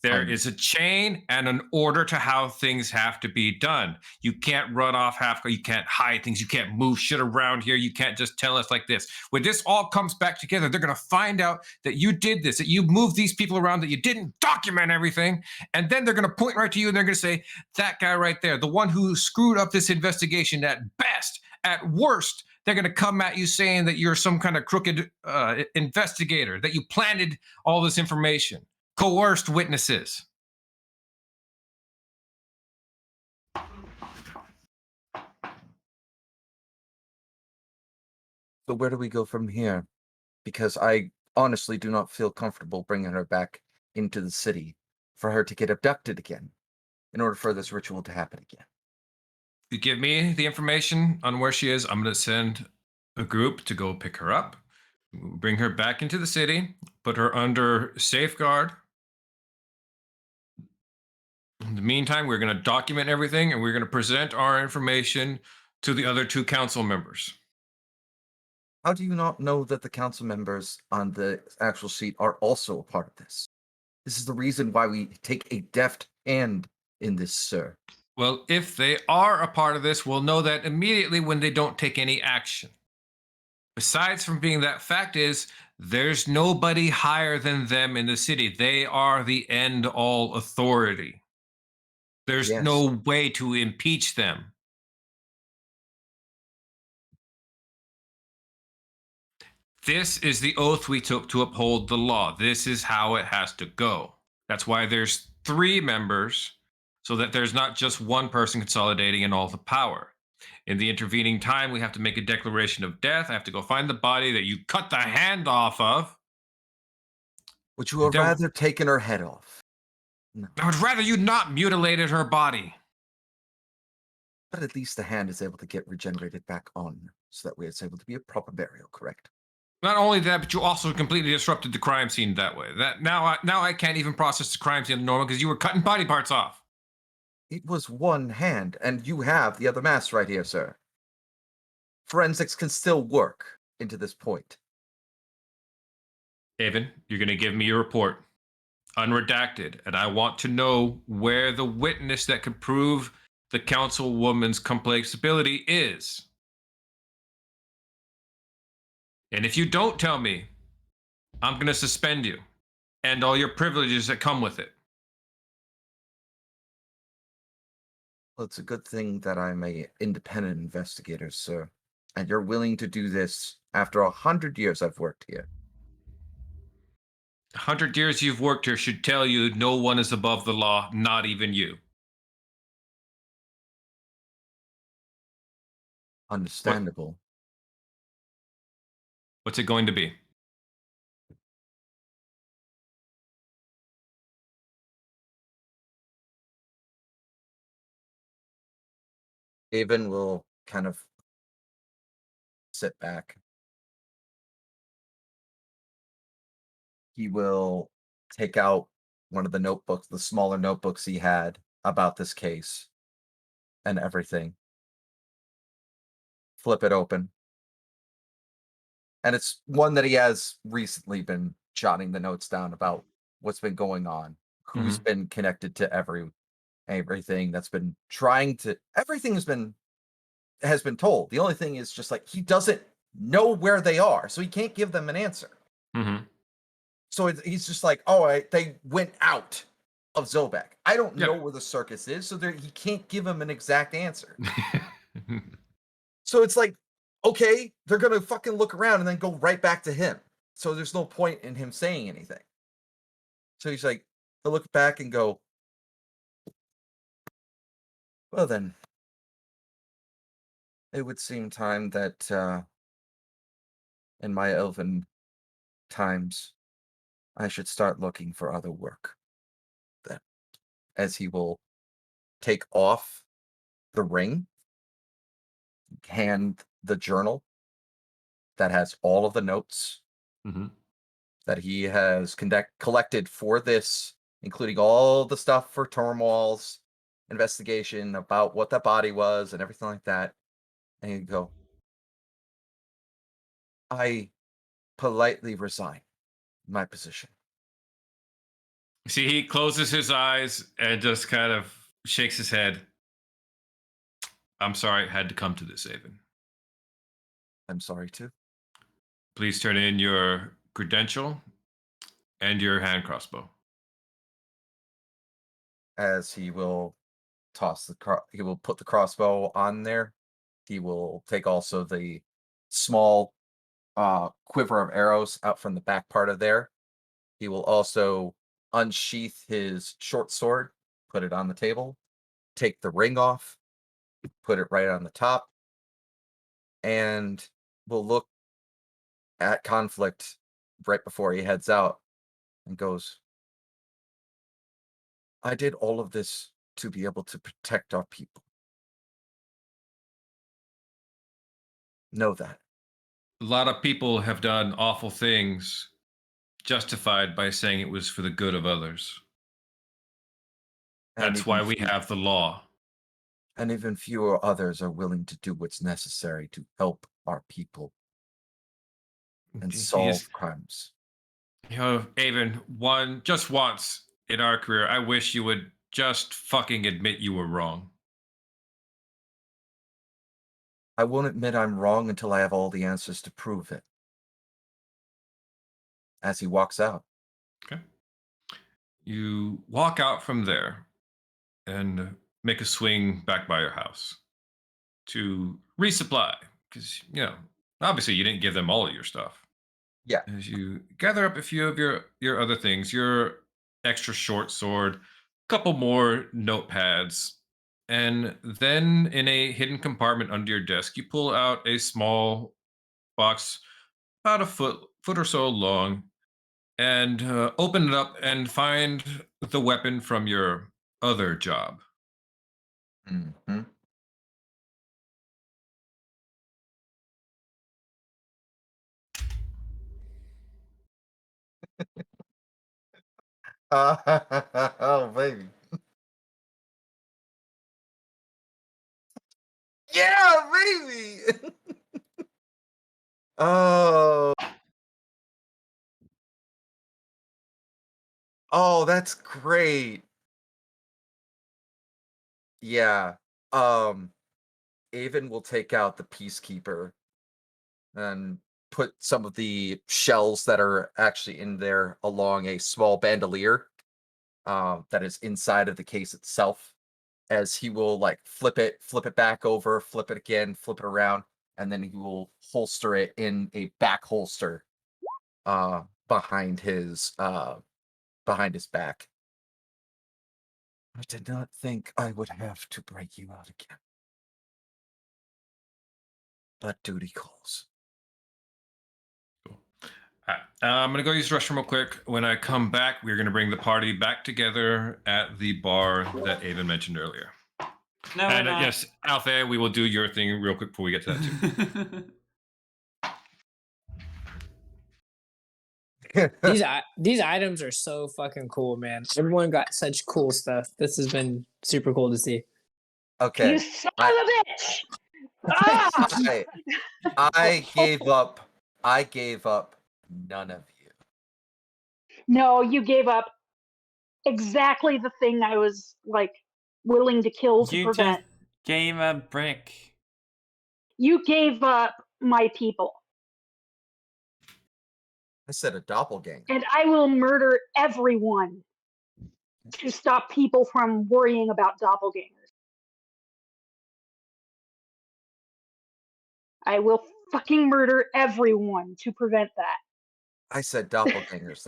There is a chain and an order to how things have to be done. You can't run off you can't hide things. You can't move shit around here. You can't just tell us like this. When this all comes back together, they're going to find out that you did this, that you moved these people around, that you didn't document everything. And then they're going to point right to you and they're going to say, that guy right there, the one who screwed up this investigation at best, at worst, they're going to come at you saying that you're some kind of crooked investigator, that you planted all this information. Coerced witnesses. So where do we go from here? Because I honestly do not feel comfortable bringing her back into the city for her to get abducted again in order for this ritual to happen again. You give me the information on where she is. I'm going to send a group to go pick her up, bring her back into the city, put her under safeguard. In the meantime, we're going to document everything and we're going to present our information to the other two council members. How do you not know that the council members on the actual sheet are also a part of this? This is the reason why we take a deft hand in this, sir. Well, if they are a part of this, we'll know that immediately when they don't take any action. Besides from being that fact is, there's nobody higher than them in the city. They are the end-all authority. There's no way to impeach them. This is the oath we took to uphold the law. This is how it has to go. That's why there's 3 members, so that there's not just one person consolidating in all the power. In the intervening time, we have to make a declaration of death. I have to go find the body that you cut the hand off of. Would you have rather taken her head off? No. I would rather you not mutilated her body. But at least the hand is able to get regenerated back on, so that way it's able to be a proper burial, correct? Not only that, but you also completely disrupted the crime scene that way. That now I can't even process the crime scene normal because you were cutting body parts off. It was one hand, and you have the other mass right here, sir. Forensics can still work into this point. Avon, you're going to give me your report, unredacted, and I want to know where the witness that could prove the councilwoman's complainability is. And if you don't tell me, I'm going to suspend you and all your privileges that come with it. Well, it's a good thing that I'm an independent investigator, sir. And you're willing to do this after 100 years I've worked here. 100 years you've worked here should tell you no one is above the law, not even you. Understandable. What's it going to be? Avon will kind of sit back. He will take out one of the notebooks, the smaller notebooks he had about this case and everything. Flip it open. And it's one that he has recently been jotting the notes down about what's been going on, who's been connected to everything that's been trying to everything has been told. The only thing is just like he doesn't know where they are, so he can't give them an answer. Mm-hmm. So he's just like, oh, they went out of Zobek. I don't know where the circus is, so he can't give him an exact answer. So it's like, okay, they're gonna fucking look around and then go right back to him. So there's no point in him saying anything. So he's like, he'll look back and go, well then, it would seem time that in my elven times, I should start looking for other work. Then, as he will take off the ring, hand the journal that has all of the notes that he has collected for this, including all the stuff for Turmoil's investigation about what that body was and everything like that. And he'd go, I politely resign my position. See, he closes his eyes and just kind of shakes his head. I'm sorry it had to come to this, Avon. I'm sorry too. Please turn in your credential and your hand crossbow. As he will he will put the crossbow on there. He will take also the small quiver of arrows out from the back part of there. He will also unsheath his short sword, put it on the table, take the ring off, put it right on the top, and will look at Conflict right before he heads out and goes, I did all of this to be able to protect our people. Know that. A lot of people have done awful things justified by saying it was for the good of others. And That's why we have the law. And even fewer others are willing to do what's necessary to help our people and solve crimes. You know, Avon, just once in our career, I wish you would just fucking admit you were wrong. I won't admit I'm wrong until I have all the answers to prove it. As he walks out. Okay. You walk out from there and make a swing back by your house to resupply because, obviously you didn't give them all of your stuff. Yeah. As you gather up a few of your other things, your extra short sword, a couple more notepads, and then in a hidden compartment under your desk, you pull out a small box about a foot or so long, and open it up and find the weapon from your other job. Mm-hmm. Oh, baby. Yeah, baby. Oh. Oh, that's great. Yeah. Avon will take out the Peacekeeper and put some of the shells that are actually in there along a small bandolier that is inside of the case itself. As he will like flip it back over, flip it again, flip it around, and then he will holster it in a back holster behind his back. I did not think I would have to break you out again. But duty calls. I'm gonna go use the restroom real quick. When I come back, we're gonna bring the party back together at the bar that Avon mentioned earlier. No, we're And not. yes, Althea, we will do your thing real quick before we get to that too. These items are so fucking cool, man. Everyone got such cool stuff. This has been super cool to see. Okay. You son of a bitch! Ah! I gave up. I gave up none of you. No, you gave up exactly the thing I was like willing to kill to You prevent. just gave a brick. You gave up my people, I said a doppelganger. and I will murder everyone to stop people from worrying about doppelgangers. I will fucking murder everyone to prevent that. I said doppelgangers,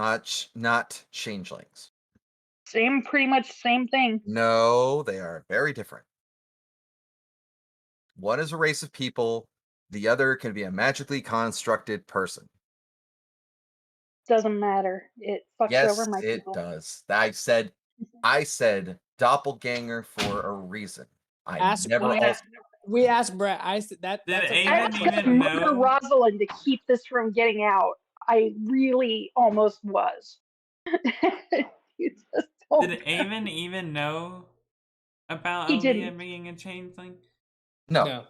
not changelings. Pretty much same thing. No, they are very different. One is a race of people, the other can be a magically constructed person. Doesn't matter. It fucks Yes, over my it people. does. I said doppelganger for a reason. We asked Brett. That's Did a I Avon was fair gonna even murder know? Rosalind to keep this from getting out. I really almost was. You just don't. Did Avon even know about He Aaliyah didn't. being a changeling? No.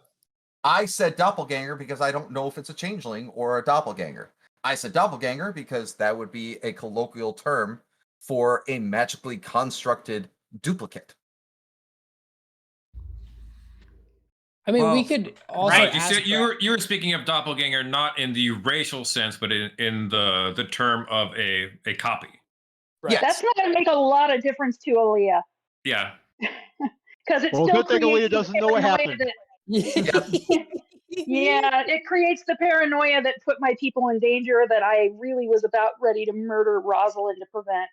I said doppelganger because I don't know if it's a changeling or a doppelganger. I said doppelganger because that would be a colloquial term for a magically constructed duplicate. I mean, we Well, could also right, You ask said you were speaking of doppelganger not in the racial sense, but in the term of a copy. Right. Yes. That's not gonna make a lot of difference to Aaliyah. Yeah. Because it Well, still good thing creates Aaliyah the doesn't know what paranoia happened. that yeah, it creates the paranoia that put my people in danger that I really was about ready to murder Rosalind to prevent.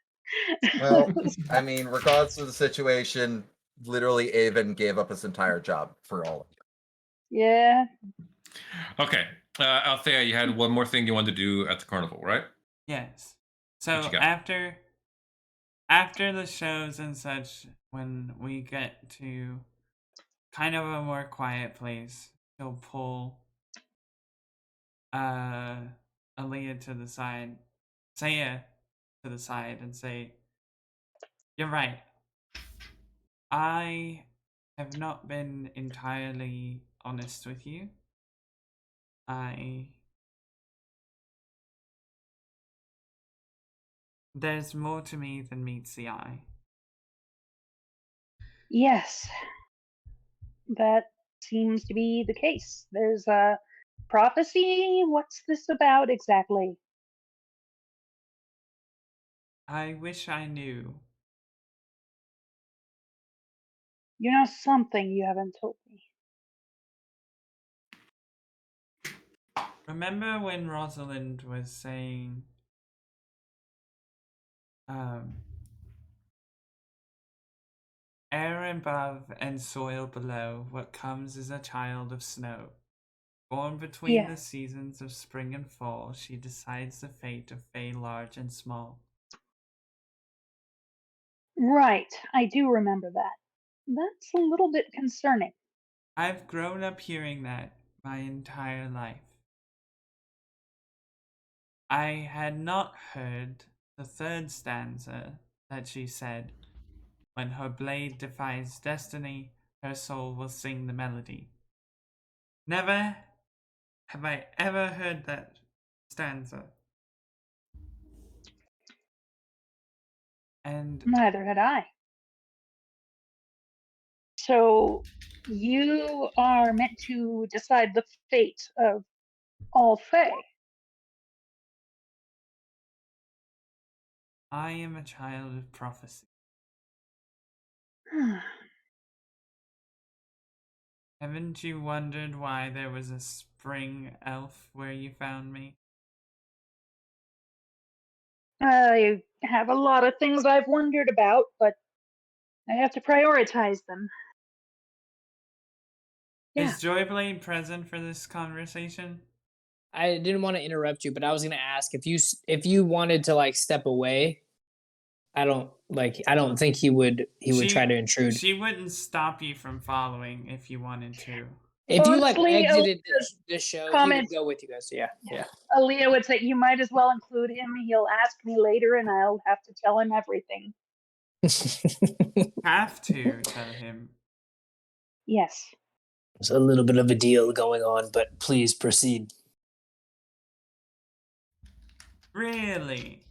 Well, I mean, regardless of the situation, literally Avon gave up his entire job for all of you. Yeah. Okay. Althea, you had one more thing you wanted to do at the carnival, right? yes. What So you got? after the shows and such, when we get to kind of a more quiet place, he'll pull Aaliyah to the side, Saya to the side, and say, "You're right. I have not been entirely honest with you. There's more to me than meets the eye." Yes. That seems to be the case. There's a prophecy. What's this about exactly? I wish I knew. You know something you haven't told me. Remember when Rosalind was saying, air above and soil below, what comes is a child of snow. Born between Yeah. the seasons of spring and fall, she decides the fate of Fae large and small. Right, I do remember that. That's a little bit concerning. I've grown up hearing that my entire life. I had not heard the third stanza that she said, when her blade defies destiny, her soul will sing the melody. Never have I ever heard that stanza. And Neither had I. So you are meant to decide the fate of all Fae. I am a child of prophecy. Haven't you wondered why there was a spring elf where you found me? I have a lot of things I've wondered about, but I have to prioritize them. Yeah. Is Joyblade present for this conversation? I didn't want to interrupt you, but I was gonna ask if you wanted to like step away. I don't think he would try to intrude. She wouldn't stop you from following if you wanted to. If you like Honestly, exited Aaliyah's the show, he would comments, go with you guys. Yeah, yeah. Aaliyah would say, you might as well include him. He'll ask me later and I'll have to tell him everything. Have to tell him. Yes. There's a little bit of a deal going on, but please proceed. Really?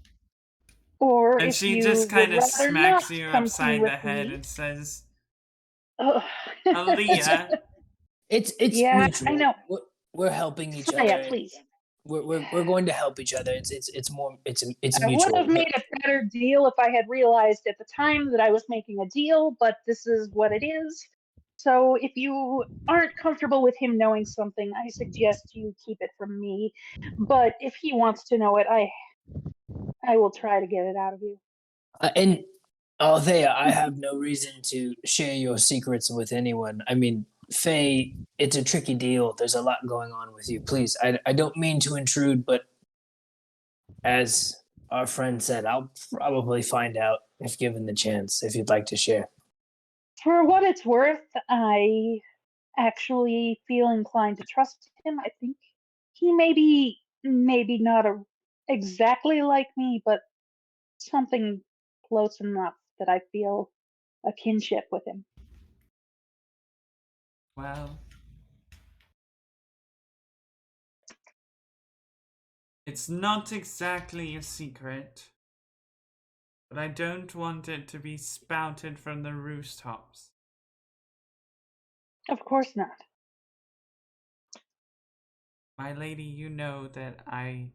Or And if she you just kind would of rather smacks not you come upside clean with the head me. and says, Oh. Aaliyah. It's Yeah, mutual. I know. We're helping each Saya, other. please. We're going to help each other. It's more it's I would mutual. have made a better deal if I had realized at the time that I was making a deal, but this is what it is. So if you aren't comfortable with him knowing something, I suggest you keep it from me. But if he wants to know it, I will try to get it out of you. And Althea, I have no reason to share your secrets with anyone. I mean, Faye, it's a tricky deal. There's a lot going on with you. Please, I don't mean to intrude, but as our friend said, I'll probably find out if given the chance, if you'd like to share. For what it's worth, I actually feel inclined to trust him. I think he may be maybe not exactly like me, but something close enough that I feel a kinship with him. Well, it's not exactly a secret, but I don't want it to be spouted from the rooftops. Of course not. My lady, you know that I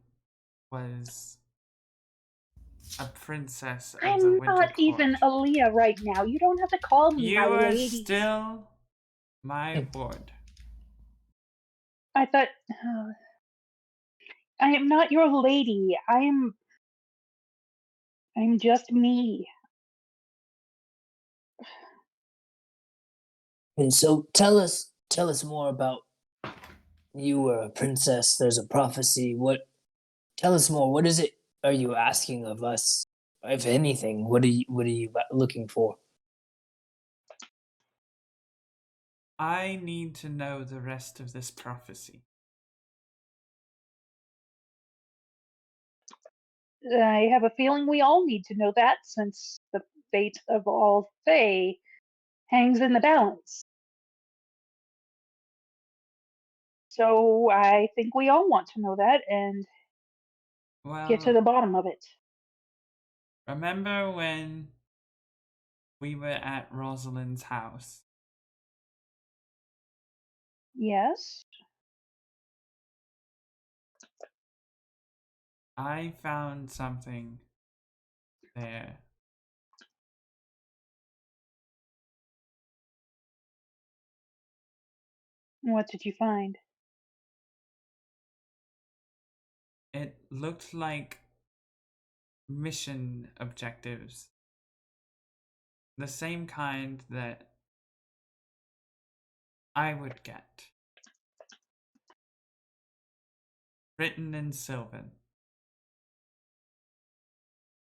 was a princess of the I'm Winter not even Court. Aaliyah right now. You don't have to call me You my are lady. still my ward. I thought I am not your lady. I'm just me. And so tell us more about you were a princess. There's a prophecy. Tell us more. What is it are you asking of us? If anything, what are you looking for? I need to know the rest of this prophecy. I have a feeling we all need to know that since the fate of all Fae hangs in the balance. So I think we all want to know that and get to Well, the bottom of it. remember when we were at Rosalind's house? Yes. I found something there. What did you find? It looked like mission objectives. The same kind that I would get. Written in Sylvan.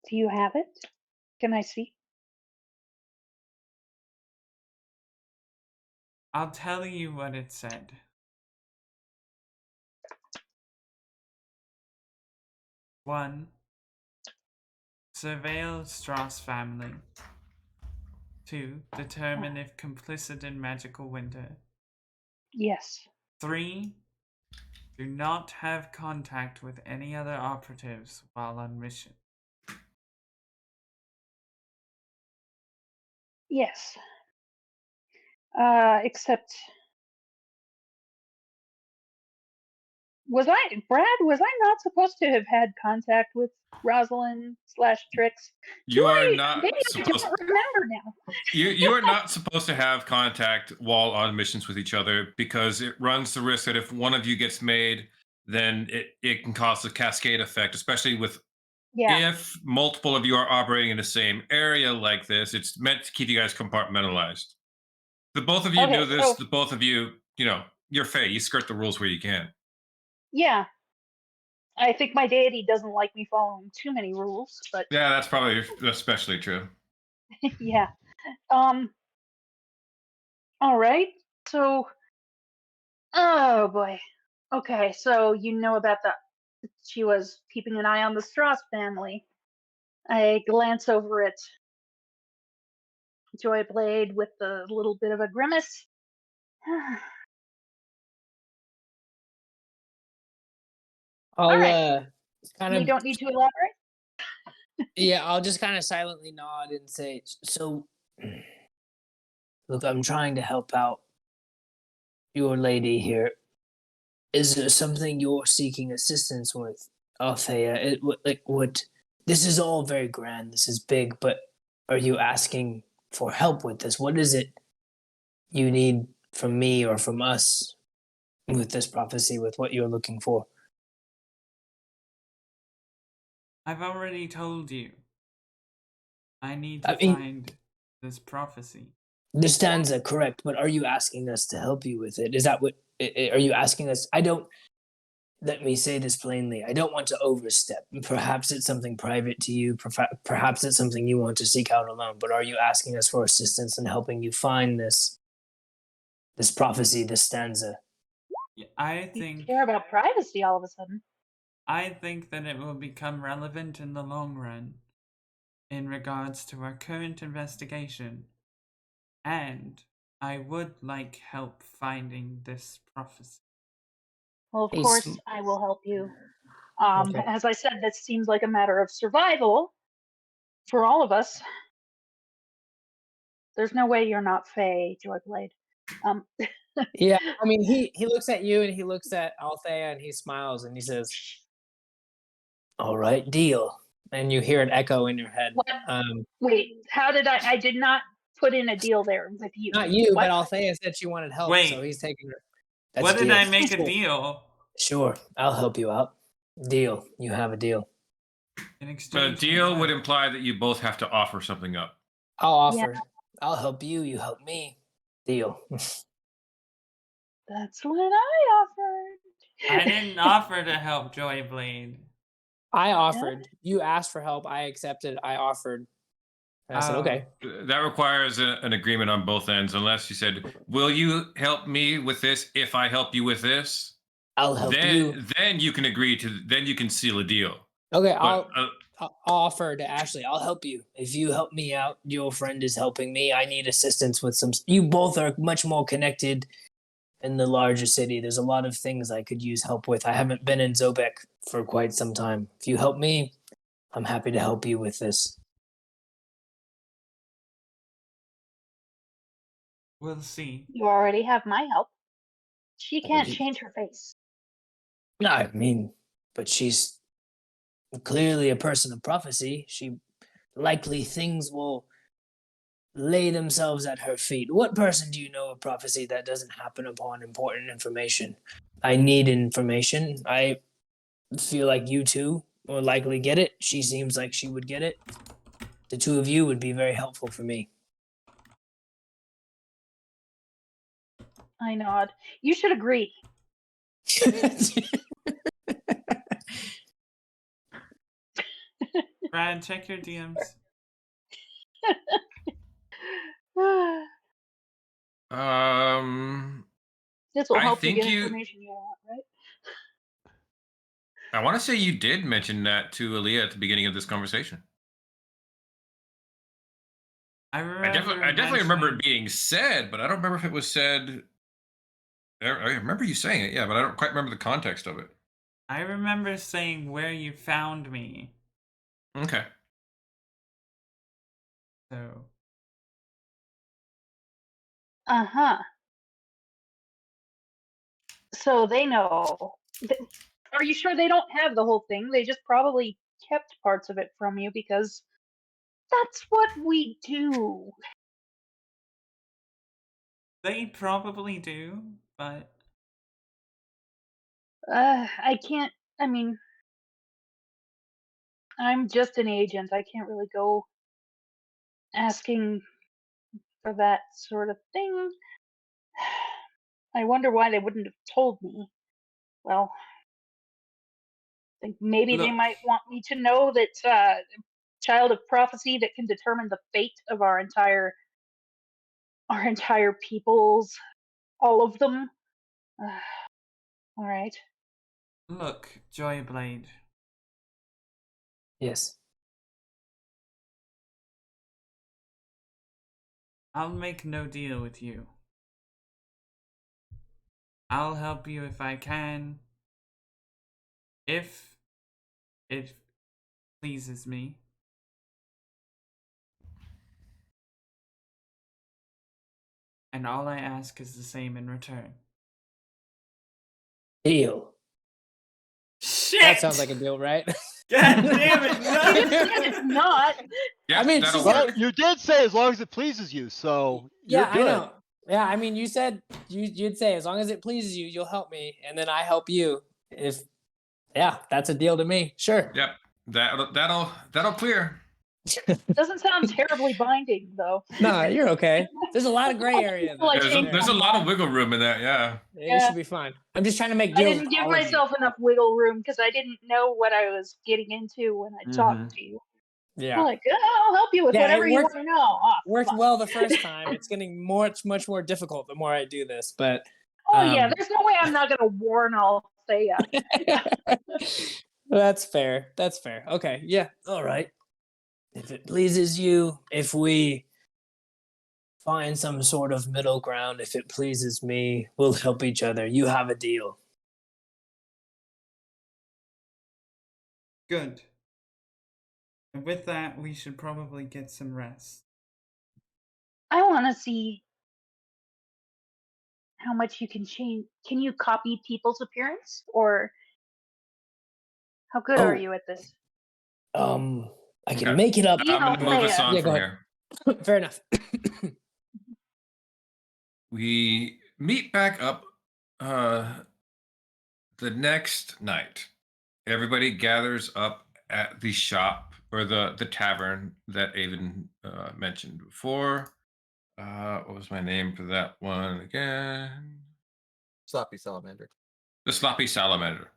Do you have it? Can I see? I'll tell you what it said. One, surveil Strauss family. 2, determine if complicit in magical winter. Yes. 3, do not have contact with any other operatives while on mission. Yes. Except was I not supposed to have had contact with Rosalind / Trix? You are Maybe not I supposed. don't remember now. You are not supposed to have contact while on missions with each other because it runs the risk that if one of you gets made, then it can cause a cascade effect, especially with Yeah. if multiple of you are operating in the same area like this. It's meant to keep you guys compartmentalized. The both of you Okay, knew this. so The both of you, you're Faye. You skirt the rules where you can. yeah. I think my deity doesn't like me following too many rules, but Yeah, that's probably especially true. yeah. All right. So, oh boy. Okay, so you know about the she was keeping an eye on the Strauss family. I glance over at Joyblade with a little bit of a grimace. I'll All right. kind We of don't need to elaborate. yeah, I'll just kind of silently nod and say, "So, look, I'm trying to help out your lady here. Is there something you're seeking assistance with, Althea? Like what? This is all very grand. This is big, but are you asking for help with this? What is it you need from me or from us with this prophecy? With what you're looking for?" I've already told you. I need to I mean, find this prophecy. the stanza correct, but are you asking us to help you with it? Is that what? Are you asking us? I don't. Let me say this plainly. I don't want to overstep. Perhaps it's something private to you. Perhaps it's something you want to seek out alone. But are you asking us for assistance in helping you find this prophecy, this stanza? I You think care about privacy all of a sudden. I think that it will become relevant in the long run in regards to our current investigation, and I would like help finding this prophecy. Well, of Hey, course, I will help you. okay. As I said, this seems like a matter of survival for all of us. There's no way you're not Faye, Joyblade. Um, Yeah, I mean, he looks at you and he looks at Althea and he smiles and he says, "All right, deal." And you hear an echo in your head. what? Wait, how did I did not put in a deal there with you. Not you, What? but Althea said she wanted help, so Wait, he's taking her. That's what a did deal. I make a Sure. deal Sure, I'll help you out. Deal. You have a deal. in A exchange for deal would what? imply that you both have to offer something up. I'll Yeah, offer. I'll help you. You help me. Deal. that's what I I offered. didn't offer to help Joyblade. I Yeah. offered. You asked for help. I accepted. I offered. And I said, Oh, okay. That requires an agreement on both ends, unless you said, "Will you help me with this if I help you with this?" I'll help you. Then you can agree to. Then you can seal a deal. Okay, But I'll offer to Ashley. I'll help you. If you help me out, your friend is helping me. I need assistance with some. You both are much more connected in the larger city. There's a lot of things I could use help with. I haven't been in Zobek for quite some time. If you help me, I'm happy to help you with this. we'll see. You already have my help. She can't You- change her face. No, I mean, but she's clearly a person of prophecy. She likely things will lay themselves at her feet. What person do you know of prophecy that doesn't happen upon important information? I need information. I feel like you two will likely get it. She seems like she would get it. The two of you would be very helpful for me. I nod. You should agree. Brad, check your DMs. um, This will I help you think get you. information you want, right? I want to say you did mention that to Aaliyah at the beginning of this conversation. I I definitely remember it mentioning- being said, but I don't remember if it was said. I remember you saying it, yeah, but I don't quite remember the context of it. I remember saying where you found me. Okay. So Uh-huh. So they know. Are you sure they don't have the whole thing? They just probably kept parts of it from you because that's what we do. they probably do, but I can't. I mean, I'm just an agent. I can't really go asking for that sort of thing. I wonder why they wouldn't have told me. Well, think maybe they Look. might want me to know that child of prophecy that can determine the fate of our entire peoples, all of them. All right. Look, Joyblade. Yes. I'll make no deal with you. I'll help you if I can. If it pleases me. And all I ask is the same in return. Deal. Shit! That sounds like a deal, right? God damn it, You no! said it's not. Yeah, I mean, that'll she Well, work. you did say as long as it pleases you, so you're Yeah, good. I know. Yeah, I mean, you said you'd say as long as it pleases you, you'll help me, and then I help you. If that's a deal to me. Sure. Yep, that'll clear. Doesn't sound terribly binding though. No, you're okay. There's a lot of gray area Well, I though. changed There's a my lot of mind. wiggle room in that. Yeah. You Yeah. should be fine. I'm just trying to make I deals didn't with give all of you. myself enough wiggle room because I didn't know what I was getting into when I talked to you. Yeah. Like, I'll help you with Yeah, it whatever you worked- want to know. Worked fine. well the first time. It's getting much more difficult the more I do this, but Oh yeah, there's no way I'm not gonna warn Althea. That's fair. That's fair. Okay. Yeah. All right. If it pleases you, if we find some sort of middle ground, if it pleases me, we'll help each other. You have a deal. Good. And with that, we should probably get some rest. I want to see how much you can change. Can you copy people's appearance, or how good are Oh. you at this? I can Okay. make it up. I'm gonna move us Althea. on Yeah, go from ahead. here. Fair enough. We meet back up the next night. Everybody gathers up at the shop or the tavern that Avon mentioned before. What was my name for that one again? Sloppy salamander. The Sloppy Salamander.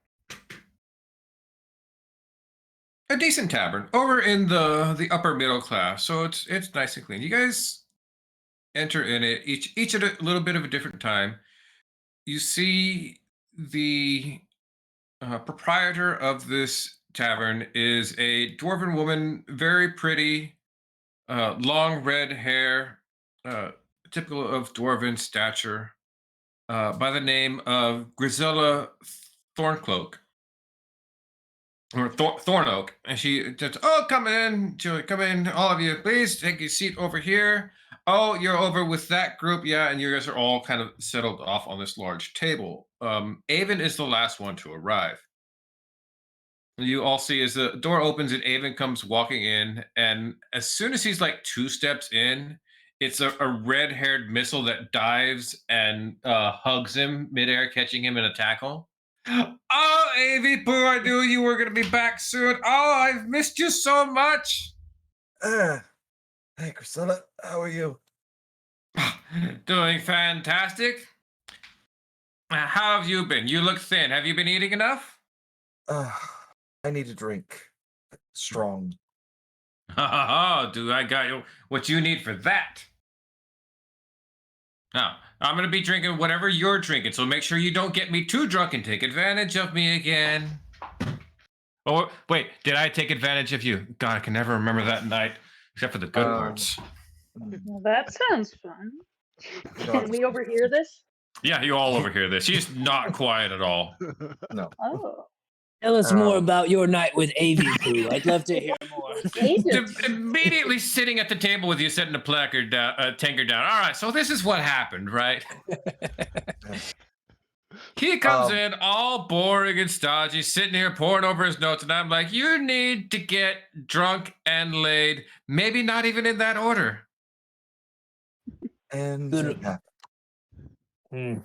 A decent tavern over in the upper middle class, so it's nice and clean. You guys enter in it each at a little bit of a different time. You see the proprietor of this tavern is a dwarven woman, very pretty, long red hair, typical of dwarven stature, by the name of Grisella Thorncloak. Or Thornoak, and she just, oh, come in, Julie, come in, all of you, please take your seat over here. Oh, you're over with that group, yeah, and you guys are all kind of settled off on this large table. Avon is the last one to arrive. You all see as the door opens and Avon comes walking in, and as soon as he's like 2 steps in, it's a red-haired missile that dives and hugs him midair, catching him in a tackle. Oh, Avy Pooh, I knew you were going to be back soon. Oh, I've missed you so much. Hey, Priscilla, how are you? Doing fantastic. How have you been? You look thin. Have you been eating enough? I need a drink. Strong. Do I got you what you need for that? Now, I'm going to be drinking whatever you're drinking, so make sure you don't get me too drunk and take advantage of me again. Oh, wait, did I take advantage of you? God, I can never remember that night, except for the good parts. Well, that sounds fun. Can we overhear this? Yeah, you all overhear this. She's not quiet at all. No. Oh. Tell us more Um, about your night with Avy Poo. I'd love to hear more. Immediately sitting at the table with you, setting a placard down, tankard down. All right, so this is what happened, right? He comes in all boring and stodgy, sitting here pouring over his notes, and I'm like, you need to get drunk and laid, maybe not even in that order. And Good. it happened.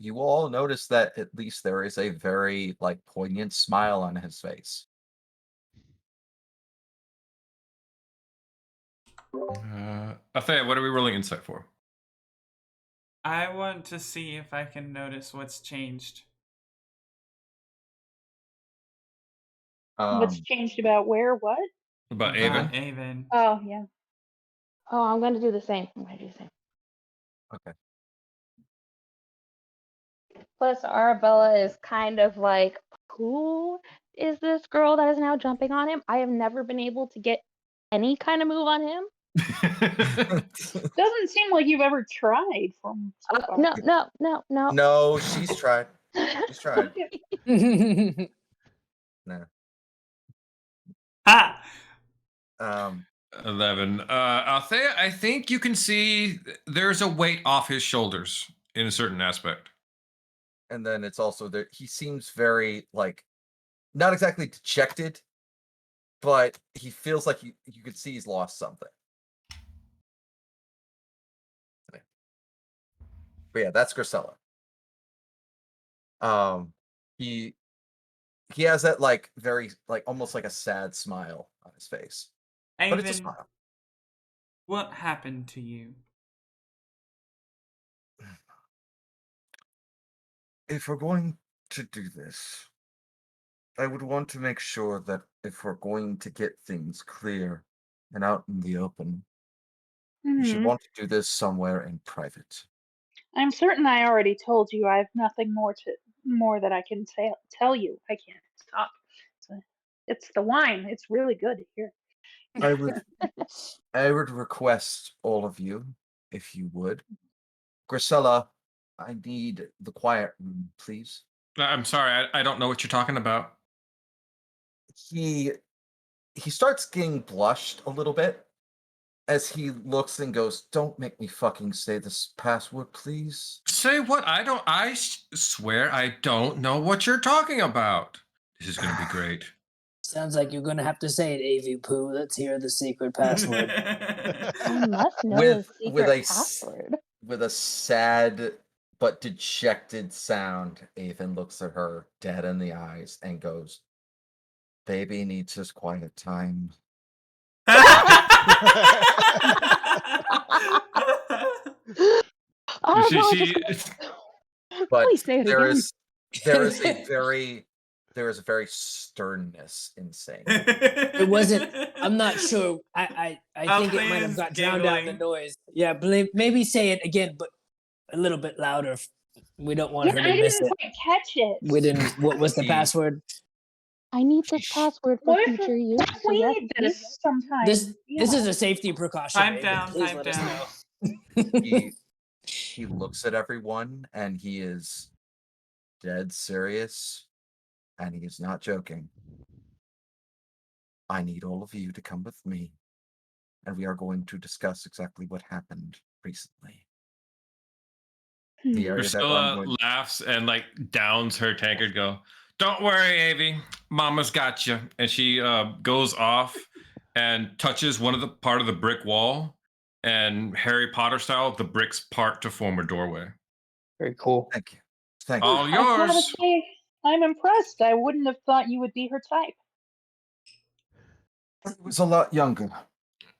You will all notice that at least there is a very poignant smile on his face. Althea, what are we rolling insight for? I want to see if I can notice what's changed. What's changed about where? What? About About Avon. Avon. Oh, yeah. Oh, I'm going to do the same. I'm going to do the same. Okay. Plus, Arabella is kind of like, who is this girl that is now jumping on him? I have never been able to get any kind of move on him. Doesn't seem like you've ever tried from so far. No. No, she's tried. She's tried. No. Ha! 11. Althea, I think you can see there's a weight off his shoulders in a certain aspect. And then it's also that he seems very, like, not exactly dejected, but he feels like you could see he's lost something. But yeah, that's Grisella. He has that, like, very, like, almost like a sad smile on his face. But it's a Avon, smile. what happened to you? If we're going to do this, I would want to make sure that if we're going to get things clear and out in the open, we should Mhm. want to do this somewhere in private. I'm certain I already told you. I have nothing more that I can tell you. I can't stop. It's the wine. It's really good here. I would request all of you, if you would. Grisella, I need the quiet room, please. I'm sorry, I don't know what you're talking about. He starts getting blushed a little bit as he looks and goes, "Don't make me fucking say this password, please." Say what? I swear I don't know what you're talking about. This is going to be great. Sounds like you're gonna have to say it, AV Poo. Let's hear the secret password. I must know his secret password. With a sad but dejected sound, Ethan looks at her dead in the eyes and goes, "Baby needs his quiet time." But please say it there again. is a very sternness in saying It wasn't. I'm not sure. I think it might have got drowned out in the noise. Yeah, maybe say it again, but a little bit louder. We don't want Yeah, her I to miss didn't it. quite catch it. We didn't. What was the password? I need this password for What if future use. So we yes, need please. this sometimes? This is a safety precaution. Pipe Maybe. down, Please pipe let us down. know. He looks at everyone and he is dead serious and he is not joking. I need all of you to come with me and we are going to discuss exactly what happened recently. The area that I'm Priscilla going laughs and like downs her tankard. Go, don't worry, Avi. Mama's got you. And she goes off and touches one of the part of the brick wall, and Harry Potter style, the bricks part to form a doorway. Very cool. Thank you. Thank you. All I gotta yours. say, I'm impressed. I wouldn't have thought you would be her type. I was a lot younger.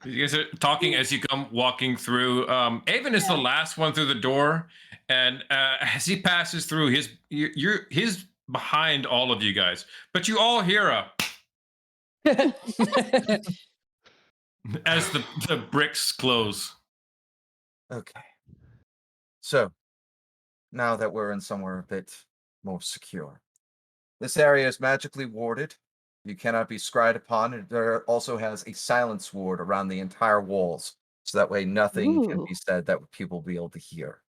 You guys are talking as you come walking through. Avon is the last one through the door, and as he passes through, he's behind all of you guys, but you all hear a as the bricks close. Okay. So, now that we're in somewhere a bit more secure, this area is magically warded. You cannot be scryed upon. And there also has a silence ward around the entire walls, so that way nothing can be said that people will be able to hear.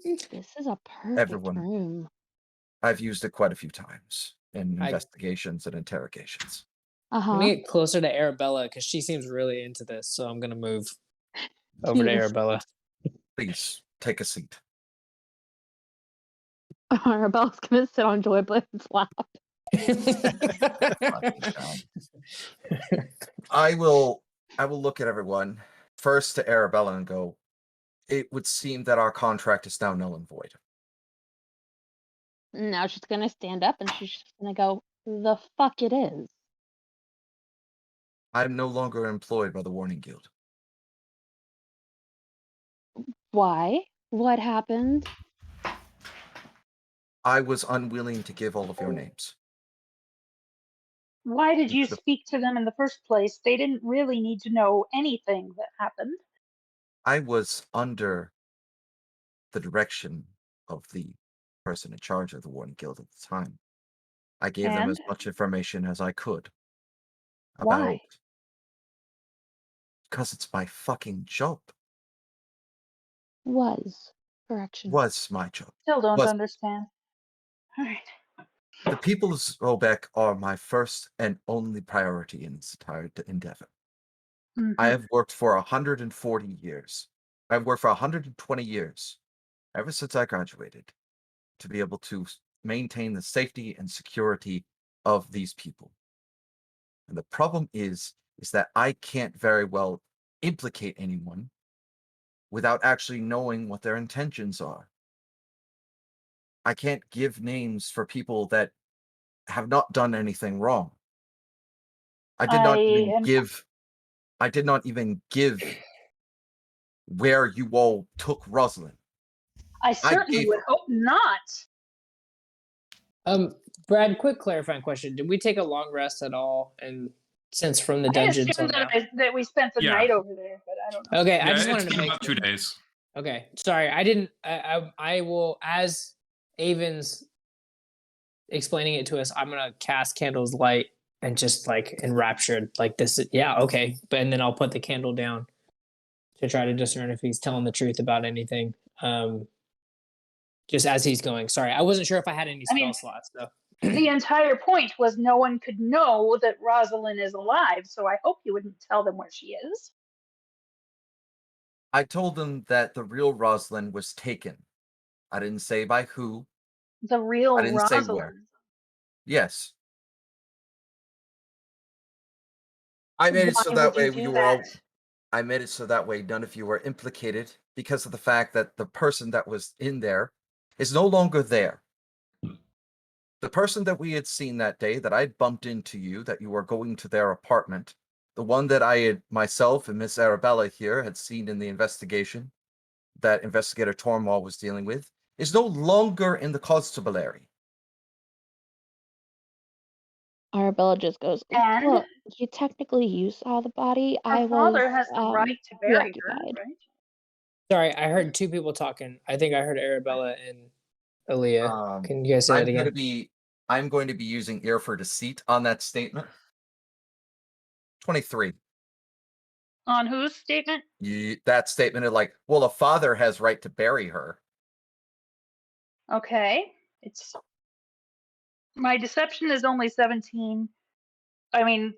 This is a perfect Everyone, room. I've used it quite a few times in investigations and interrogations. I'm gonna get closer to Arabella because she seems really into this. So I'm gonna move over to Yes. Arabella. Please take a seat. Arabella's gonna sit on Joyblind's lap. I will look at everyone first to Arabella and go, it would seem that our contract is now null and void. Now she's gonna stand up and she's just gonna go, the fuck it is. I'm no longer employed by the Warning Guild. Why? What happened? I was unwilling to give all of your names. Why did you The- speak to them in the first place? They didn't really need to know anything that happened. I was under the direction of the person in charge of the Warden Guild at the time. I gave them And as much information as I could why? about, because it's my fucking job. Was. Correction. Was my job. Still don't Was. understand. All right. The people of Zobek are my first and only priority in this entire endeavor. I Mhm. have worked for 140 years. I've worked for 120 years, ever since I graduated, to be able to maintain the safety and security of these people. And the problem is that I can't very well implicate anyone without actually knowing what their intentions are. I can't give names for people that have not done anything wrong. I did not even am. give I did not even give where you all took Rosalind. I I certainly gave would hope not. Brad, quick clarifying question. Did we take a long rest at all? And since from the I dungeon till assumed now? that we spent the Yeah. night over there, but I don't know. Okay, I Yeah, just it's wanted to been make about 2 days. Okay, sorry, I didn't. I will, as Avon's explaining it to us, I'm gonna cast Candle's Light and just like enraptured, like this. Yeah, okay, but and then I'll put the candle down to try to discern if he's telling the truth about anything. Just as he's going. Sorry, I wasn't sure if I had any I spell mean, slots though. the entire point was no one could know that Rosalind is alive, so I hope you wouldn't tell them where she is. I told them that the real Rosalind was taken. I didn't say by who. The I real didn't say where. Rosalind. Yes. I made it Why so that would you way do you were all that? I made it so that way none of you were implicated because of the fact that the person that was in there is no longer there. The person that we had seen that day, that I had bumped into you, that you were going to their apartment, the one that I had myself and Miss Arabella here had seen in the investigation that Investigator Tormwall was dealing with, is no longer in the constabulary. Arabella just goes, And well, you saw the body. her I was father has the right to bury her, preoccupied. right? Sorry, I heard two people talking. I think I heard Arabella and Aaliyah. Can you guys say that again? I'm going to be using ear for deceit on that statement. 23. On whose statement? That statement of like, well, a father has right to bury her. Okay. It's my deception is only 17. I mean,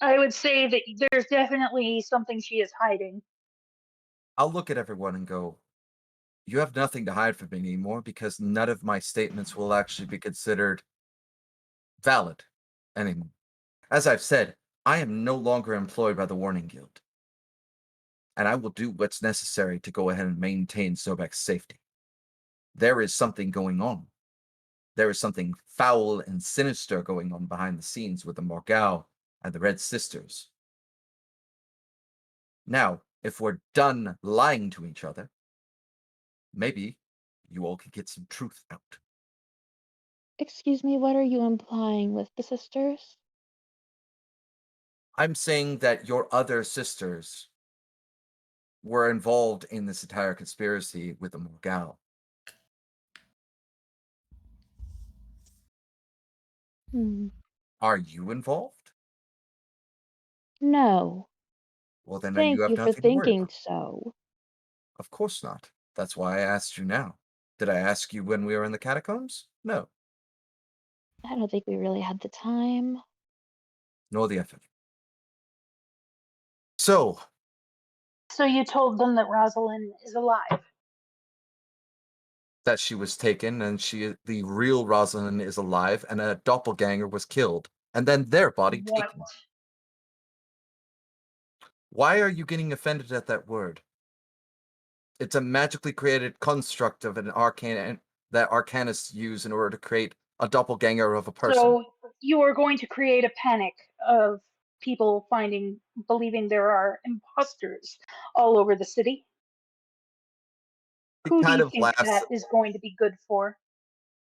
I would say that there's definitely something she is hiding. I'll look at everyone and go, you have nothing to hide from me anymore because none of my statements will actually be considered valid anymore. As I've said, I am no longer employed by the Warning Guild, and I will do what's necessary to go ahead and maintain Sobek's safety. There is something going on. There is something foul and sinister going on behind the scenes with the Morgau and the Red Sisters. Now, if we're done lying to each other, maybe you all could get some truth out. Excuse me, what are you implying with the sisters? I'm saying that your other sisters were involved in this entire conspiracy with the Morgau. Are you involved? No. Well, then you Thank have you for nothing to worry thinking about. so. Of course not. That's why I asked you now. Did I ask you when we were in the catacombs? No, I don't think we really had the time. nor the effort. So, So you told them that Rosalind is alive. that she was taken and the real Rosalind is alive and a doppelganger was killed and then their body What? taken. Why are you getting offended at that word? It's a magically created construct of an arcane that arcanists use in order to create a doppelganger of a person. So you are going to create a panic of people believing there are imposters all over the city? He Who do kind you of think laughs. that is going to be good for?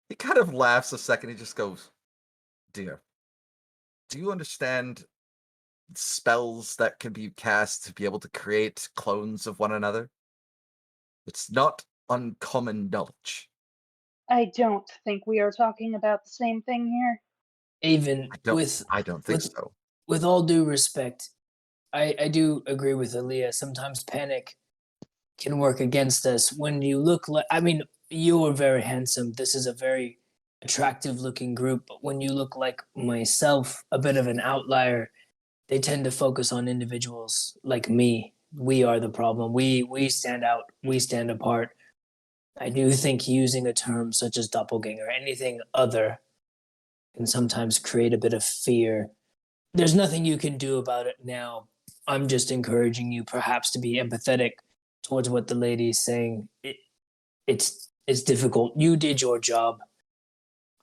He kind of laughs a second. He just goes, "Dear, do you understand spells that can be cast to be able to create clones of one another? It's not uncommon knowledge." I don't think we are talking about the same thing here. Even I don't think so. with all due respect, I do agree with Aaliyah. Sometimes panic can work against us. When you look like, I mean, you are very handsome. This is a very attractive looking group. But when you look like myself, a bit of an outlier, they tend to focus on individuals like me. We are the problem. We stand out. We stand apart. I do think using a term such as doppelganger, anything other, can sometimes create a bit of fear. There's nothing you can do about it now. I'm just encouraging you perhaps to be empathetic towards what the lady is saying. It's difficult. You did your job.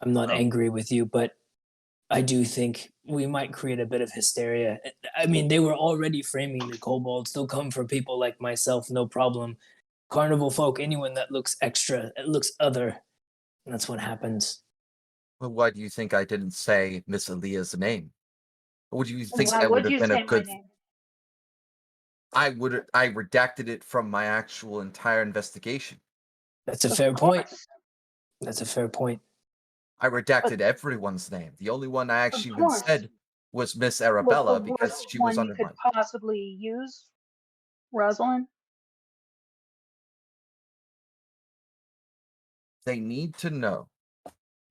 I'm not angry with you, but I do think we might create a bit of hysteria. I mean, they were already framing the kobolds. They'll come for people like myself, no problem. Carnival folk, anyone that looks extra, it looks other. And that's what happens. Well, why do you think I didn't say Miss Aaliyah's name? Would you think Why that would would have you been a say my good? name? I redacted it from my actual entire investigation. That's a Of fair point. course. That's a fair point. I redacted everyone's name. The only one I Of actually even course. said was Miss What's the Arabella because worst she was one you under could my. possibly use? Rosalind? They need to know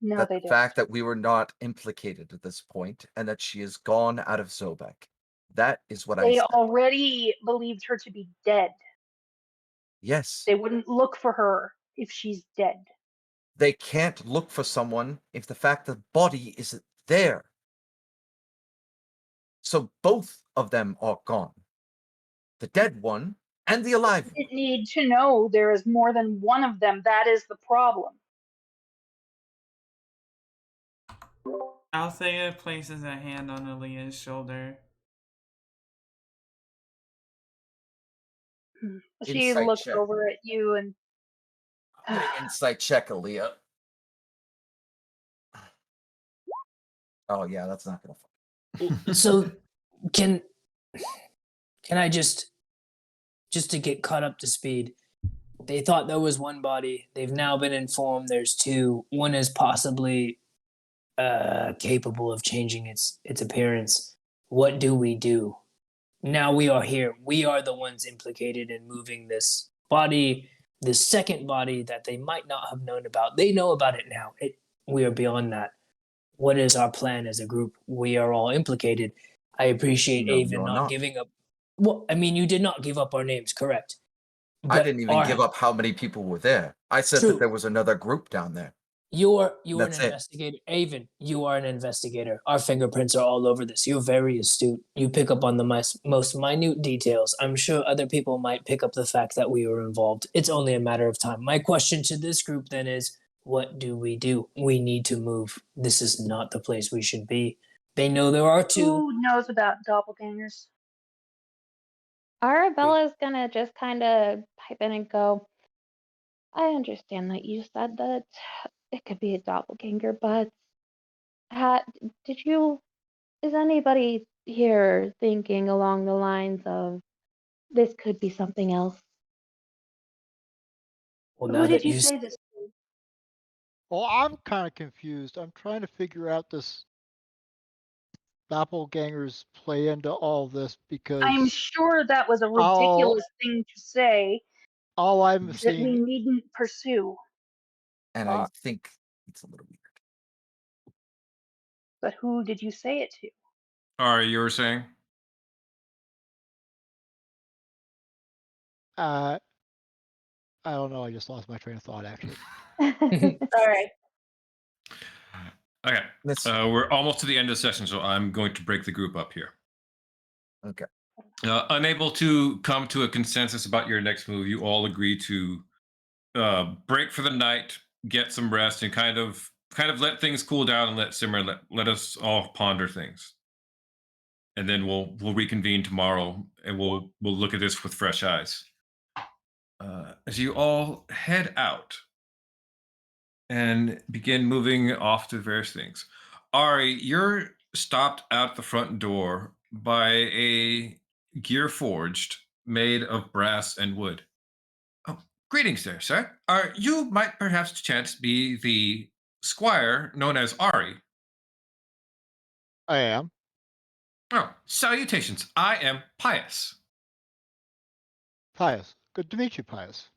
No, that they the don't. fact that we were not implicated at this point and that she is gone out of Zobek. That is what I They said. already believed her to be dead. Yes. They wouldn't look for her if she's dead. They can't look for someone if the fact the body isn't there. So both of them are gone. The dead one and the alive one. They need to know there is more than one of them. That is the problem. Althea places a hand on Aaliyah's shoulder. She Insight looks check. over at you and I'm getting insight check, Aaliyah. Oh yeah, that's not gonna. So can I just to get caught up to speed? They thought there was one body. They've now been informed there's two. One is possibly capable of changing its appearance. What do we do? Now we are here. We are the ones implicated in moving this body, this second body that they might not have known about. They know about it now. We are beyond that. What is our plan as a group? We are all implicated. I appreciate No, Avon you're not not. giving up. Well, I mean, you did not give up our names, correct? I didn't even give up how many people were there. I said that there was another group down there. You're an That's it. investigator. Avon, you are an investigator. Our fingerprints are all over this. You're very astute. You pick up on the most minute details. I'm sure other people might pick up the fact that we were involved. It's only a matter of time. My question to this group then is, what do? We need to move. This is not the place we should be. They know there are two. who knows about doppelgangers? Arabella's gonna just kind of pipe in and go, I understand that you said that it could be a doppelganger, but did you, is anybody here thinking along the lines of this could be something else? Well, Who now did that you you say this to? Well, I'm kind of confused. I'm trying to figure out this doppelgangers play into all this because I'm sure that was a all ridiculous thing to say I'm that we seeing, needn't pursue. And I think it's a little weird. But who did you say it to? Ari, you were saying? I don't know. I just lost my train of thought, actually. All right. Okay. We're almost to the end of the session, so I'm going to break the group up here. Okay. Unable to come to a consensus about your next move, you all agree to break for the night, get some rest, and kind of let things cool down and let simmer. Let us all ponder things, and then we'll reconvene tomorrow and we'll look at this with fresh eyes. as you all head out and begin moving off to various things. Ari, you're stopped out the front door by a gear forged made of brass and wood. Oh, greetings there, sir. You might perhaps chance be the squire known as Ari. I am. Oh, salutations. I am Pius. Pius. Good to meet you, Pius.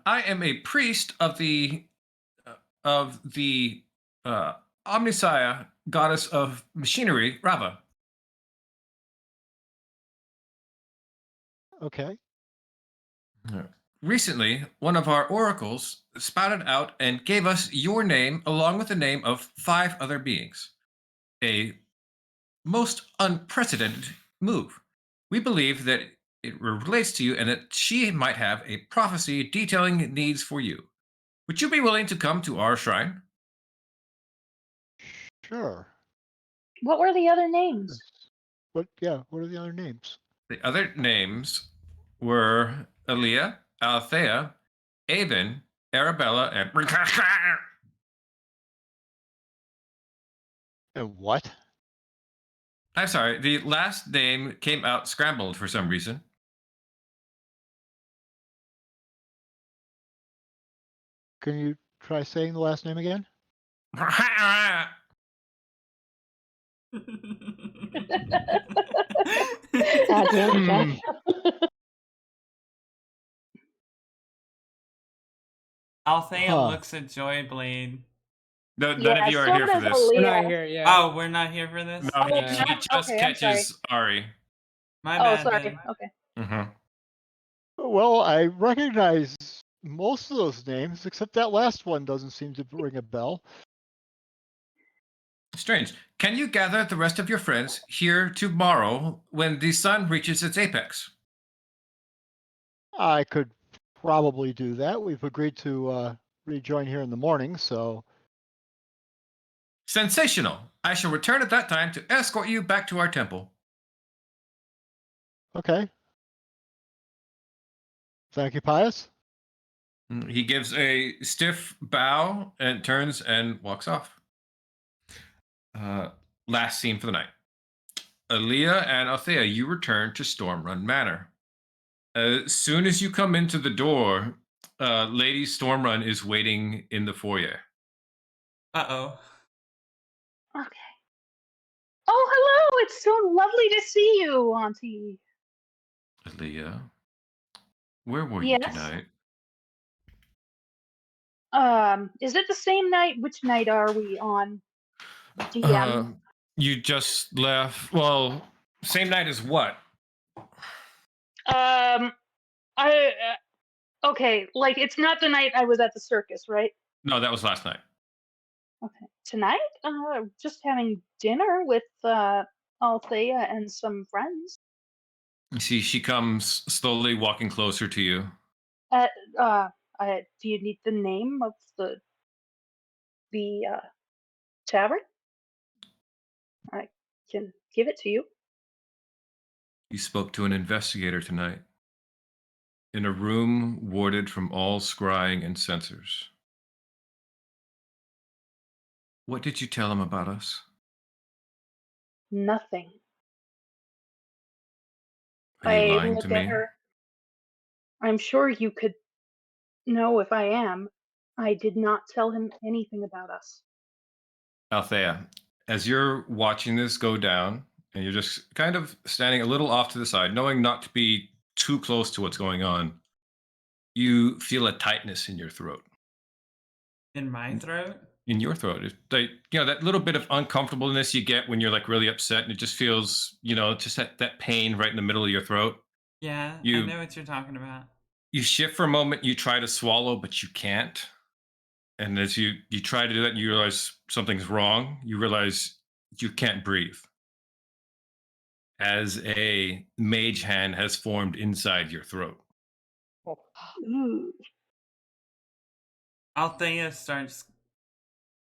I am a priest of the uh, Omnissiah goddess of machinery, Rava. Okay. Recently, one of our oracles spouted out and gave us your name along with the name of 5 other beings. A most unprecedented move. We believe that it relates to you and that she might have a prophecy detailing needs for you. Would you be willing to come to our shrine? Sure. What were the other names? What? Yeah. What are the other names? The other names were Aaliyah, Althea, Avon, Arabella, and And what? I'm sorry, the last name came out scrambled for some reason. Can you try saying the last name again? Goddamn, Hmm. Jeff. Althea Huh. looks at Joyblade. No, none Yeah, of you are so here for does this. We're not Aaliyah. here. Yeah. Oh, we're not here for this? No, Oh, he, it's he not? just Okay, I'm sorry. catches Ari. My Oh, bad sorry. then. Okay. Mhm. Well, I recognize most of those names, except that last one doesn't seem to ring a bell. Strange. Can you gather the rest of your friends here tomorrow when the sun reaches its apex? I could probably do that. We've agreed to rejoin here in the morning, so Sensational. I shall return at that time to escort you back to our temple. okay. Thank you, Pius. He gives a stiff bow and turns and walks off. Last scene for the night. Aaliyah and Althea, you return to Stormrun Manor. As soon as you come into the door, Lady Stormrun is waiting in the foyer. Uh-oh. Okay. Oh, hello! It's so lovely to see you, Auntie. Aaliyah, where were you Yes. tonight? Is it the same night? Which night are we on? DM. You just left. Well, same night as what? I okay, like it's not the night I was at the circus, right? No, that was last night. Okay. Tonight, just having dinner with Althea and some friends. You see, she comes slowly walking closer to you. At do you need the name of the tavern? I can give it to you. You spoke to an investigator tonight in a room warded from all scrying and sensors. What did you tell him about us? Nothing. Are you I lying to look at me? her. I'm sure you could know if I am. I did not tell him anything about us. Althea, as you're watching this go down, and you're just kind of standing a little off to the side, knowing not to be too close to what's going on, you feel a tightness in your throat. In my throat? In your throat. It's like, that little bit of uncomfortableness you get when you're like really upset, and it just feels, just that pain right in the middle of your throat. Yeah, I You know what you're talking about. you shift for a moment, you try to swallow, but you can't. And as you try to do that, you realize something's wrong. You realize you can't breathe. As a mage hand has formed inside your throat. Ooh. Althea starts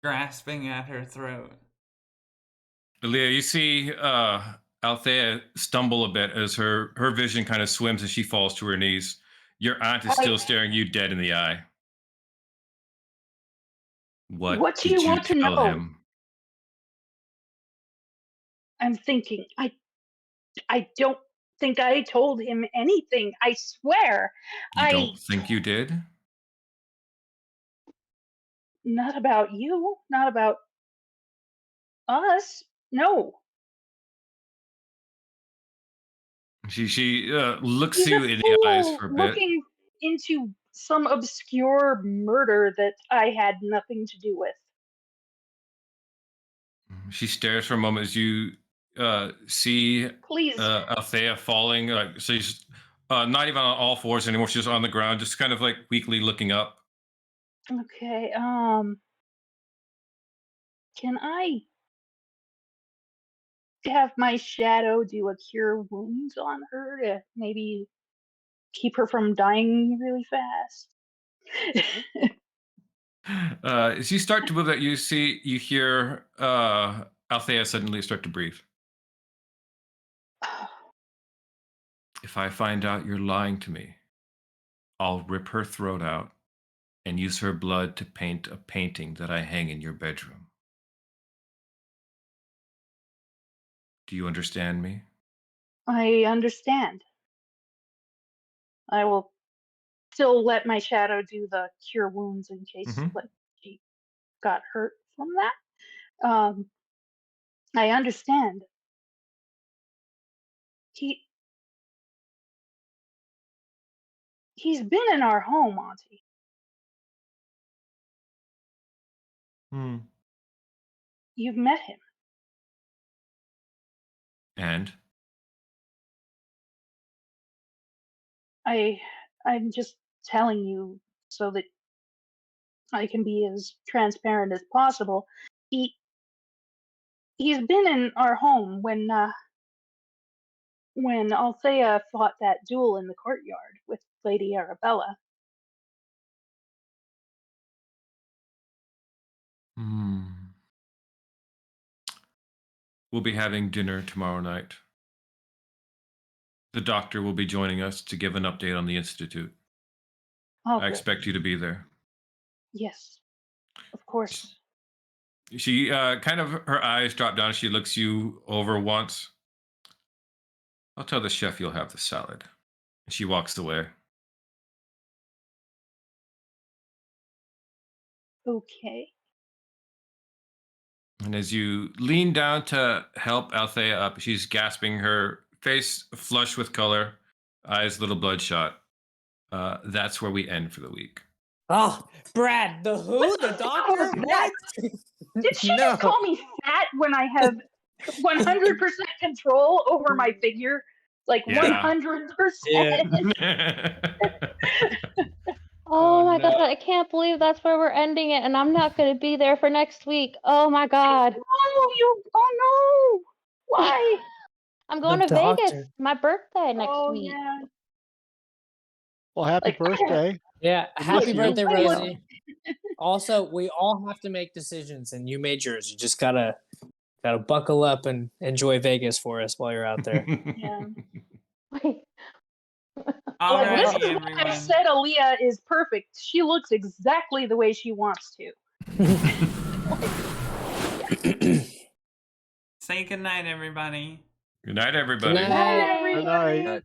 grasping at her throat. Leah, you see Althea stumble a bit as her vision kind of swims as she falls to her knees. Your aunt is still staring you dead in the eye. What do you did you want to tell know? him? I'm thinking. I don't think I told him anything. I swear. You don't think you did? Not about you. Not about us. No. She looks He's a you in the eyes fool for a bit. looking into some obscure murder that I had nothing to do with. She stares for a moment as you see Please. Althea falling. Like she's not even on all fours anymore. She's on the ground, just kind of like weakly looking up. Okay. Can I have my shadow do a cure wounds on her to maybe keep her from dying really fast? As you start to move that, you hear Althea suddenly start to breathe. If I find out you're lying to me, I'll rip her throat out and use her blood to paint a painting that I hang in your bedroom. Do you understand me? I understand. I will still let my shadow do the cure wounds in case like she got hurt from that. I understand. He's been in our home, Auntie. You've met him. And? I'm just telling you so that I can be as transparent as possible. He's been in our home when Althea fought that duel in the courtyard with Lady Arabella. We'll be having dinner tomorrow night. The doctor will be joining us to give an update on the Institute. Oh, I good. expect you to be there. Yes, of course. She kind of, her eyes drop down. She looks you over once. I'll tell the chef you'll have the salad. She walks away. Okay. And as you lean down to help Althea up, she's gasping, her face flushed with color, eyes a little bloodshot. That's where we end for the week. Oh, Brad, the who? The doctor? What? Did she just call me fat when I have 100% control over my figure? Like Yeah. 100%. Oh my god, I can't believe that's where we're ending it, and I'm not going to be there for next week. Oh my god. Oh no! Why? I'm going The to Vegas. doctor. My birthday next Oh week. yeah. Well, happy birthday. Yeah, We happy miss you. birthday, Wait, what? Rosie. Also, we all have to make decisions, and you made yours. You just gotta buckle up and enjoy Vegas for us while you're out there. Yeah. Wait. Well, this Alrighty, is why I everyone. said Aaliyah is perfect. She looks exactly the way she wants to. Say goodnight, everybody. Good night, everybody. Good night. Everybody. Good night.